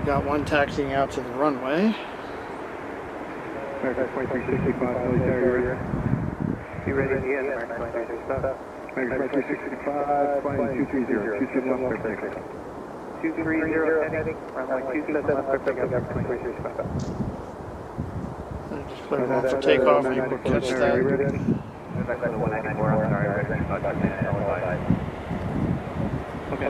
Got one taxiing out to the runway. American 2365, military ready. You ready to end, American 2365? American 2365, flying 230, 271 for pickup. 230 heading, runway 27 for pickup, American 2365. I just put it on for takeoff and you can catch that. That's the 194, I'm sorry, resident, not that man, okay.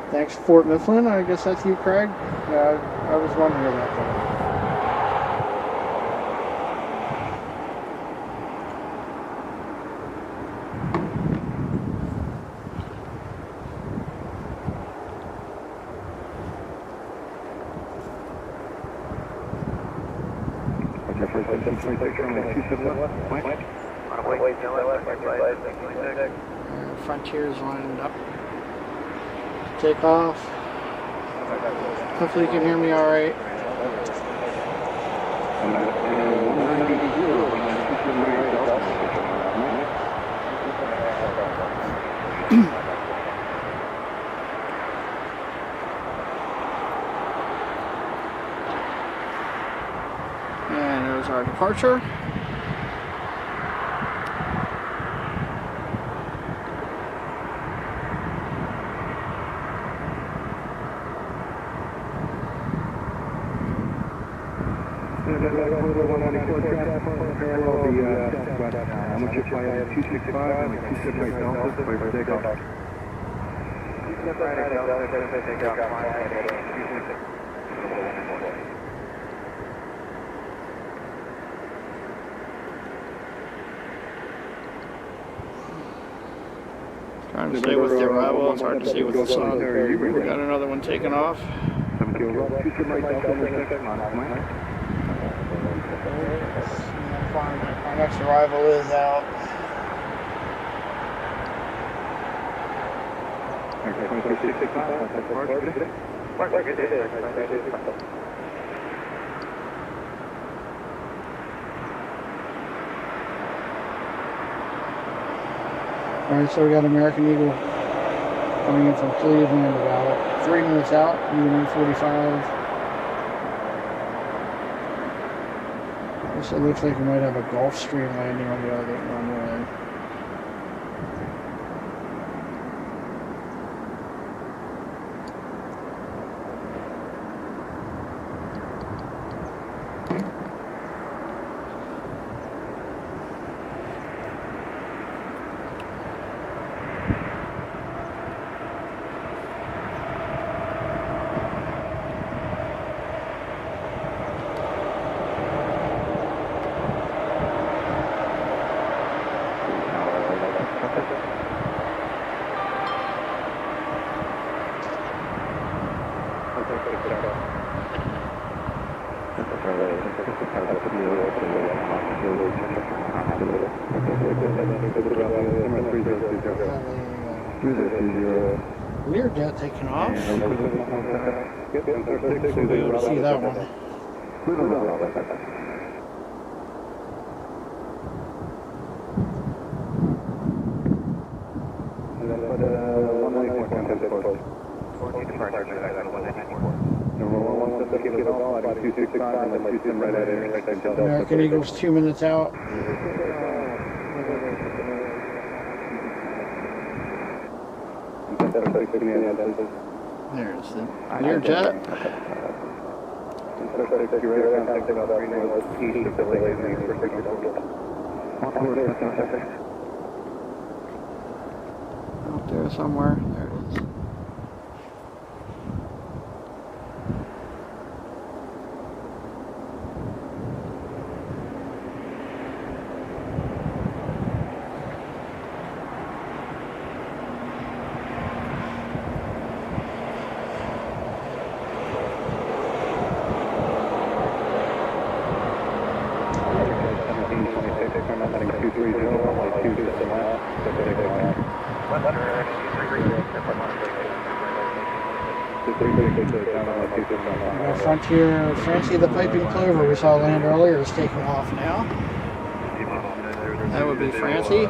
Thanks, Fort Mifflin. I guess that's you, Craig. Yeah, I was wondering about that. Frontier's lined up. Take off. Hopefully you can hear me all right. And there's our departure. I'm going to fly 265 and 278 Delta for takeoff. Trying to stay with the arrival. It's hard to see with the sun. We got another one taking off. Our next arrival is out. Alright, so we got American Eagle coming in from Cleveland about 3 minutes out, U-145. It looks like we might have a Gulfstream landing on the other runway. Learjet taking off. We'll be able to see that one. American Eagle's 2 minutes out. There's the Learjet. Out there somewhere. There it is. Frontier Fancy the Piping Clover we saw land earlier is taking off now. That would be Francie.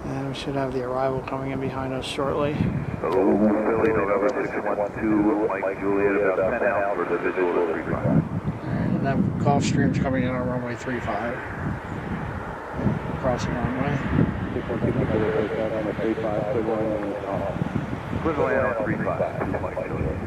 And we should have the arrival coming in behind us shortly. Philly, November 612, Mike Juliet, about 10 out for the visual to 35. And that Gulfstream's coming in on runway 35. Crossing runway. Equivalent on 35, Mike Juliet.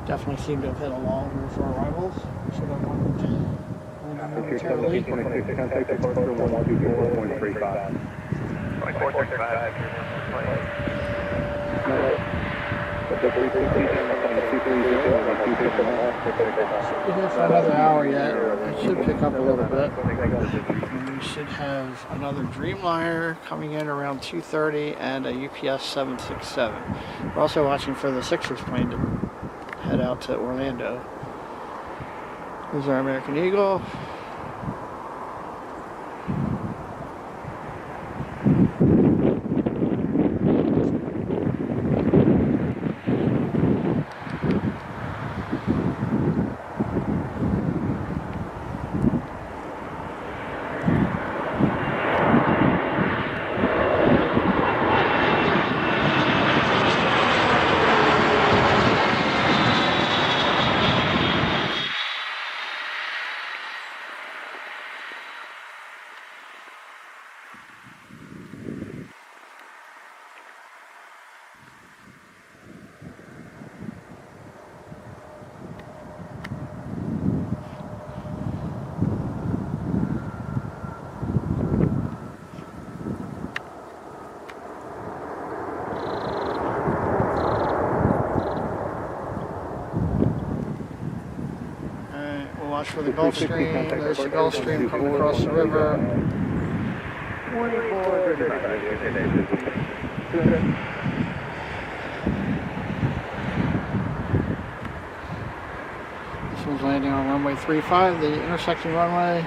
Definitely seem to have hit a wall here for arrivals. Should have one momentarily. Contact departure 124.35. Should be here for another hour yet. It should pick up a little bit. And we should have another Dreamliner coming in around 2:30 and a UPS 767. We're also watching for the Sixers plane to head out to Orlando. There's our American Eagle. Watch for the Gulfstream. There's the Gulfstream coming across the river. This one's landing on runway 35, the intersecting runway.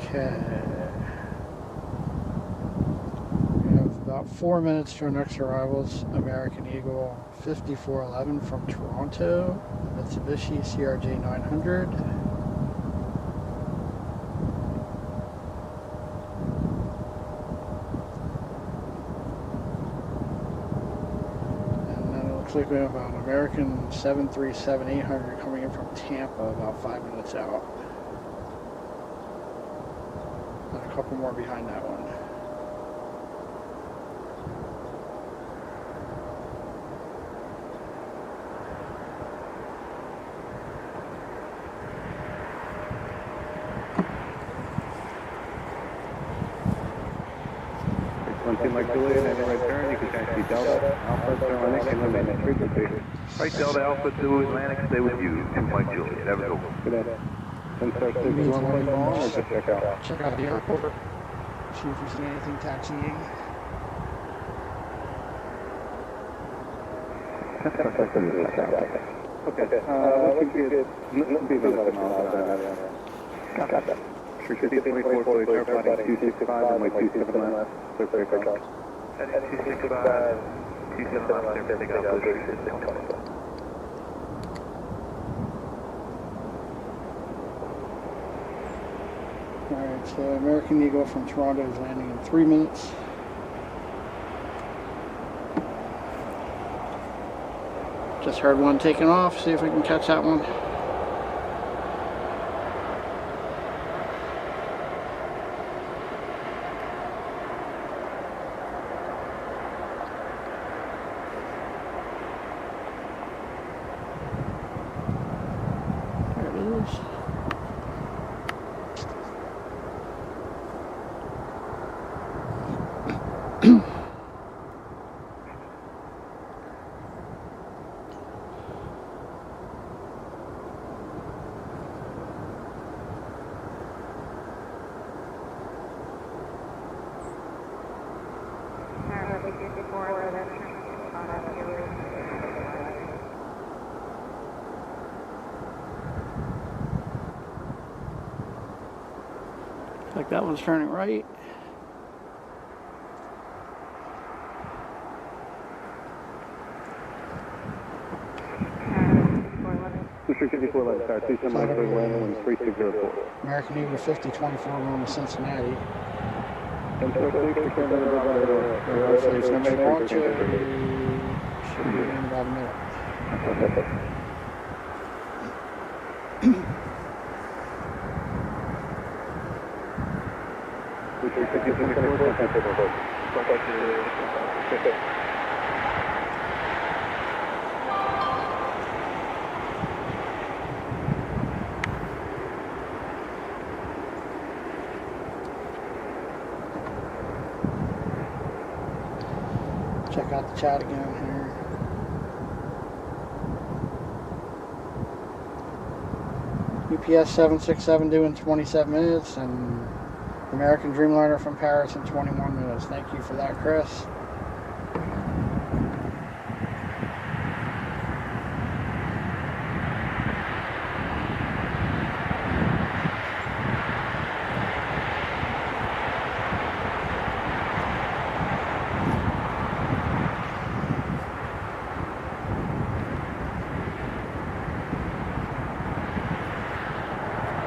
Okay. We have about 4 minutes to our next arrivals. American Eagle 5411 from Toronto, Mitsubishi CRJ 900. Looks like we have an American 737-800 coming in from Tampa about 5 minutes out. And a couple more behind that one. Like Juliet, and right turn, you can taxi Delta, Alpha, Atlantic, and eliminate frequency. Right, Delta Alpha 2 Atlantic, stay with you. 2 Mike Juliet, have a go. Good day. 10-6, runway long, or just check out? Check out the airport. See if we see anything taxiing. Okay, let's get be about Got that. 354, so airplane 265, runway 27 left, clear for takeoff. 265, 27 left, clear for takeoff, 3620. Alright, so American Eagle from Toronto is landing in 3 minutes. Just heard one taking off, see if we can catch that one. There it is. Like that one's turning right. Let's start. 2 semi-clear landing in 3604. American Eagle 5024 going to Cincinnati. Hopefully it's going to make launch. Should be in about a minute. Check out the chat again here. UPS 767 due in 27 minutes, and American Dreamliner from Paris in 21 minutes. Thank you for that, Chris.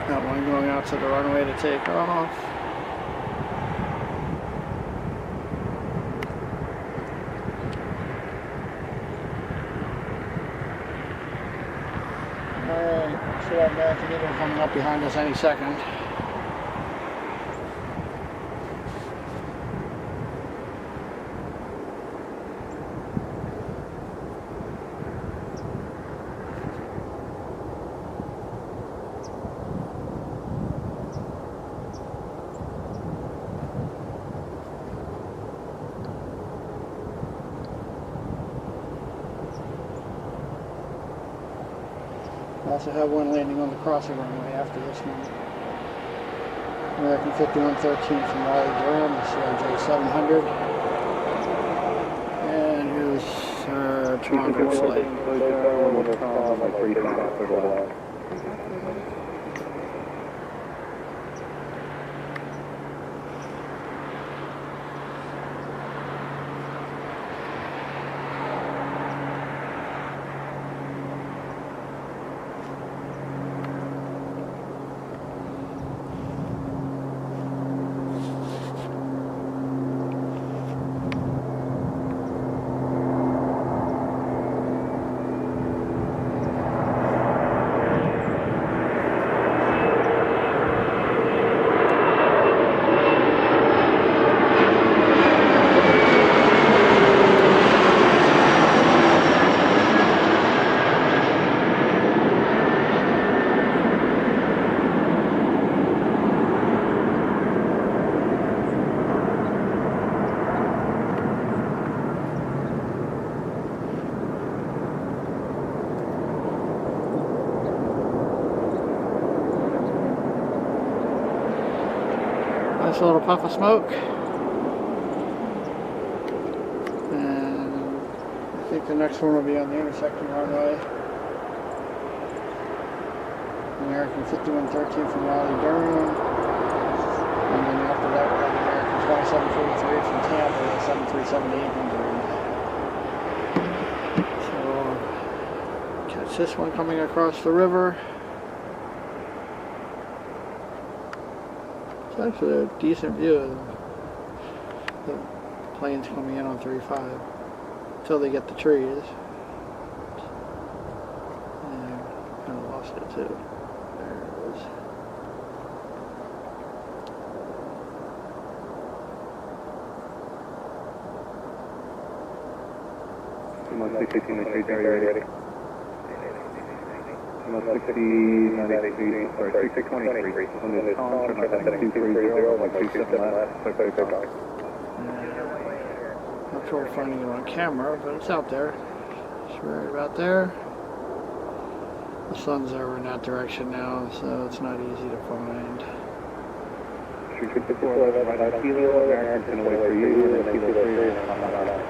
Got one going out to the runway to take off. Alright, should have American Eagle coming up behind us any second. I also have one landing on the crossing runway after this one. American 5113 from Raleigh, Durham, the CRJ 700. And here's Toronto flight. Nice little puff of smoke. And I think the next one will be on the intersecting runway. American 5113 from Raleigh, Durham. And then after that we'll have American 2743 from Tampa at 737-800. So catch this one coming across the river. It's actually a decent view of the planes coming in on 35 until they get the trees. And I kind of lost it too. There it is. Mostly 16 meters, are you ready? Mostly 93, sorry, 623. On the column, turn left at 230, like 27 left, clear takeoff. Not sure we're finding it on camera, but it's out there. It's right about there. The sun's over in that direction now, so it's not easy to find. Shoot 54, right on kilo, American's going to wait for you, and then kilo 3, and then on that out.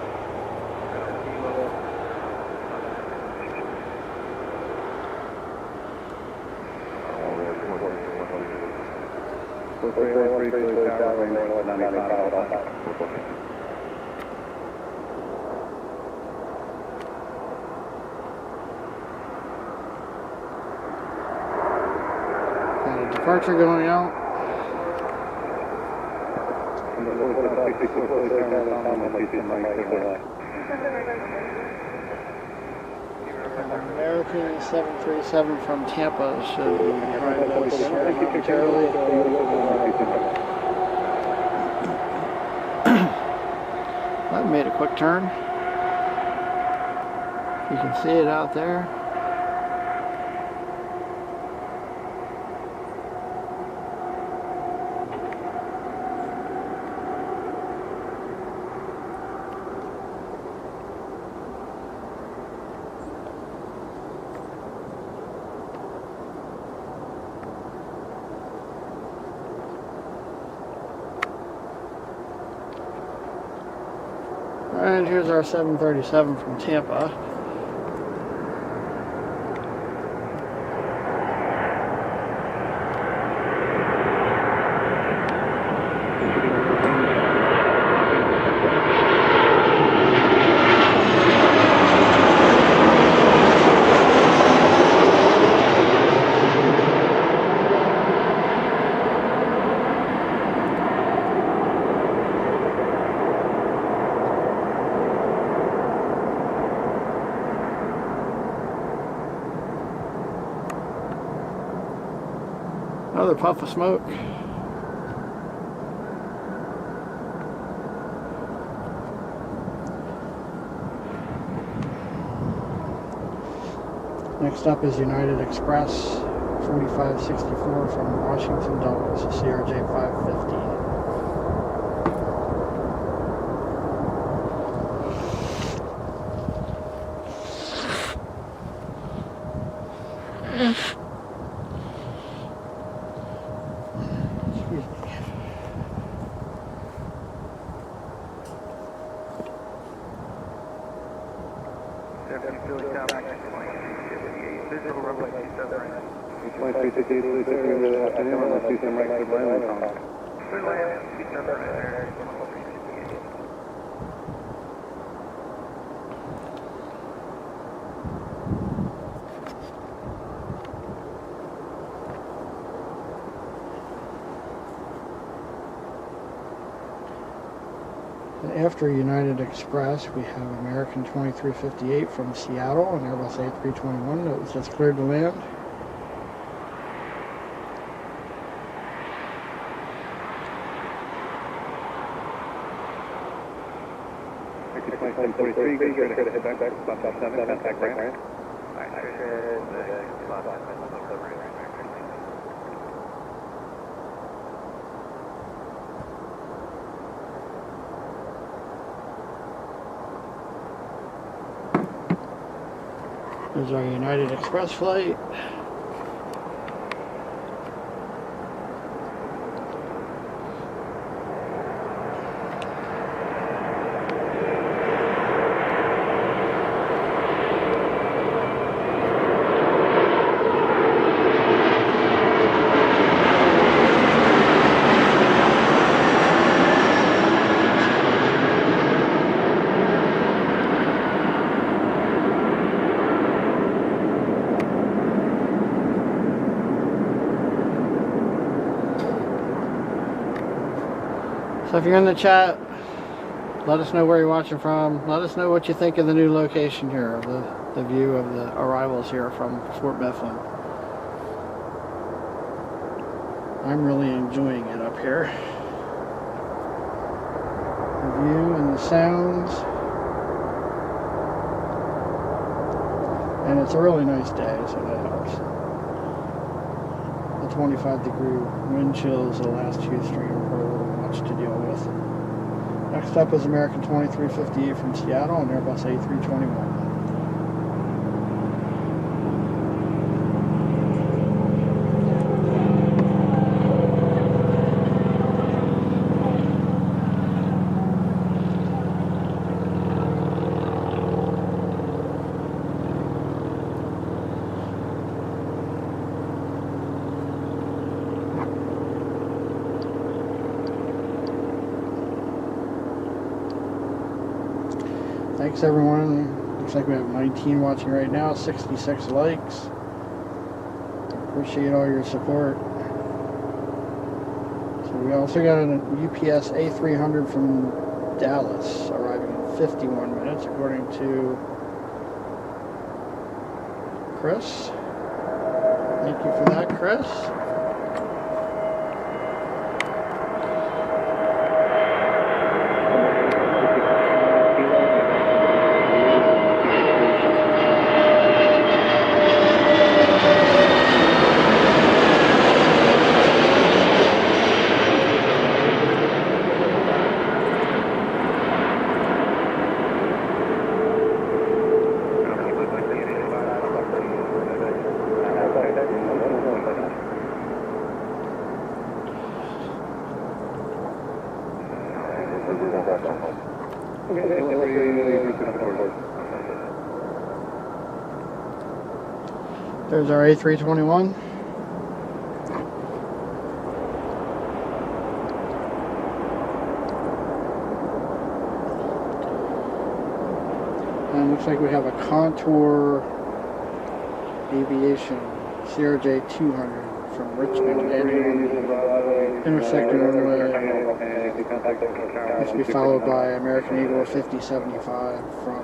Got a departure going out. American 737 from Tampa should be trying to momentarily. That made a quick turn. You can see it out there. And here's our 737 from Tampa. Another puff of smoke. Next up is United Express 4564 from Washington Dulles, CRJ 550. After United Express, we have American 2358 from Seattle and Airbus A321 that was just cleared to land. There's our United Express flight. So if you're in the chat, let us know where you're watching from. Let us know what you think of the new location here, the view of the arrivals here from Fort Mifflin. I'm really enjoying it up here. The view and the sounds. And it's a really nice day, so that helps. The 25-degree wind chills the last few streams were a little much to deal with. Next up is American 2358 from Seattle and Airbus A321. Thanks everyone. Looks like we have 19 watching right now, 66 likes. Appreciate all your support. So we also got an UPS A300 from Dallas arriving in 51 minutes according to Chris. Thank you for that, Chris. There's our A321. And looks like we have a Contour Aviation CRJ 200 from Richmond landing on intersecting runway. This will be followed by American Eagle 5075 from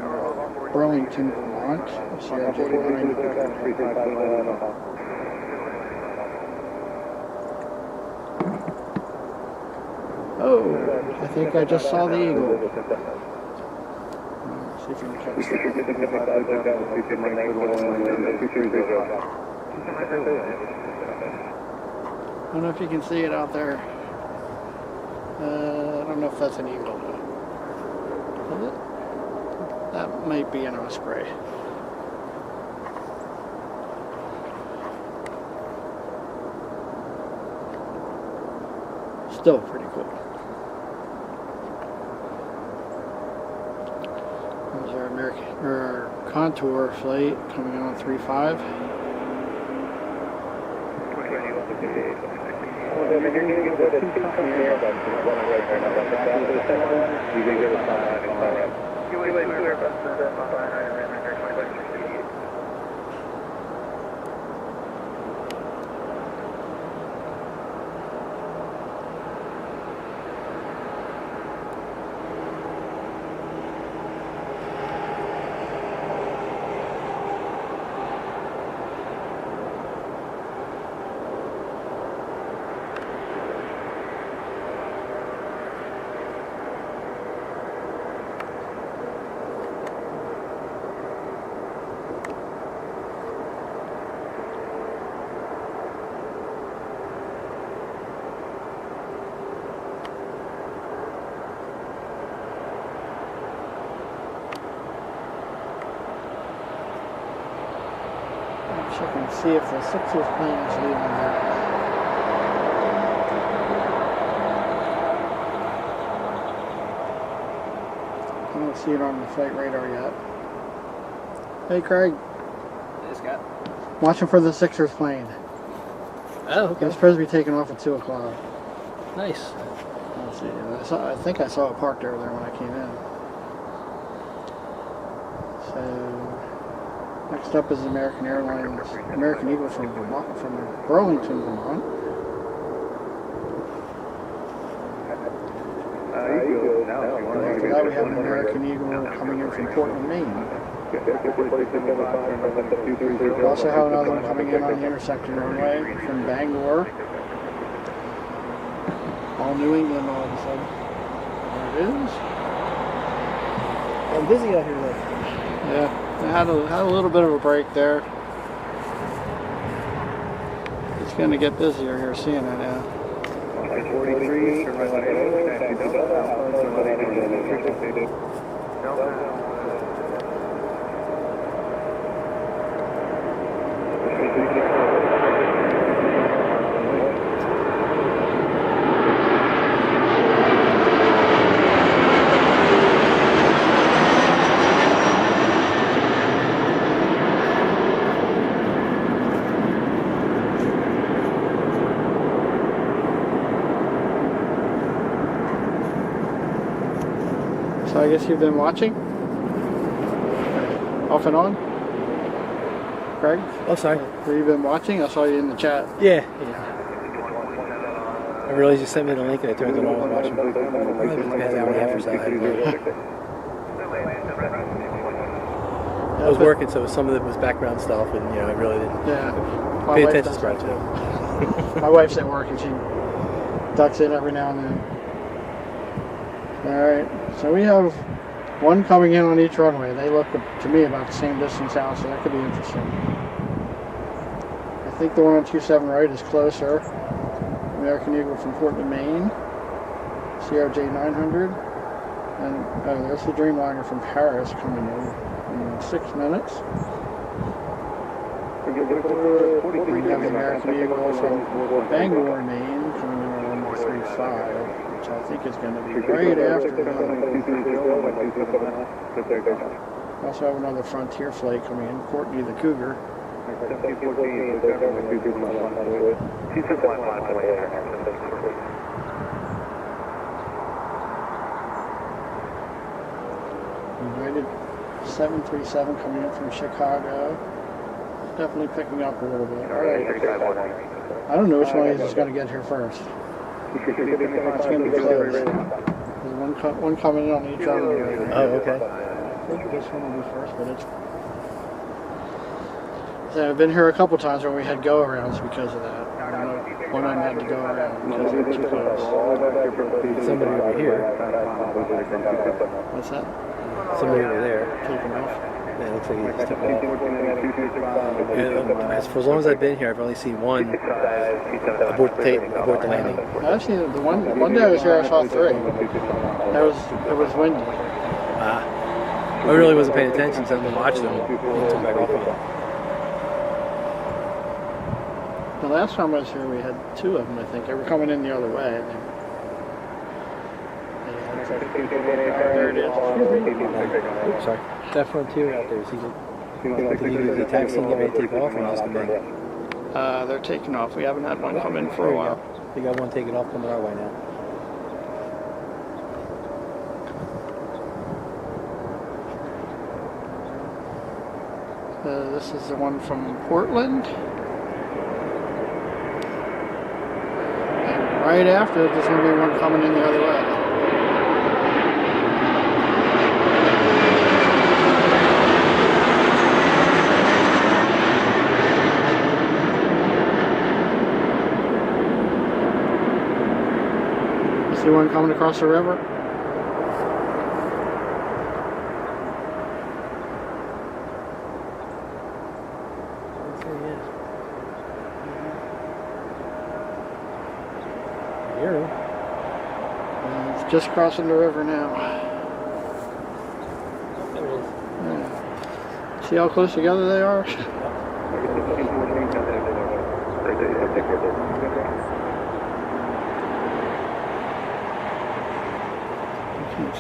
Burlington, Vermont, CRJ 9. Oh, I think I just saw the Eagle. Let's see if we can catch that. I don't know if you can see it out there. I don't know if that's an Eagle though. Is it? That might be an Osprey. Still pretty cool. There's our Contour flight coming in on 3-5. Check and see if the 60th plane is leaving there. I don't see it on the flight radar yet. Hey Craig. Hey Scott. Watching for the 6th plane. Oh, okay. It's supposed to be taking off at 2 o'clock. Nice. Let's see. I think I saw it parked over there when I came in. So next up is American Airlines, American Eagle from Vermont, from Burlington, Vermont. After that, we have an American Eagle coming in from Portland, Maine. We also have another one coming in on the intersecting runway from Bangor. All New England all of a sudden. There it is. I'm busy out here though. Yeah, had a little bit of a break there. It's going to get busier here seeing it now. 43, turn right left So I guess you've been watching? Off and on? Craig? Oh, sorry. Have you been watching? I saw you in the chat. Yeah. I realized you sent me the link and I turned it on and watching. Probably an hour and a half or so. I was working, so some of it was background stuff, and I really didn't pay attention to it. My wife's at work and she ducks in every now and then. Alright, so we have one coming in on each runway. They look to me about the same distance out, so that could be interesting. I think the one on 27 right is closer. American Eagle from Portland, Maine. CRJ 900. And there's the Dreamliner from Paris coming in 6 minutes. We have the American Eagle from Bangor, Maine coming in on 135. Which I think is going to be right after the We also have another Frontier flight coming in, Courtney the Cougar. United 737 coming in from Chicago. Definitely picking up a little bit. All right. I don't know which one is going to get here first. It's going to be close. There's one coming in on each runway right now. Oh, okay. I think this one will be first, but it's... So I've been here a couple times when we had go-arounds because of that. I don't know, one of them had to go around because they were too close. Somebody over here. What's that? Somebody over there. Taking off? Yeah, it looks like he just took off. For as long as I've been here, I've only seen one abort the landing. Actually, the one day I was here, I saw 3. It was windy. I really wasn't paying attention, so I watched them and took back off again. The last time I was here, we had 2 of them, I think. They were coming in the other way. There it is. Oops, sorry. That Frontier out there, did he do the taxi and get ready to take off or just come back? They're taking off. We haven't had one come in for a while. We got one taking off coming our way now. This is the one from Portland. And right after it, there's going to be one coming in the other way. See one coming across the river? It's just crossing the river now. Yeah. See how close together they are?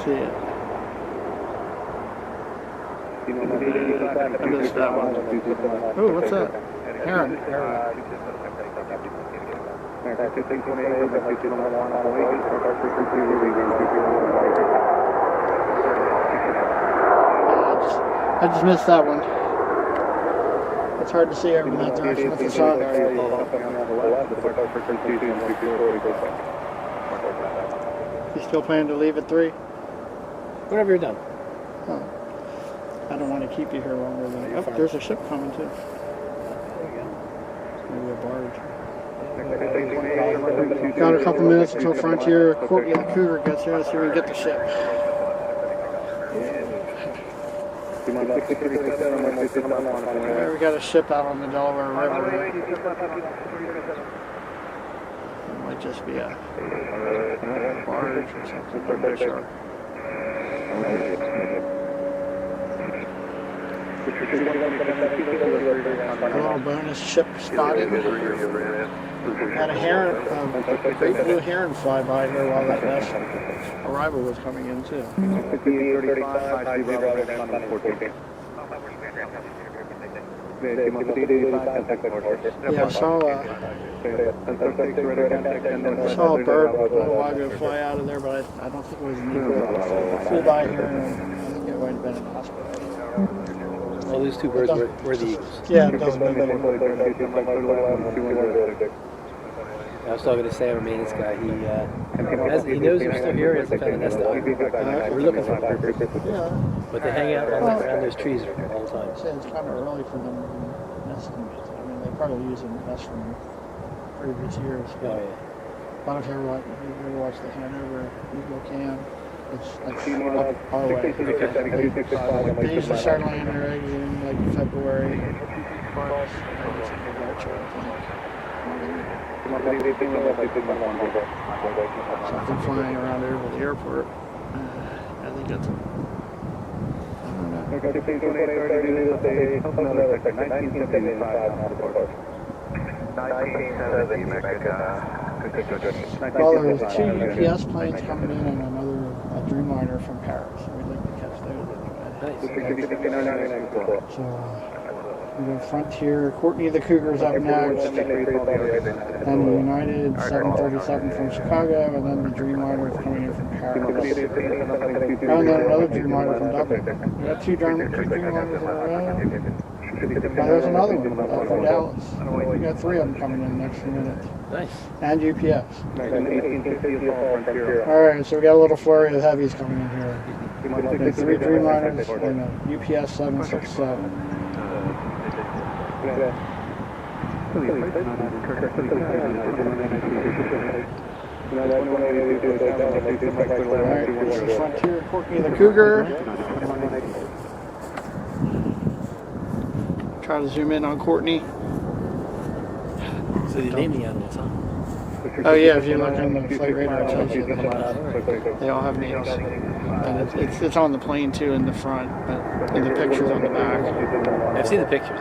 See it. I missed that one. Oh, what's that? Heron. I just missed that one. It's hard to see over in that direction with the sun. You still plan to leave at 3? Whenever you're done. Oh. I don't want to keep you here longer than. Oh, there's a ship coming too. Maybe a barge. Got a couple minutes until Frontier Courtney the Cougar gets here. Let's see if we can get the ship. There, we got a ship out on the Delaware River. It might just be a barge or something. I'm not sure. A little bonus ship spotted. Had a heron, a great blue heron fly by here while that last arrival was coming in too. Yeah, I saw a bird a little while ago fly out of there, but I don't think it was an eagle. It flew by here and I think it might have been in the hospital. Well, these two birds were the eagles. Yeah, it doesn't matter. I was talking to Sam, our maintenance guy. He knows they're still here. He hasn't found a nest out. We're looking for them. Yeah. But they hang out around those trees all the time. I say it's kind of early for them nesting. I mean, they probably use a nest from previous years. Oh, yeah. But if you ever watch the Hanover Eagle Cam, it's like up our way. They usually start laying their eggs in like February, March. Something flying around over the airport. I think that's. I don't know. Well, there's two UPS planes coming in and another Dreamliner from Paris. We'd like to catch those. So we go Frontier. Courtney the Cougar's up next. Then the United 737 from Chicago, and then the Dreamliner coming in from Paris. And then another Dreamliner from Dublin. We got two Dreamliners in a row. Now there's another one from Dallas. We got three of them coming in the next few minutes. Nice. And UPS. Alright, so we got a little flurry of heavies coming in here. Okay, three Dreamliners and a UPS 767. Alright, this is Frontier Courtney the Cougar. Try to zoom in on Courtney. So you name the animals, huh? Oh yeah, if you look on the flight radar, it tells you that they all have names. And it's on the plane too in the front, but in the pictures on the back. I've seen the pictures.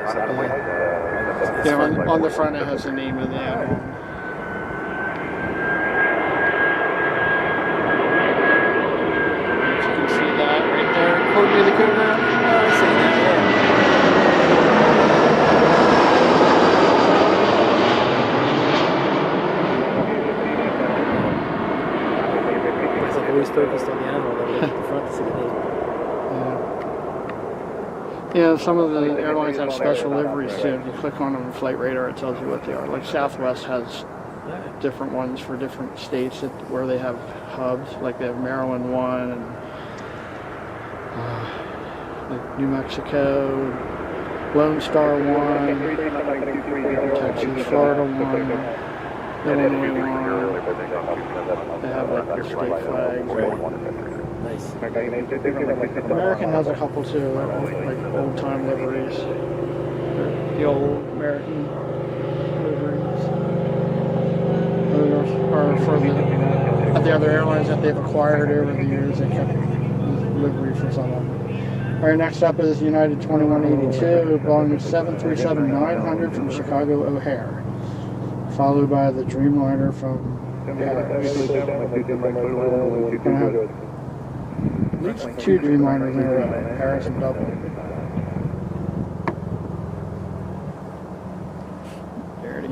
On the front it has the name of the animal. If you can see that right there, Courtney the Cougar. Oh, I see that, yeah. Always focused on the animal, then look at the front to see the name. Yeah, some of the airlines have special liveries too. If you click on them in flight radar, it tells you what they are. Like Southwest has different ones for different states where they have hubs. Like they have Maryland one, and like New Mexico, Lone Star one, Texas, Florida one. Illinois one. They have like their state flags. Nice. American has a couple too, like old time liveries. The old American liveries. Those are for the other airlines that they've acquired over the years. They kept livery for some of them. All right, next up is United 2182, Boeing 737-900 from Chicago O'Hare. Followed by the Dreamliner from Paris. At least two Dreamliners in a row, Paris and Dublin. There it is.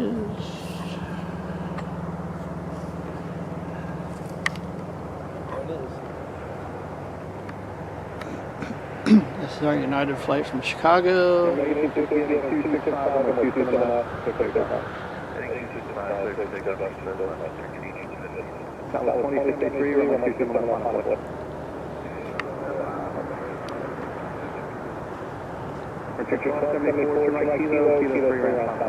This is our United flight from Chicago. 174, like kilo, kilo 3 rounds.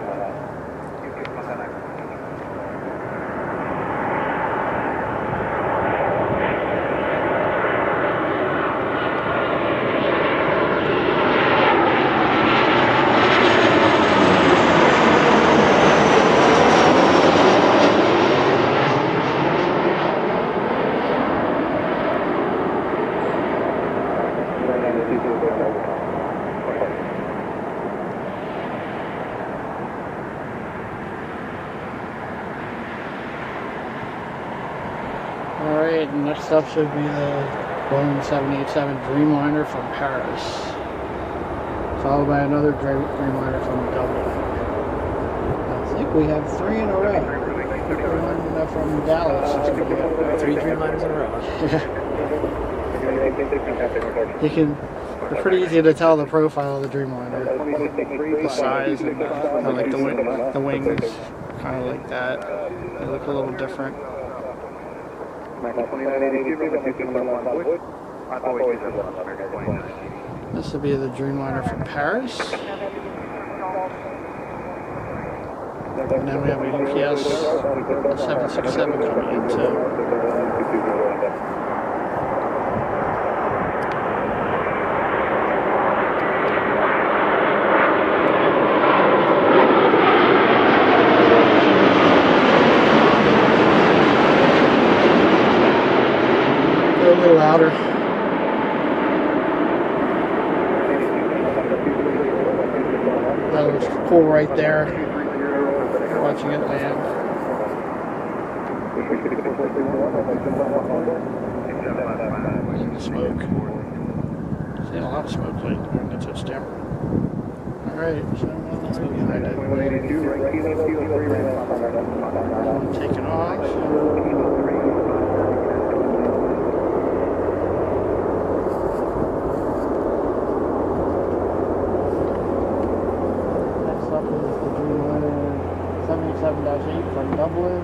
Alright, next up should be the Boeing 787 Dreamliner from Paris, followed by another Dreamliner from Dublin. I think we have 3 in a row. One from Dallas is going to be up there. 3 Dreamliners in a row. It's pretty easy to tell the profile of the Dreamliner. The size and kind of like the wings, kind of like that. They look a little different. This will be the Dreamliner from Paris. And then we have a UPS 767 coming in too. A little louder. That was cool right there. Watching it land. And the smoke. Seeing a lot of smoke lately during the touchdown. Alright, so let's go behind it. Taking off. Up is the Dreamliner 787-8 from Dublin.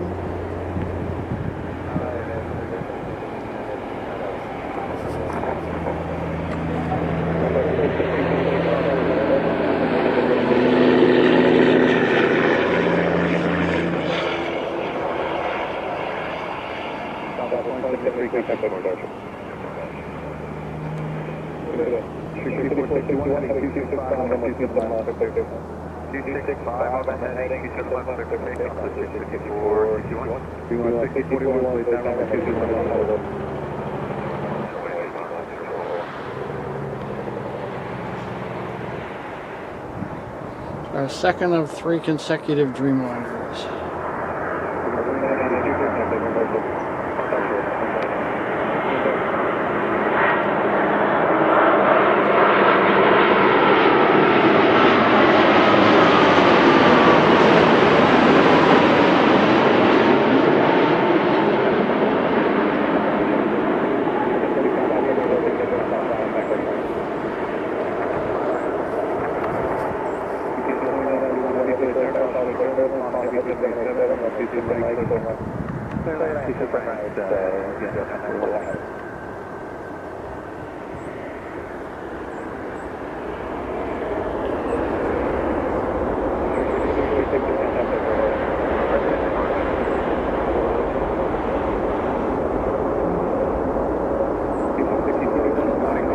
Our second of 3 consecutive Dreamliners.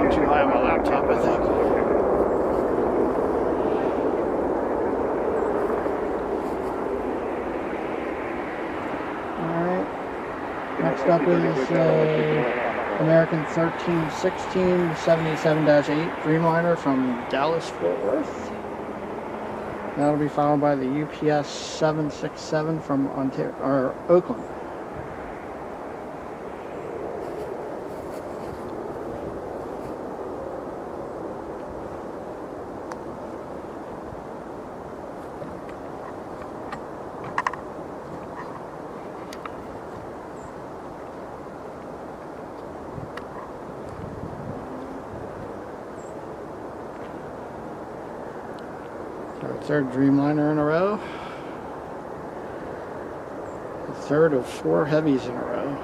Too high on my laptop, I think. Next up is American 1316 787-8 Dreamliner from Dallas, Fort Worth. That'll be followed by the UPS 767 from Oakland. Our third Dreamliner in a row. The third of 4 Heavies in a row.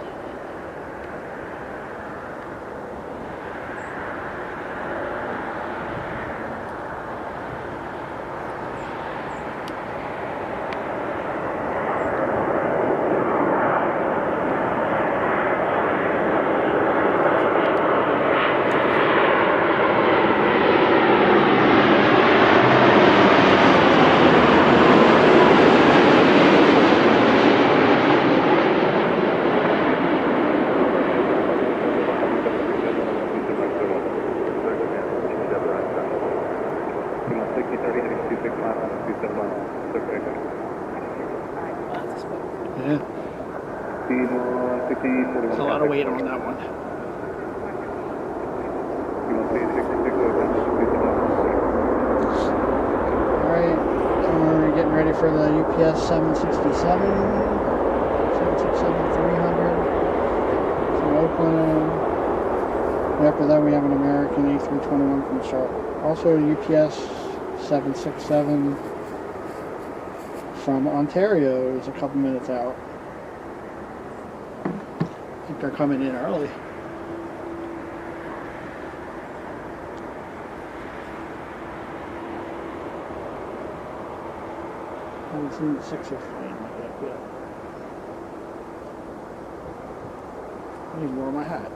There's a lot of weight on that one. Alright, so we're getting ready for the UPS 767, 767-300 from Oakland. And after that we have an American A321 from Charlotte. Also UPS 767 from Ontario is a couple minutes out. I think they're coming in early. I haven't seen the 6er flying like that yet. I need more of my hat.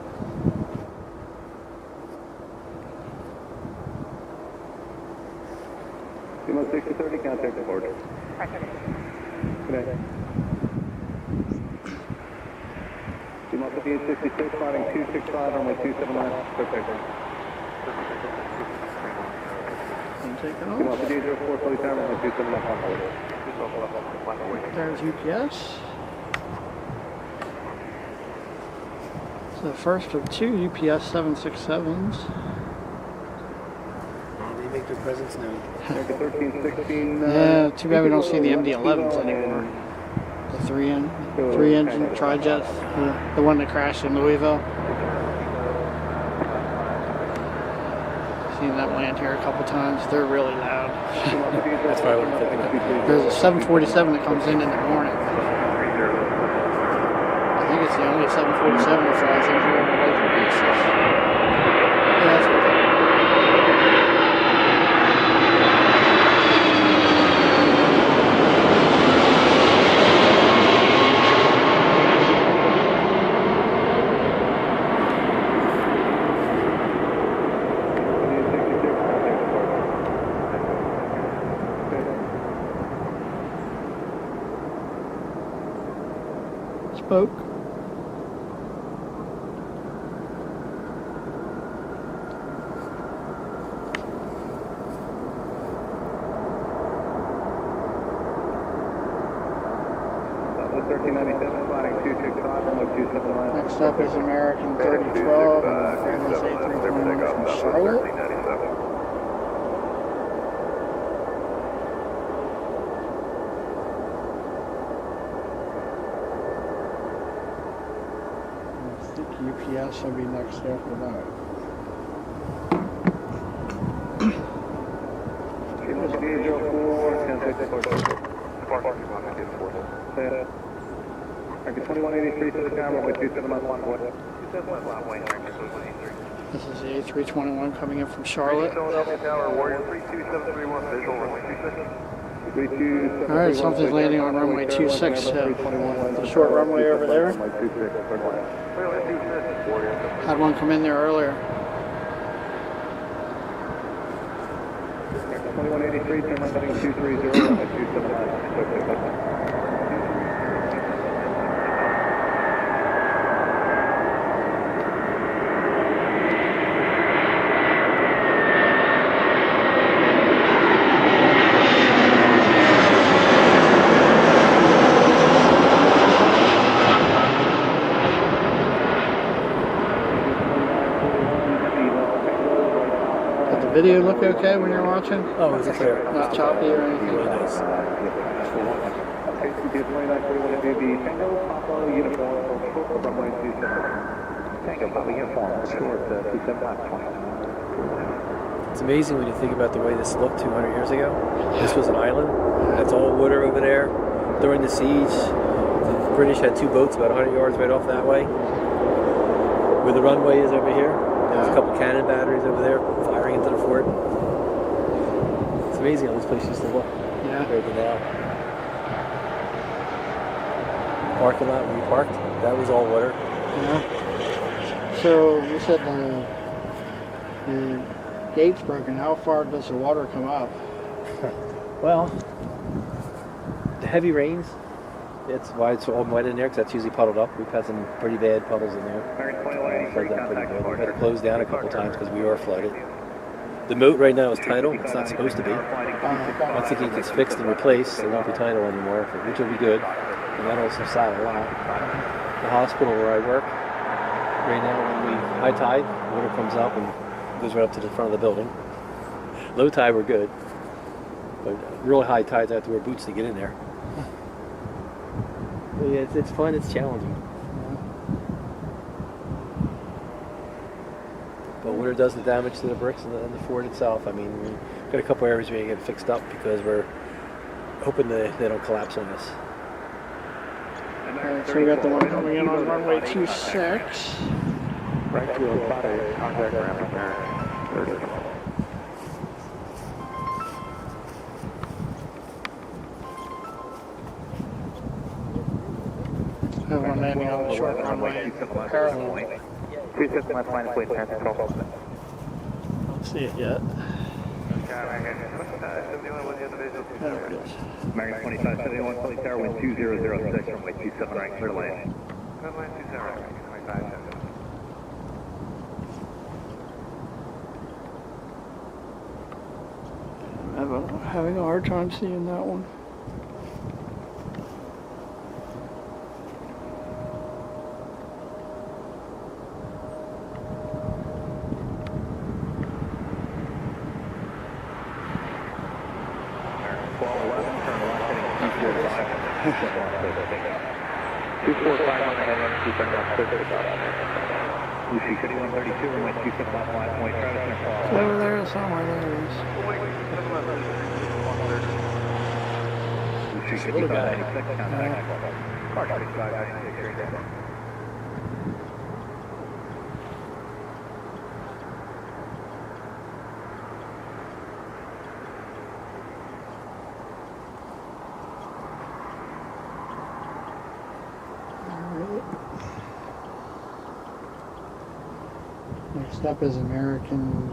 Lima 6030, contact the board. Good day. Lima 5866, flying 265, runway 279, perfect. Lima 5804, fully time, runway 279, on board. There's UPS. It's the first of two UPS 767s. They make their presence known. 1316. Yeah, too bad we don't see the MD-11s anymore. The three-engine tri-jet, the one that crashed in Louisville. Seen that land here a couple times. They're really loud. That's why I wouldn't fit them. There's a 747 that comes in the morning. I think it's the only 747 that flies in here on a regular basis. Yeah, that's what spoke. Next up is American 3012 and Famous A321 from Charlotte. I think UPS will be next after that. American 2183 to the camera with 279 board. This is the A321 coming in from Charlotte. Alright, something's landing on runway 26, the short runway over there. Had one come in there earlier. 2183, turn left heading 230, runway 279. Video look okay when you're watching? Oh, is it clear? Not choppy or anything? Really nice. It's amazing when you think about the way this looked 200 years ago. This was an island. That's all water over there. During the siege, the British had two boats about 100 yards right off that way. Where the runway is over here. There's a couple cannon batteries over there firing into the fort. It's amazing how this place used to look compared to now. Parking lot where we parked, that was all water. Yeah. So you said the gate's broken. How far does the water come up? Well, the heavy rains, it's why it's all wet in there, because that's usually puddled up. We've had some pretty bad puddles in there. Flooded that pretty good. We've had to close down a couple times because we are flooded. The moat right now is tidal. It's not supposed to be. Once it gets fixed and replaced, it won't be tidal anymore, which will be good. And that'll subside a lot. the hospital where I work. Right now, when we high tide, water comes up and goes right up to the front of the building. Low tide, we're good, but really high tides, I have to wear boots to get in there. But yeah, it's fun. It's challenging. But water does the damage to the bricks and the fort itself. I mean, we've got a couple areas where you get fixed up because we're hoping they don't collapse on us. Alright, so we got the one coming in on runway 26. Right to a contact ramp there. Have one landing on the short runway parallel. 37 left line of plate, pass control. Don't see it yet. There it is. American 2571, Philly Tower, wind 2006, runway 27 right, clear lane. Runway 27 right, 25. I'm having a hard time seeing that one. It's over there somewhere. There it is. Little guy. Next up is American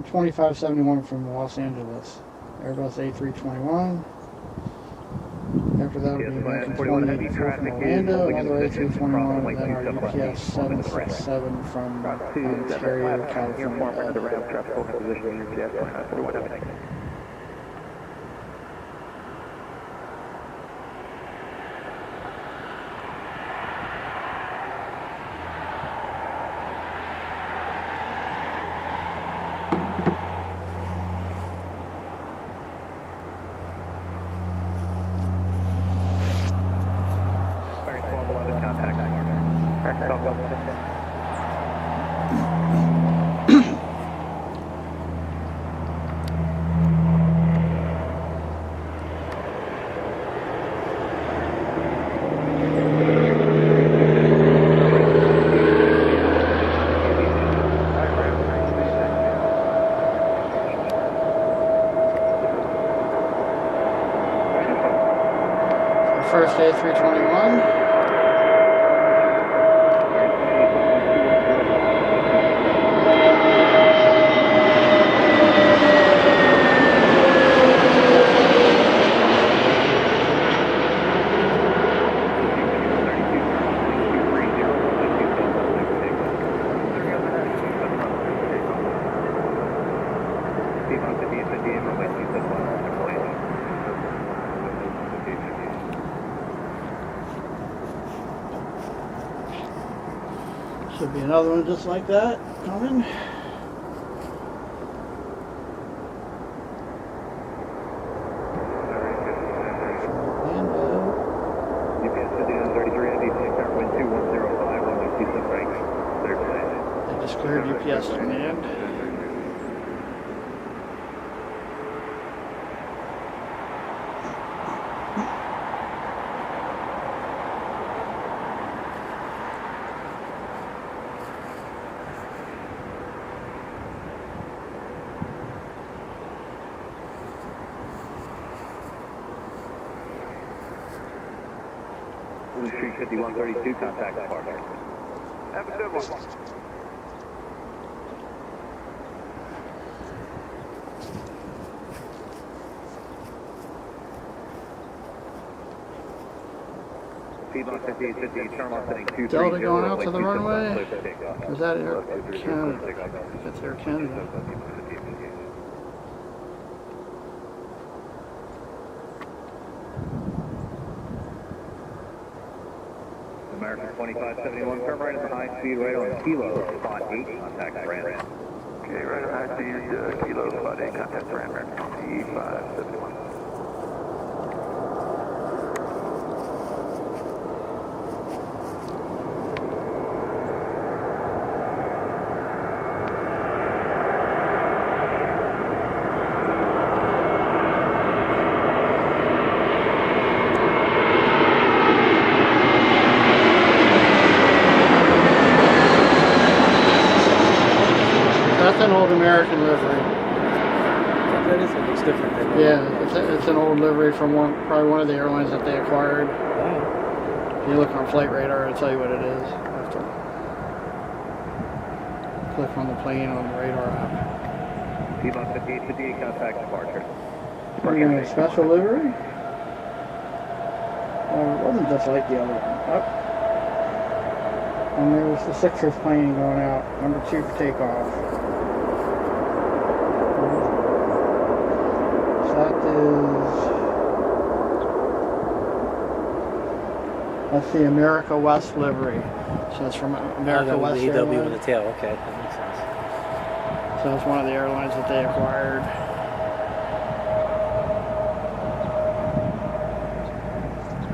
2571 from Los Angeles. Airbus A321. After that would be American 2084 from Orlando, another A321, and then our UPS 767 from Ontario, California. First A321. Should be another one just like that coming. They just cleared UPS to land. Street 5132, contact partner. Have a good one. Piedmont 5850, turn off heading 230. Delta going out to the runway? Or is that Air Canada? That's Air Canada. American 2571, turn right at the high speed, right on Kilo, spot 8, contact brand. Okay, right at high speed, Kilo, spot 8, contact brand, American 2571. That's an old American livery. That is, it looks different than Yeah, it's an old livery from probably one of the airlines that they acquired. Oh. If you look on Flight Radar, it'll tell you what it is. You have to click on the plane on the radar app. Piedmont 5858, contact departure. A special livery? It wasn't just like the other one. Oh. And there's the Sixers plane going out, number 2 for takeoff. So that's the America West livery. So it's from America West the EW with Airlines. the tail, okay, that makes sense. So it's one of the airlines that they acquired.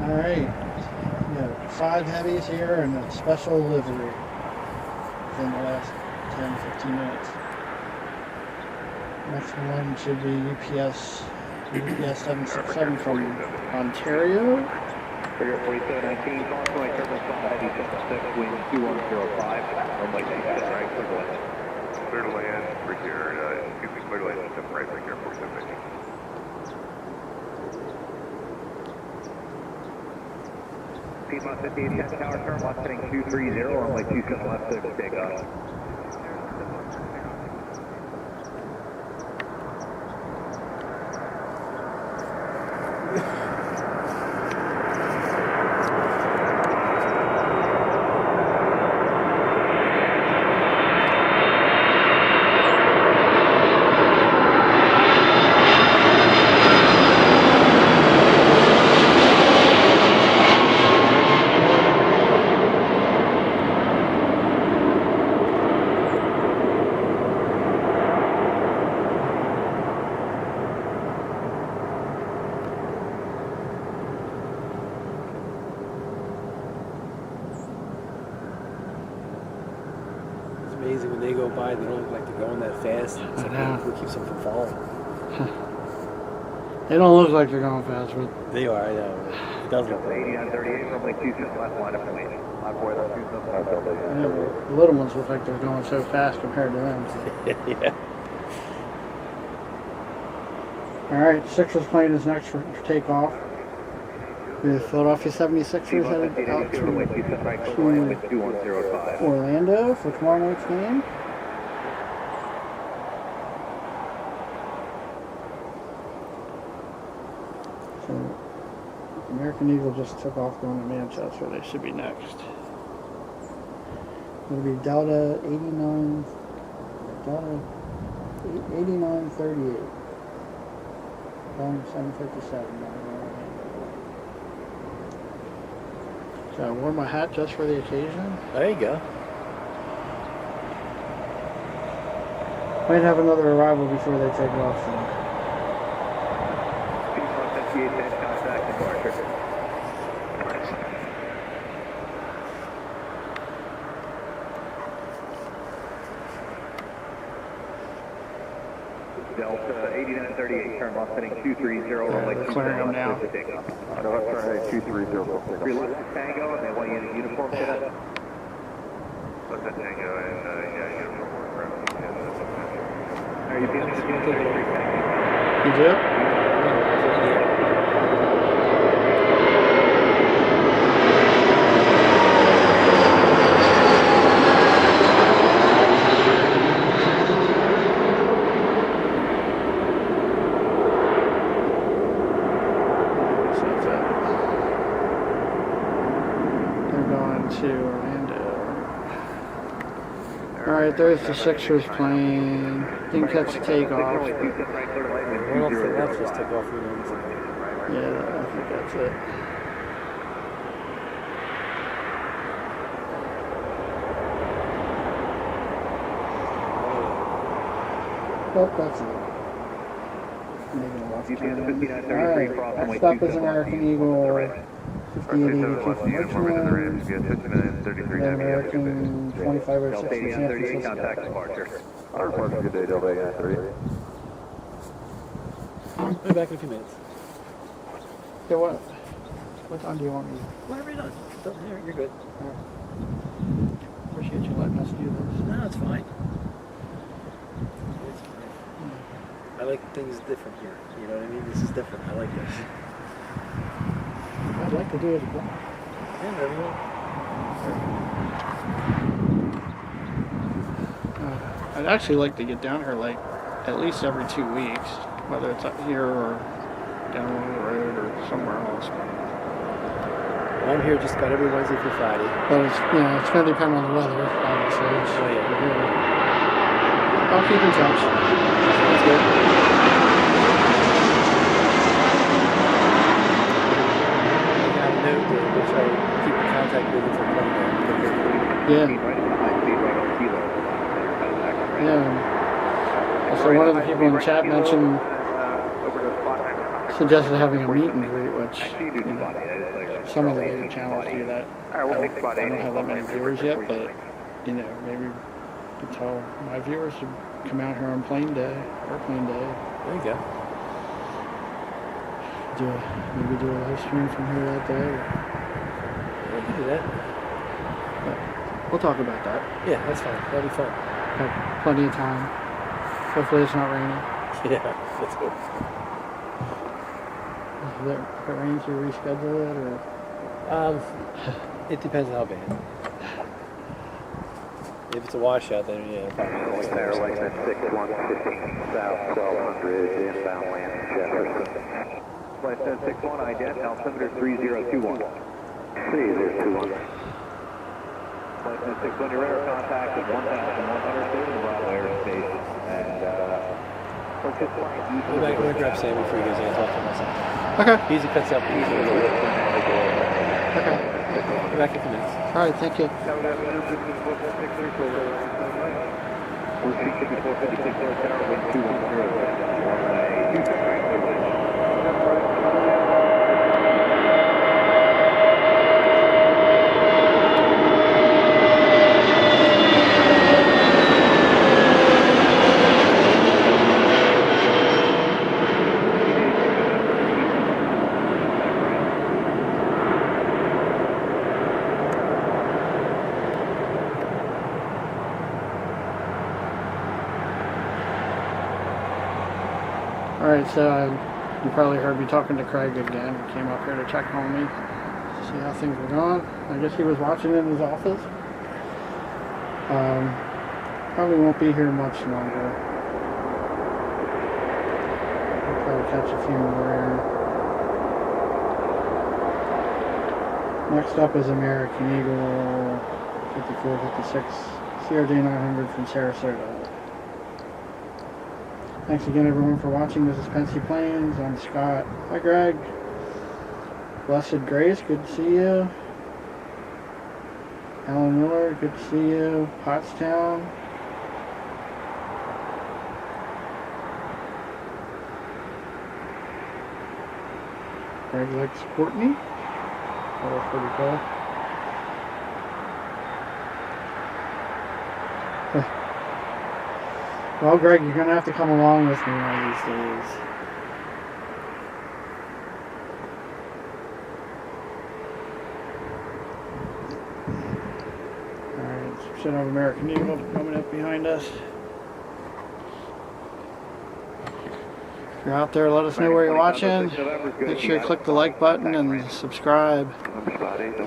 Alright. We got 5 heavies here and a special livery within the last 10-15 minutes. Next one should be UPS 767 from Ontario. Figure 4719, Conway, turbo spot heavy 76, wind 2105, runway 27 right, clear to land. Clear to land, right here, excuse me, clear to land, step right, right here, 4719. Piedmont 5810, tower turn, left heading 230, runway 27 left, clear for takeoff. Amazing when they go by, they don't look like they're going that fast. It's I like know. what keeps them from falling. They don't look like they're going fast, but They are, I know. It does look like 8938, runway 27 left, line up point. Line for that 27 left. the little ones look like they're going so fast compared to them. yeah. Alright, Sixers plane is next for takeoff. The Philadelphia 76ers headed out to Orlando for tomorrow night's game. So, American Eagle just took off going to Manchester. They should be next. It'll be Delta 89, Delta 8938. Boeing 757. So I wore my hat just for the occasion. There you go. Might have another arrival before they take off. So. Piedmont 5810, contact departure. Delta 8938, turn left heading 230, runway 27 clearing them now. for takeoff. Left turn heading 230 for takeoff. Your left is Tango, and they want you in a uniform cadet. Let that tango and, yeah, uniform work. Are you feeling the You do? To Orlando. Alright, there's the Sixers plane. Didn't catch the takeoff. One off the left just took off. Yeah, I think that's it. Oh, that's it. Alright, next up is American Eagle 5882 from Richmond, then American 2506 from San Francisco. Our departure, good day, Delta 938. I'll be back in a few minutes. Yeah, what time do you want me? Whatever you do. You're good. Alright. Appreciate you letting us do this. No, it's fine. It's fine. I like things different here. You know what I mean? This is different. I like this. I'd like to do it again. Yeah, there we go. I'd actually like to get down here like at least every 2 weeks, whether it's up here or down along the road or somewhere else. I'm here just about every Wednesday through Friday. But it's, you know, it's going to depend on the weather, obviously. Oh, yeah. I'll keep in touch. Sounds good. I got a note that which I keep in contact with you for one day. Yeah. Yeah. So one of the people in the chat mentioned, suggested having a meet and greet, which, you know, some of the later channels do that. I don't have that many viewers yet, but, you know, maybe I could tell my viewers to come out here on airplane day. There you go. Maybe do a live stream from here that day. We can do that. But we'll talk about that. Yeah, that's fine. That'll be fun. Have plenty of time. Hopefully it's not raining. Yeah, that's good. If it rains, you reschedule it, or? It depends on how bad. If it's a washout, then yeah. Point there, like that 6115 south 1200 inbound land Jefferson. Flight 1061, ident, altimeter 3021. 3021. Flight 1061, your radar contact is 1100 feet in the Bravo airspace, and We'll go grab Sam before he goes in and talk to myself. Okay. Easy cuts up. Okay. Be back in a few minutes. All right. Thank you. Alright, so you probably heard me talking to Craig again. He came up here to check on me, see how things were going. I guess he was watching in his office. Probably won't be here much longer. I'll probably catch a few more here. Next up is American Eagle 5456 CRJ 900 from Sarasota. Thanks again, everyone, for watching. This is Pensy Planes. I'm Scott. Hi, Greg. Blessed Grace, good to see you. Alan Miller, good to see you. Pottstown. Greg likes Courtney. That was pretty cool. Well, Greg, you're going to have to come along with me one of these days. Alright, should have American Eagle coming up behind us. If you're out there, let us know where you're watching. Make sure you click the like button and subscribe.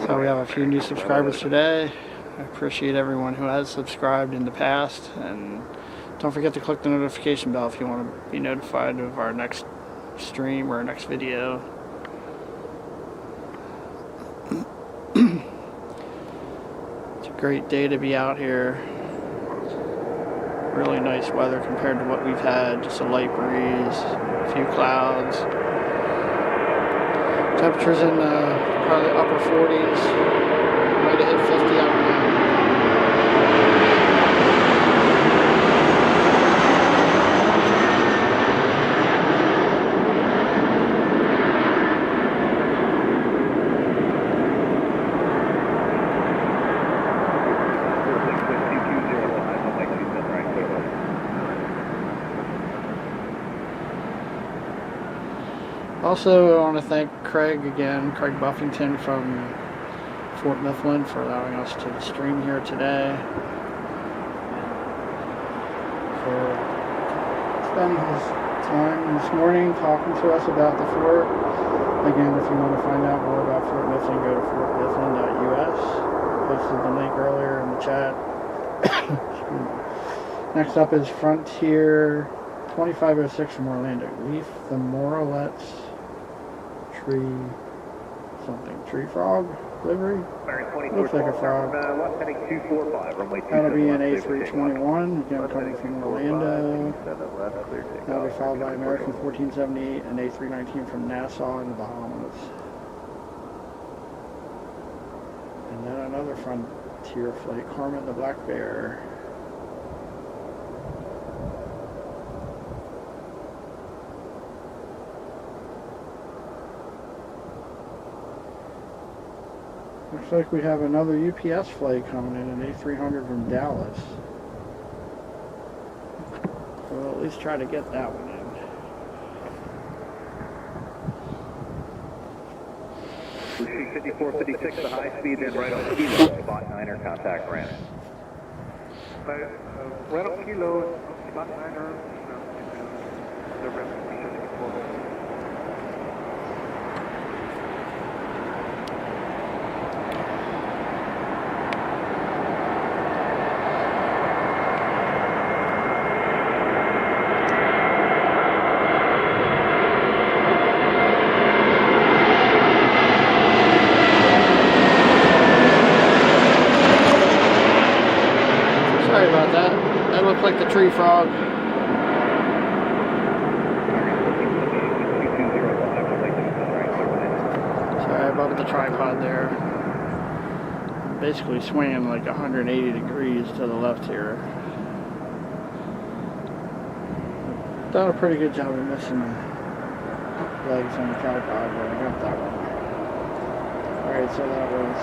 So we have a few new subscribers today. I appreciate everyone who has subscribed in the past, and don't forget to click the notification bell if you want to be notified of our next stream or our next video. It's a great day to be out here. Really nice weather compared to what we've had. Just a light breeze, a few clouds. Temperatures in probably upper 40s. Might have hit 50 out now. Also, I want to thank Craig again, Craig Buffington from Fort Mifflin, for allowing us to stream here today. For spending his time this morning talking to us about the fort. Again, if you want to find out more about Fort Mifflin, go to fortmifflin.us. Posted the link earlier in the chat. Next up is Frontier 2506 from Orlando. Leaf the Moralettes Tree Frog livery. Looks like a frog. That'll be an A321, again coming from Orlando. That'll be followed by American 1478 and A319 from Nassau in the Bahamas. And then another Frontier flight, Carmen the Black Bear. Looks like we have another UPS flight coming in, an A300 from Dallas. So we'll at least try to get that one in. Receipt 5456, the high speed, then right on kilo, spot 9er, contact ramp. Right on kilo, spot 9er, the ramp is 54. Sorry about that. That looked like the tree frog. Sorry about the tripod there. I'm basically swinging like 180 degrees to the left here. Done a pretty good job of missing the legs on the tripod, but I got that one. Alright, so that was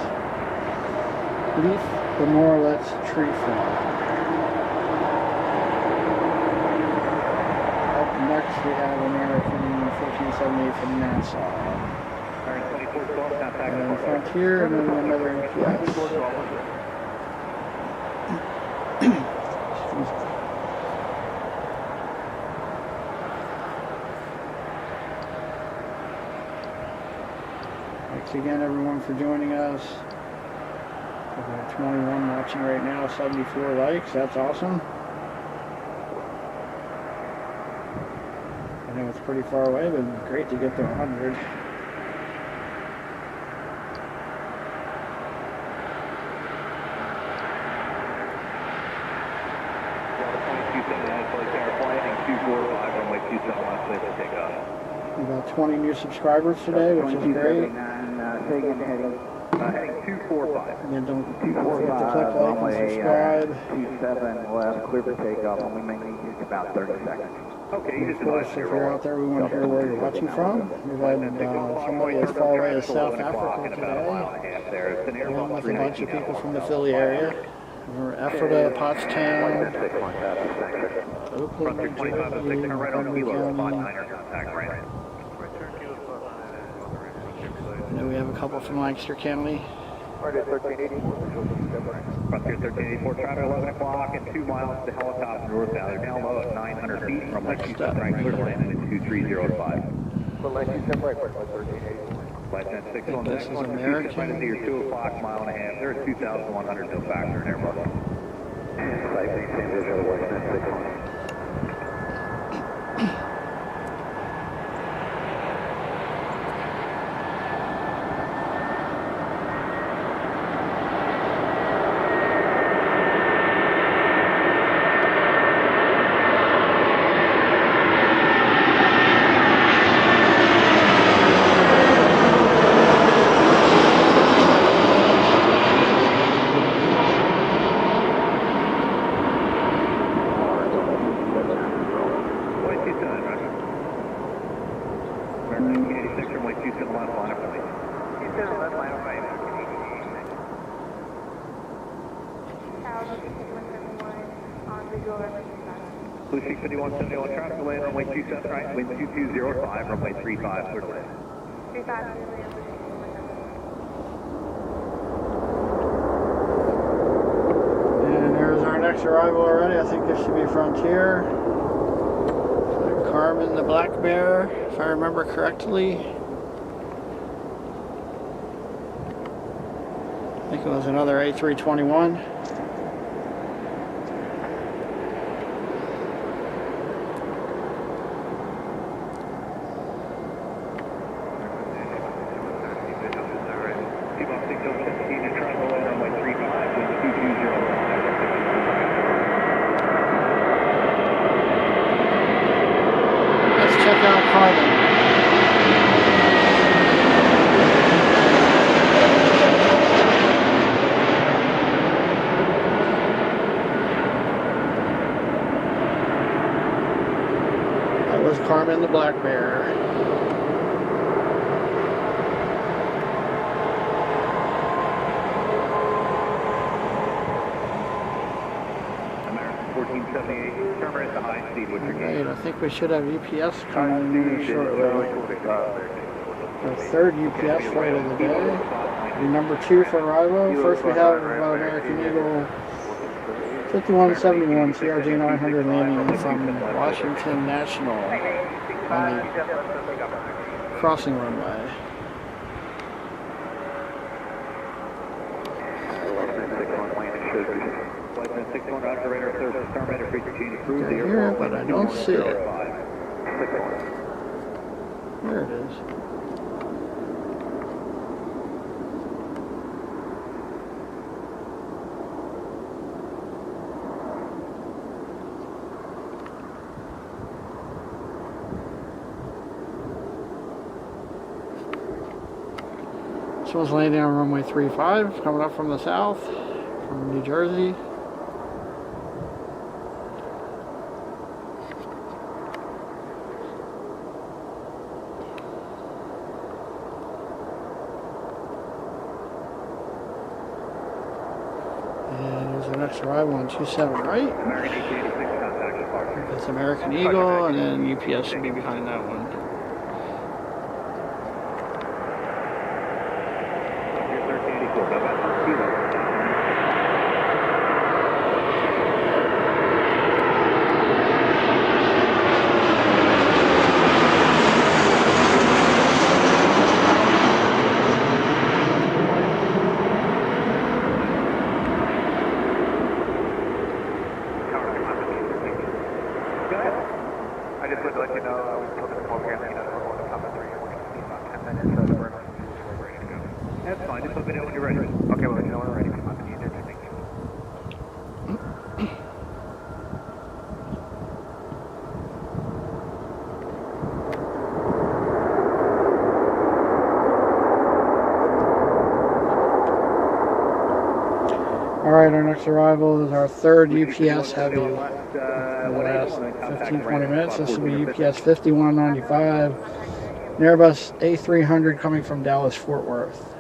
Leaf the Moralettes Tree Frog. Next we have American 1478 from Nassau. And then Frontier, and then another UPS. Thanks again everyone for joining us. We've got 21 watching right now, 74 likes, that's awesome. I know it's pretty far away, but it's great to get to 100. We've got 20 new subscribers today, which is great. Heading 245. Again, don't forget to click like and subscribe. 27, last clear for takeoff, and we may need just about 30 seconds. Okay, you Of course, if you're out there, we want to hear where you're watching from. We've had somebody as far away as South Africa today, along with a bunch of people from the Philly area. We're Ephrata, Pottstown, Oakland, New Jersey, Montgomery County. I know we have a couple from Lancaster County. Frontier 1384, try to 11 o'clock and 2 miles to helicopter northbound. They're down low at 900 feet from Lexington, Wrangler, landing at 2305. Flight 6 on the next one, American. To your 2 o'clock, mile and a half. They're at 2,100, no factor in Airbus. Flight 18, visual, Western 6 On visual reference. Blue Sheep 5171, traffic away, runway 27 right, wind 2205, runway 35, clear to land. 35, And there's our next arrival already. I think this should be Frontier. Carmen the Black Bear, if I remember correctly. I think it was another A321. Check out Carmen. That was Carmen the Black Bear. American 1478, turn right to high speed with your gauge. Right, I think we should have UPS coming in shortly. Our third UPS flight of the day. Be number 2 for arrival. First we have American Eagle 5171 CRJ 900 landing from Washington National on the crossing runway. Flight 61, Roger, radar service, star radar frequency approved. Okay, here, but I don't see it. There it is. This one's landing on runway 35, coming up from the south, from New Jersey. And there's our next arrival on 27 right. That's American Eagle, and then UPS should be behind that one. I just wanted to let you know I was looking at the program, you know, we're going to come at 3, we're going to be about 10 minutes, so we're ready to go. That's fine, just let me know when you're ready. Okay, well, let you know when we're ready. Come on, you did, thank you. Alright, our next arrival is our third UPS Heavy in the last 15-20 minutes. This will be UPS 5195, an Airbus A300 coming from Dallas Fort Worth.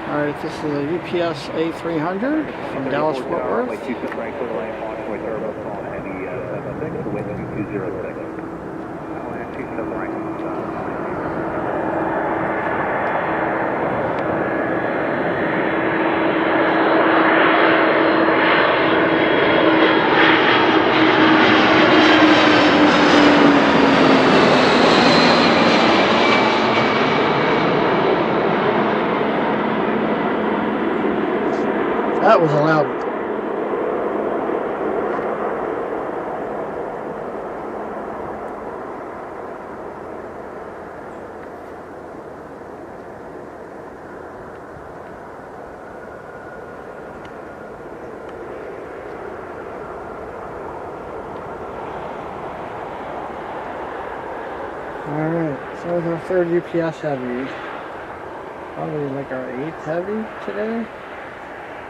Alright, this is a UPS A300 from Dallas Fort Worth. That was a loud one. Alright, so it's our third UPS heavy. Probably like our 8th heavy today.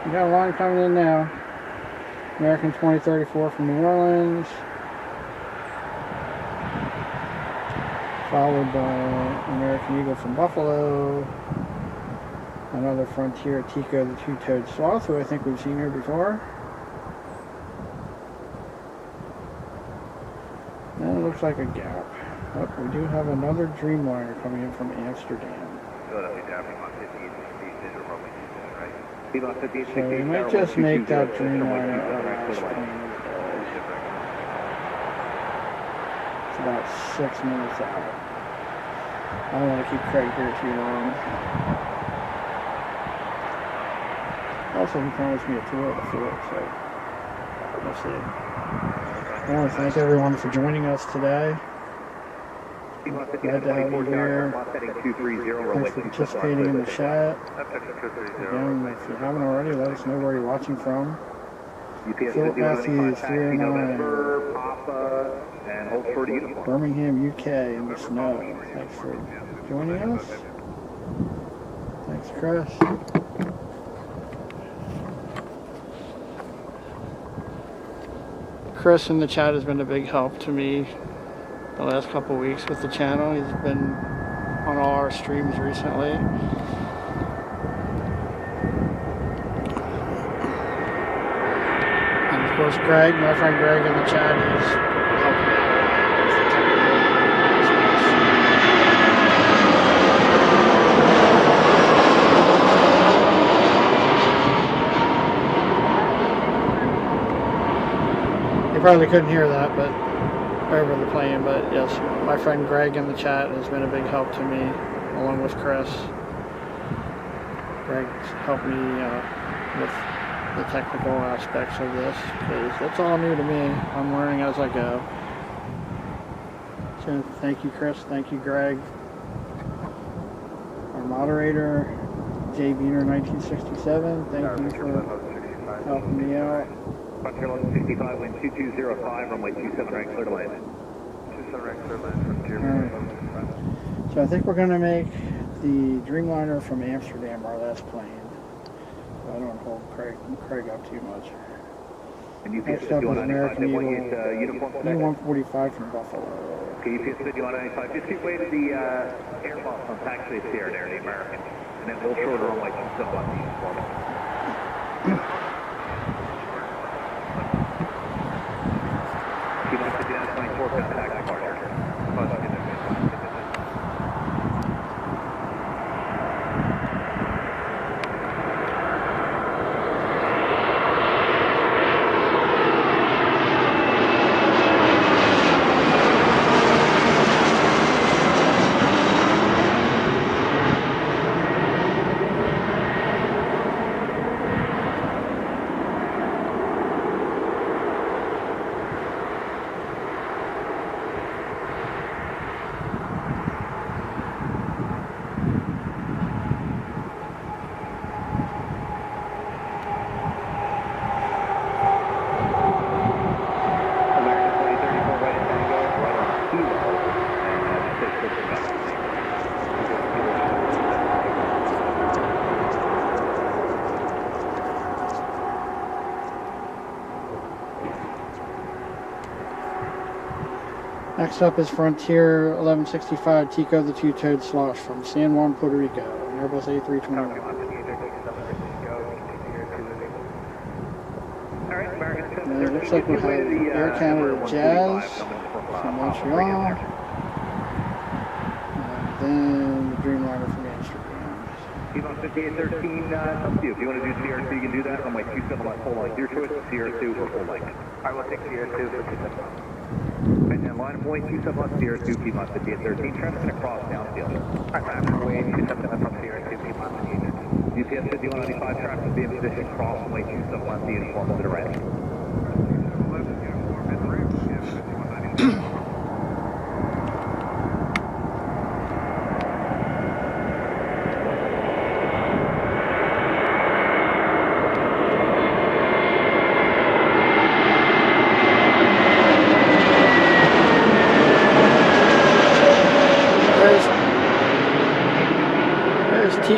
We got a line coming in now. American 2034 from New Orleans. Followed by American Eagle from Buffalo. Another Frontier Tico, the two-toed sloth, who I think we've seen here before. And it looks like a gap. Oh, we do have another Dreamliner coming in from Amsterdam. So we might just make that Dreamliner our last plane. It's about 6 minutes out. I don't want to keep Craig here too long. Also, he promised me a tour of the fort, so we'll see. I want to thank everyone for joining us today. Glad to have you here. Thanks for participating in the chat. Again, if you haven't already, let us know where you're watching from. Philip Matthews, 309. Birmingham, UK, in the snow. Thanks for joining us. Thanks, Chris. Chris in the chat has been a big help to me the last couple weeks with the channel. He's been on all our streams recently. And of course Greg, my friend Greg in the chat, is helping out a lot with the technical aspects. You probably couldn't hear that, but over the plane, but yes, my friend Greg in the chat has been a big help to me, along with Chris. Greg's helped me with the technical aspects of this, because it's all new to me. I'm learning as I go. So thank you, Chris. Thank you, Greg. Our moderator, J. Beaner 1967. Thank you for helping me out. Frontier 1165, wind 2205, runway 27 right, clear to land. 27 right, clear to land, Frontier. So I think we're going to make the Dreamliner from Amsterdam our last plane. So I don't hold Craig up too much. Next up is American Eagle E-145 from Buffalo. Okay, UPS 5195, just keep way to the air box on taxi there, the American. And then we'll shorter runway 27 on the east for me. Next up is Frontier 1165 Tico, the two-toed slosh from San Juan, Puerto Rico, Airbus A321. It looks like we have Air Canada Jazz from Montreal, and then the Dreamliner from Amsterdam. P-Box 5813, up to you. If you want to do CR2, you can do that on my 27 on full length. Your choice is CR2 or full length. I will take CR2 for 27. And then line point 27 on CR2, P-Box 5813, traffic across downfield. I'm halfway 27 from CR2, P-Box 5813. UPS 5195, traffic will be in position, cross runway 27 on the uniform to the right.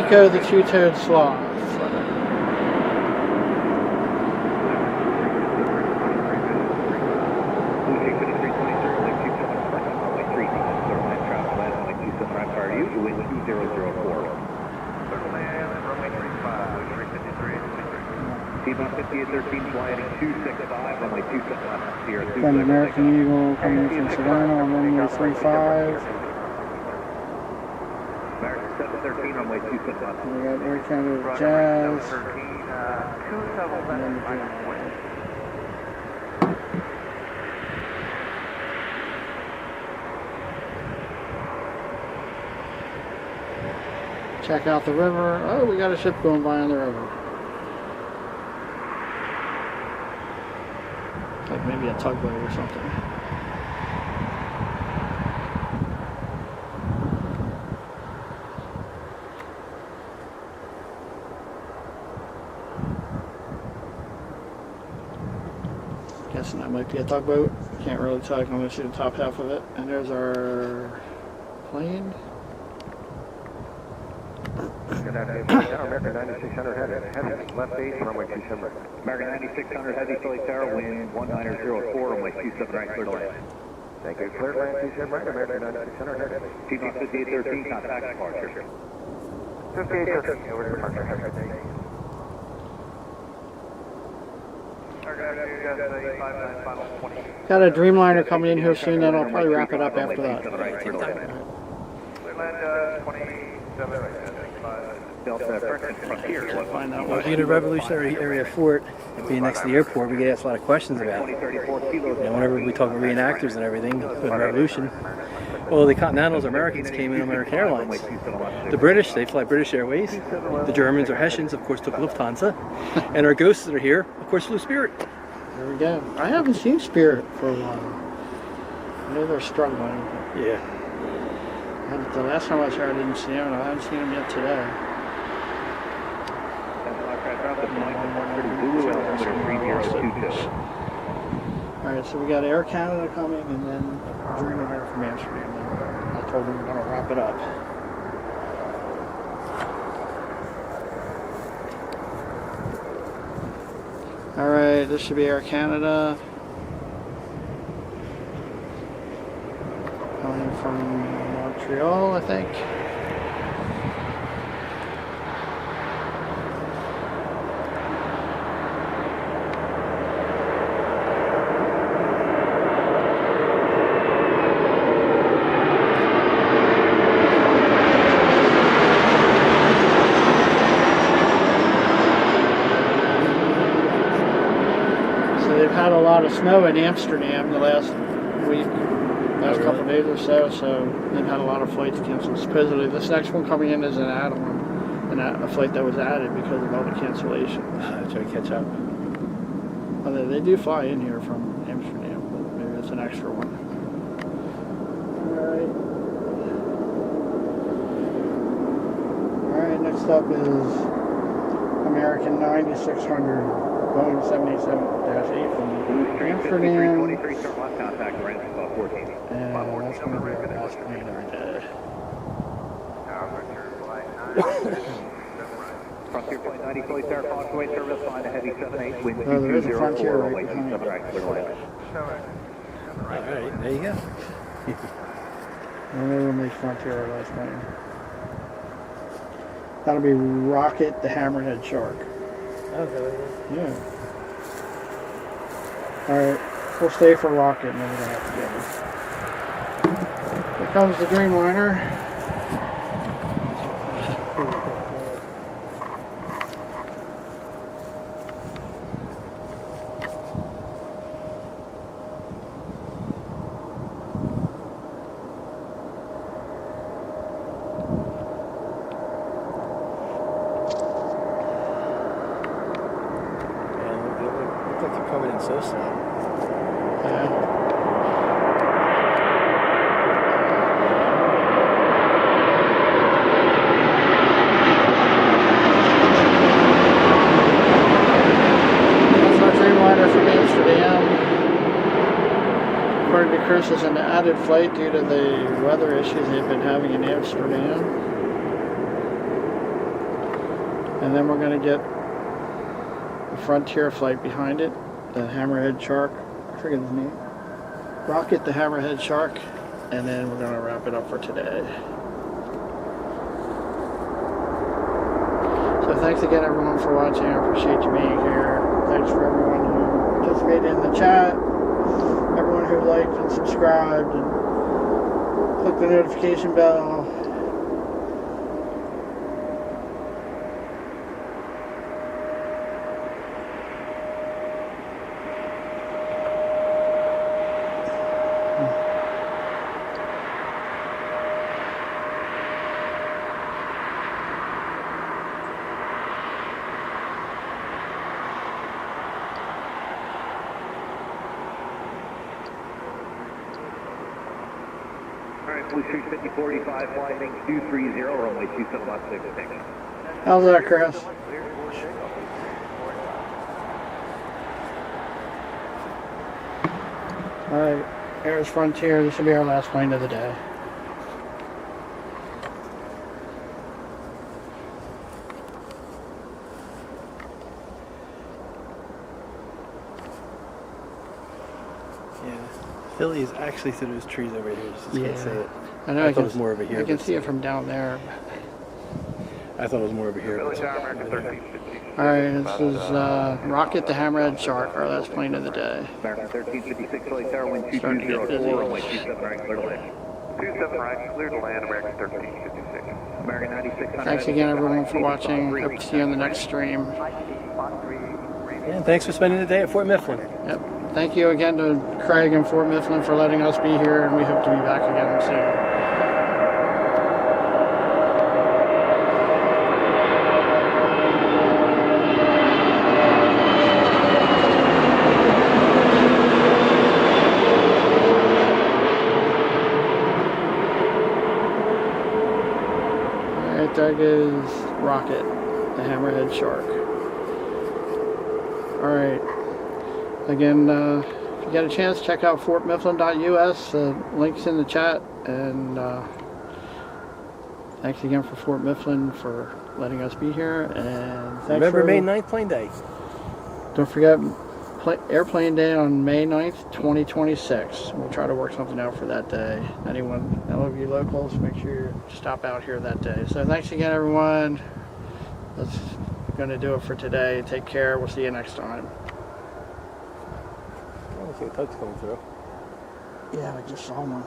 Nico the two-toed sloth. Then American Eagle coming from Savannah on runway 35. American 713, runway 27. We got Air Canada Jazz. Check out the river. Oh, we got a ship going by on the river. Like maybe a tugboat or something. Guessing that might be a tugboat. Can't really tell. I can only see the top half of it. And there's our plane. American 9600 heavy, left base, runway 27. American 9600 heavy, Philly Tower, wind 1904, runway 27 right, clear to land. Thank you, clear to land, 27 right, American 9600 heavy. T-Box 5813, contact departure. 5813, over to departure. Got a Dreamliner coming in here soon, then I'll probably wrap it up after that. Find out what Being a revolutionary area fort and being next to the airport, we get asked a lot of questions about it. Whenever we talk about reenactors and everything for the revolution, well, the Continentals, Americans came in American Airlines. The British, they fly British Airways. The Germans or Hessians, of course, took Lufthansa. And our ghosts that are here, of course, flew Spirit. There we go. I haven't seen Spirit for a while. I know they're struggling. Yeah. The last time I was here, I didn't see them. I haven't seen them yet today. Alright, so we got Air Canada coming and then Dreamliner from Amsterdam. I told them we're going to wrap it up. Alright, this should be Air Canada. Coming from Montreal, I think. Had a lot of snow in Amsterdam the last week, couple of days or so, so they've had a lot of flights canceled. Supposedly this next one coming in is an add-on, a flight that was added because of all the cancellations. Try to catch up. Well, they do fly in here from Amsterdam, but maybe it's an extra one. Alright, next up is American 9600. Boeing 787-8 from Amsterdam. And that's going to be our last plane of the day. Frontier Flight 90, Philly Tower, Conway service, line a heavy 78, wind Oh, there is a Frontier right behind it. Alright, there you go. And we will make Frontier our last plane. That'll be Rocket the Hammerhead Shark. Okay. Yeah. Alright, we'll stay for Rocket and then we're going to have to get it. Here comes the Dreamliner. Coming in so slow. Yeah. That's our Dreamliner from Amsterdam. According to Chris, is an added flight due to the weather issues they've been having in Amsterdam. And then we're going to get the Frontier flight behind it, the Hammerhead Shark. I forget his name. Rocket the Hammerhead Shark. And then we're going to wrap it up for today. So thanks again everyone for watching. I appreciate you being here. Thanks for everyone who participated in the chat. Everyone who liked and subscribed and clicked the notification bell. Blue Street 5045, flying 230, runway 2716. How's that, Chris? Alright, here's Frontier. This will be our last plane of the day. Yeah, Philly is actually through those trees over here. Just gonna say it. I know. I thought it was more over here. I can see it from down there. I thought it was more over here. Philly Tower, American 1350. Alright, this is Rocket the Hammerhead Shark, our last plane of the day. American 1356, Philly Tower, wind Starting to get 2204, runway busy. 27 right, clear to land. 27 right, clear to land, American 1356. American 9600. Thanks again everyone for watching. Hope to see you on the next stream. And thanks for spending the day at Fort Mifflin. Yep. Thank you again to Craig and Fort Mifflin for letting us be here, and we hope to be back again soon. Alright, there goes Rocket, the Hammerhead Shark. Alright. Again, if you get a chance, check out fortmifflin.us. Links in the chat. And thanks again for Fort Mifflin for letting us be here. And thanks Remember for May 9th, plane day. Don't forget Airplane Day on May 9th, 2026. We'll try to work something out for that day. Anyone, all of you locals, make sure you stop out here that day. So thanks again, everyone. That's going to do it for today. Take care. We'll see you next time. I don't see a tugs coming through. Yeah, I just saw one.